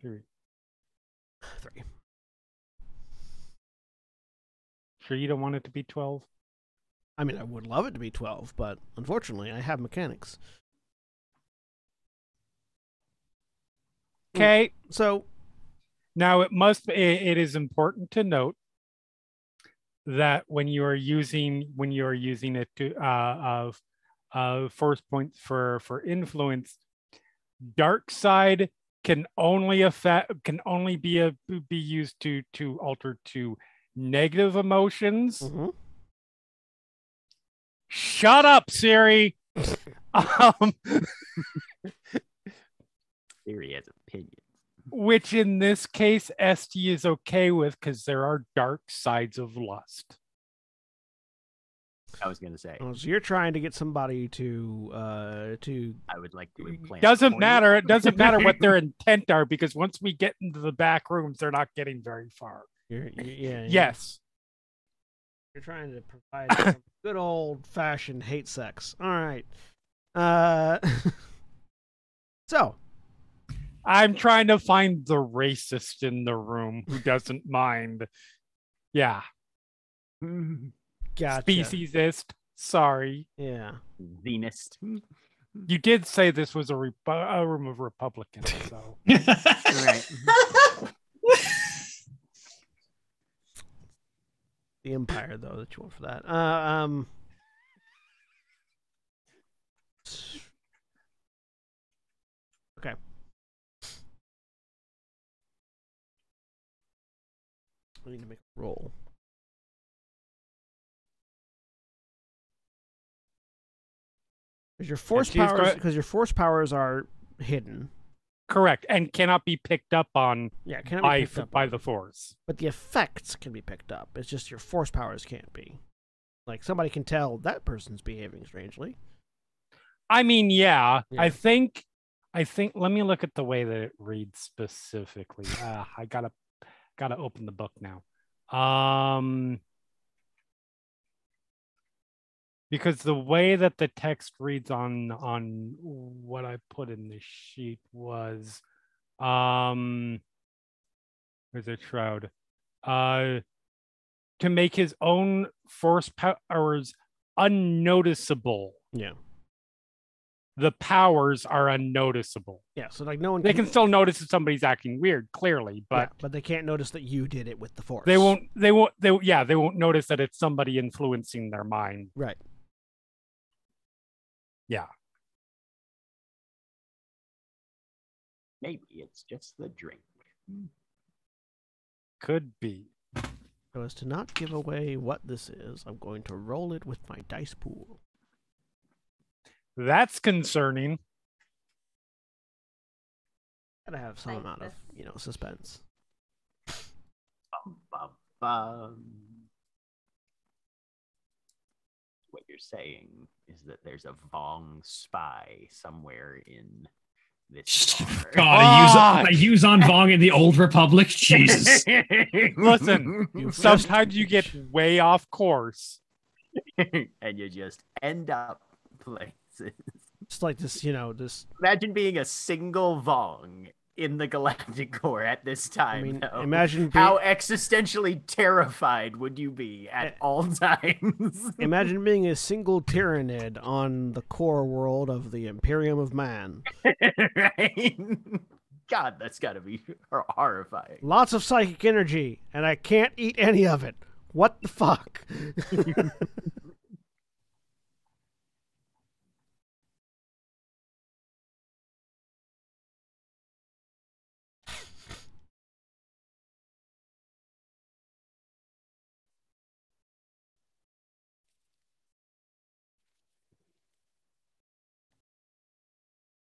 3. Sure you don't want it to be 12? I mean, I would love it to be 12, but unfortunately, I have mechanics. Okay. So now it is important to note that when you are using it to force points for influence, dark side can only be used to alter to negative emotions. Mm-hmm. Shut up, Siri. Siri has opinions. Which in this case, SD is okay with because there are dark sides of lust. I was going to say. Oh, so you're trying to get somebody to. I would like to implant. Doesn't matter. It doesn't matter what their intent are because once we get into the back rooms, they're not getting very far. Yes. You're trying to provide some good old-fashioned hate sex. All right. So. I'm trying to find the racist in the room who doesn't mind. Yeah. Gotcha. Speciesist. Sorry. Yeah. Zenist. You did say this was a room of Republicans, so. Right. The Empire, though, that you want for that. I need to make a roll. Because your force powers are hidden. Correct, and cannot be picked up on by the Force. But the effects can be picked up. It's just your force powers can't be. Like, somebody can tell that person's behaving strangely. I mean, yeah. I think. Let me look at the way that it reads specifically. I gotta open the book now. Because the way that the text reads on what I put in the sheet was, where's the Shroud? To make his own force powers unnoticeable. Yeah. The powers are unnoticeable. Yeah, so like no one they can still notice if somebody's acting weird, clearly, but but they can't notice that you did it with the Force. They won't notice that it's somebody influencing their mind. Right. Yeah. Maybe it's just the drink. Could be. So as to not give away what this is, I'm going to roll it with my dice pool. That's concerning. Gotta have some amount of, suspense. Bum, bum, bum. What you're saying is that there's a Vong spy somewhere in this bar. God, I use on Vong in the Old Republic. Jesus. Listen, sometimes you get way off course. And you just end up places. It's like this, this... Imagine being a single Vong in the Galactic Core at this time. Imagine how existentially terrified would you be at all times? Imagine being a single Tyranid on the core world of the Imperium of Man. Right? God, that's gotta be horrifying. Lots of psychic energy, and I can't eat any of it. What the fuck?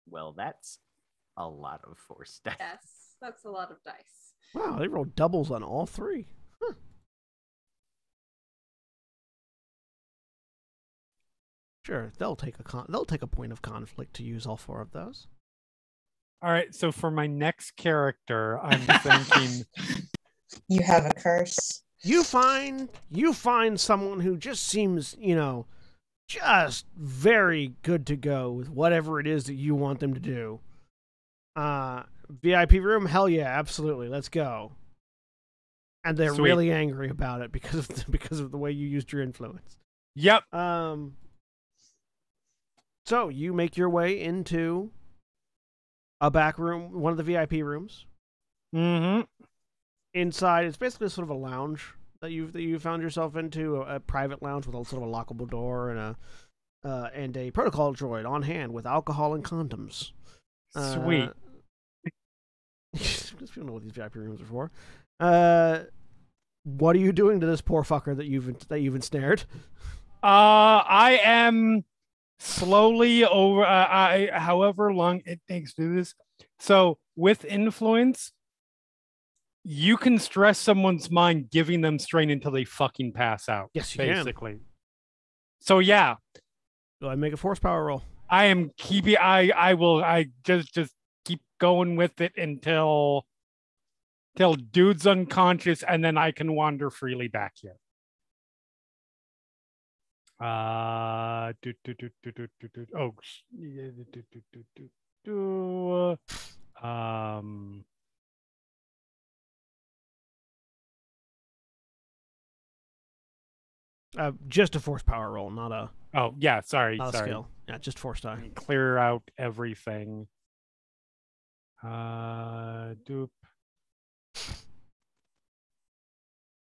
Well, that's a lot of force dice. Yes, that's a lot of dice. Wow, they rolled doubles on all three. Huh. Sure, they'll take a point of conflict to use all four of those. All right, so for my next character, I'm thinking you have a curse. You find someone who just seems, just very good to go with whatever it is that you want them to do. VIP room, hell yeah, absolutely, let's go. And they're Sweet. really angry about it because of the way you used your influence. Yep. So you make your way into a back room, one of the VIP rooms. Mm-hmm. Inside, it's basically sort of a lounge that you found yourself into, a private lounge with a sort of a lockable door and a protocol droid on hand with alcohol and condoms. Sweet. Because people know what these VIP rooms are for. What are you doing to this poor fucker that you've ensnared? I am slowly over. However long it takes to do this. So with influence, you can stress someone's mind, giving them strain until they fucking pass out. Yes, you basically. can. So yeah. Do I make a force power roll? I am keeping. I just keep going with it until dude's unconscious, and then I can wander freely back here. Just a force power roll, not a. Oh yeah, sorry. Not a skill. Yeah, just force die. Clear out everything. Doop.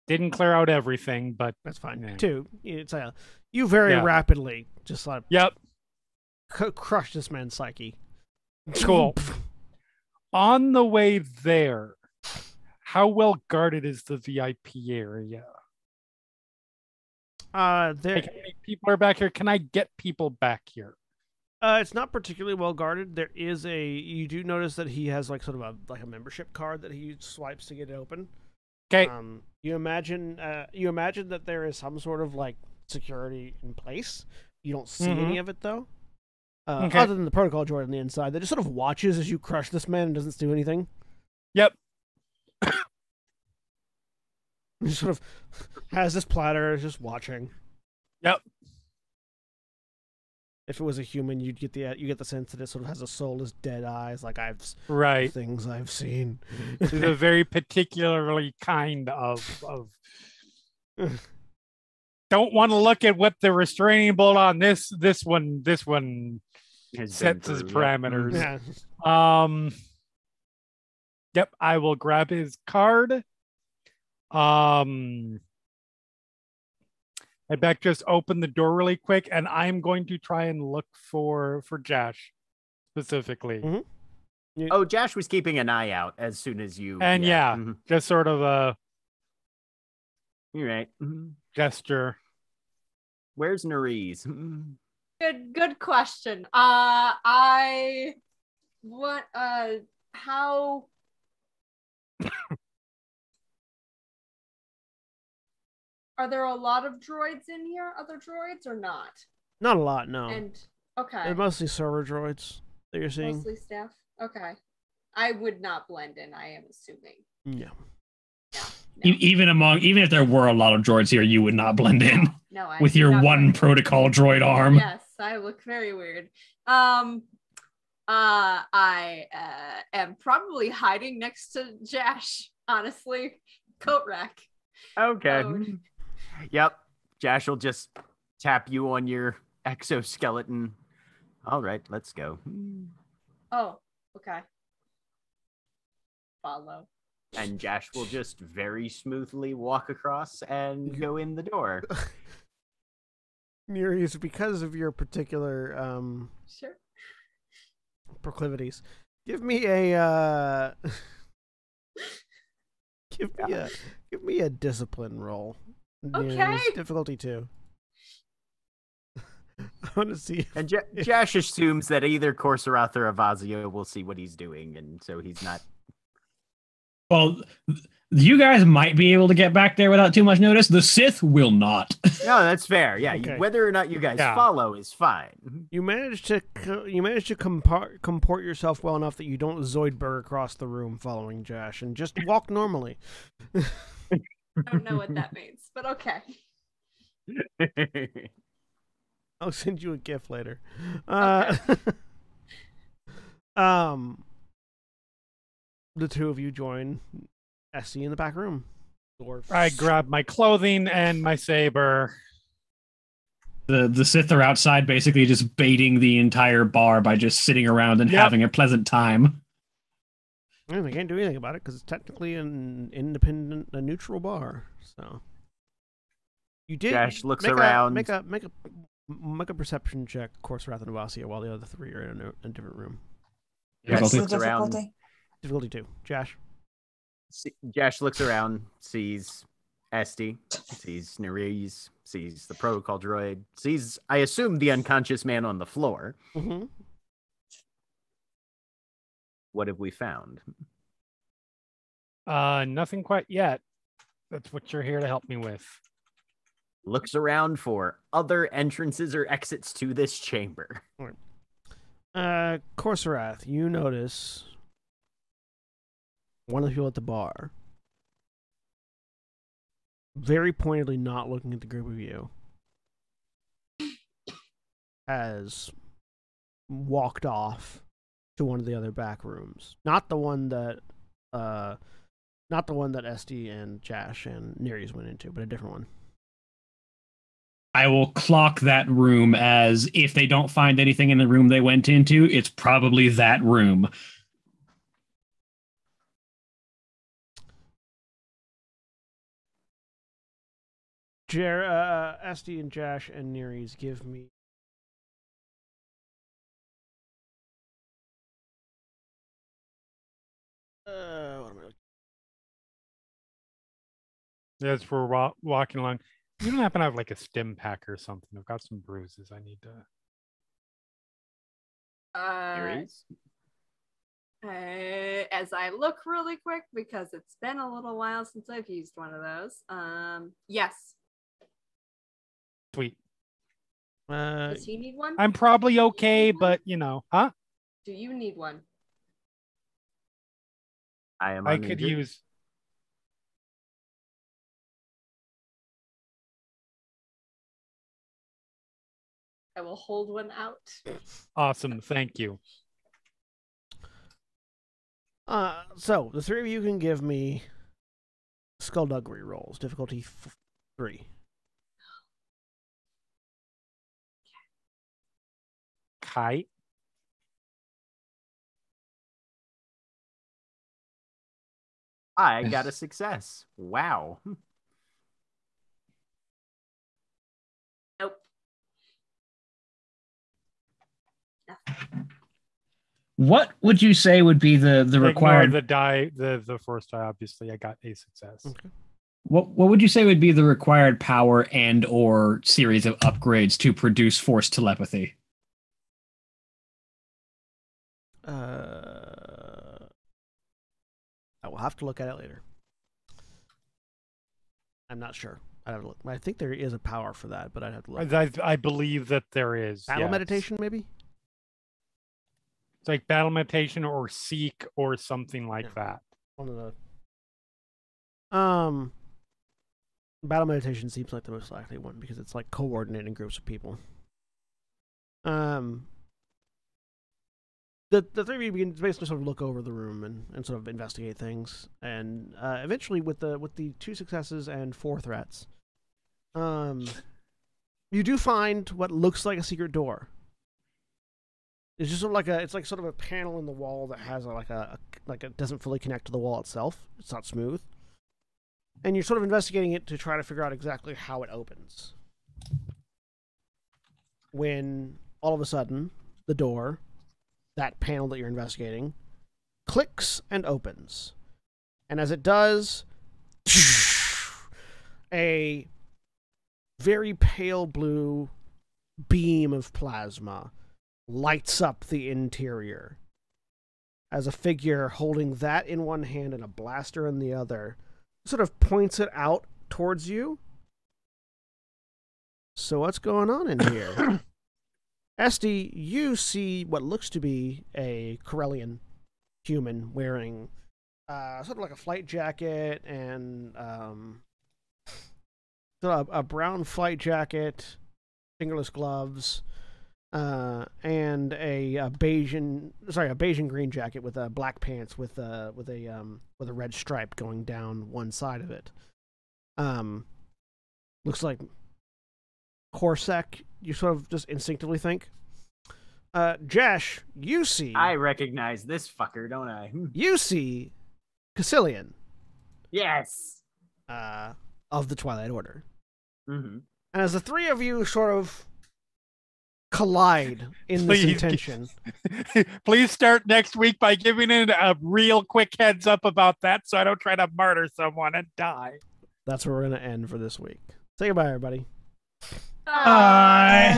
Didn't clear out everything, but that's fine. Yeah. Two. It's you very rapidly just like crush this man's psyche. Cool. On the way there, how well guarded is the VIP area? There, Like, how many people are back here? Can I get people back here? it's not particularly well guarded. There is you do notice that he has like sort of a membership card that he swipes to get it open. Okay. You imagine that there is some sort of like security in place. You don't see any of it though. Okay. Other than the protocol droid on the inside that just sort of watches as you crush this man and doesn't do anything. Yep. He sort of has this platter, just watching. Yep. If it was a human, you get the sense that it sort of has a soulless, dead eyes, like Right. things I've seen. This is a very particularly kind of don't want to look at what the restraining bolt on this one sets as parameters. Yeah. Yep, I will grab his card. I bet just open the door really quick, and I'm going to try and look for Josh specifically. Mm-hmm. Oh, Josh was keeping an eye out as soon as you. And just sort of a You're right. gesture. Where's Nerys? Good question. How are there a lot of droids in here? Other droids or not? Not a lot, no. And okay. They're mostly server droids that you're seeing. Mostly staff. Okay. I would not blend in, I am assuming. Yeah. No. Even if there were a lot of droids here, you would not blend in with your one protocol droid arm. Yes, I look very weird. I am probably hiding next to Josh, honestly. Coat rack. Okay. Mode. Yep. Josh will just tap you on your exoskeleton. All right, let's go. Oh, okay. Follow. And Josh will just very smoothly walk across and go in the door. Nereus, because of your particular Sure. proclivities, give me a give me a discipline roll. Okay. Nereus, difficulty 2. I want to see. And Josh assumes that either Corsorath or Avazio will see what he's doing, and so he's not. Well, you guys might be able to get back there without too much notice. The Sith will not. No, that's fair. Yeah, Okay. Whether or not you guys follow is fine. You managed to comport yourself well enough that you don't Zoidberg across the room following Josh and just walk normally. I don't know what that means, but okay. I'll send you a GIF later. Okay. The two of you join Esty in the back room. I grab my clothing and my saber. The Sith are outside, basically just baiting the entire bar by just sitting around and having a pleasant time. And they can't do anything about it because it's technically an independent, a neutral bar. So you did. Josh looks around. Make a perception check, Corsorath and Avasia, while the other three are in a different room. What's the looks around. difficulty? Difficulty 2. Josh. Josh looks around, sees Esty, sees Nerys, sees the protocol droid, sees, I assume, the unconscious man on the floor. Mm-hmm. What have we found? Nothing quite yet. That's what you're here to help me with. Looks around for other entrances or exits to this chamber. Corsorath, you notice one of the people at the bar very pointedly not looking at the group of you has walked off to one of the other back rooms. Not the one that Esty and Josh and Nereus went into, but a different one. I will clock that room as if they don't find anything in the room they went into, it's probably that room. Esty and Josh and Nereus, give me what am I looking? As we're walking along, you don't happen to have like a stim pack or something? I've got some bruises. I need to. Here is. As I look really quick because it's been a little while since I've used one of those. Yes. Sweet. Does he need one? I'm probably okay, but you know, huh? Do you need one? I am. I could use. I will hold one out. Awesome, thank you. So the three of you can give me skullduggery rolls, difficulty 3. Kite. I got a success. Wow. Nope. What would you say would be the required the die, the first die? Obviously, I got a success. Okay. what would you say would be the required power and or series of upgrades to produce force telepathy? I will have to look at it later. I'm not sure. I'd have to look. I think there is a power for that, but I'd have to look. I believe that there is. Battle yes. meditation, maybe? It's like battle meditation or seek or something like that. One of the battle meditation seems like the most likely one because it's like coordinating groups of people. The three of you begin to basically sort of look over the room and sort of investigate things, and eventually with the 2 successes and 4 threats, you do find what looks like a secret door. It's just sort of like sort of a panel in the wall that has like it doesn't fully connect to the wall itself. It's not smooth, and you're sort of investigating it to try to figure out exactly how it opens. When all of a sudden the door, that panel that you're investigating, clicks and opens, and as it does, a very pale blue beam of plasma lights up the interior as a figure holding that in one hand and a blaster in the other sort of points it out towards you. So what's going on in here? Esty, you see what looks to be a Corellian human wearing sort of like a flight jacket and sort of a brown flight jacket, fingerless gloves, and a Bayesian green jacket with black pants with a red stripe going down one side of it. Looks like Horsek, you sort of just instinctively think. Jesh, you see. I recognize this fucker, don't I? You see Cassilian. Yes. Of the Twilight Order. Mm-hmm. And as the three of you sort of collide in this intention. Please start next week by giving it a real quick heads up about that so I don't try to murder someone and die. That's where we're going to end for this week. Say goodbye, everybody. Bye.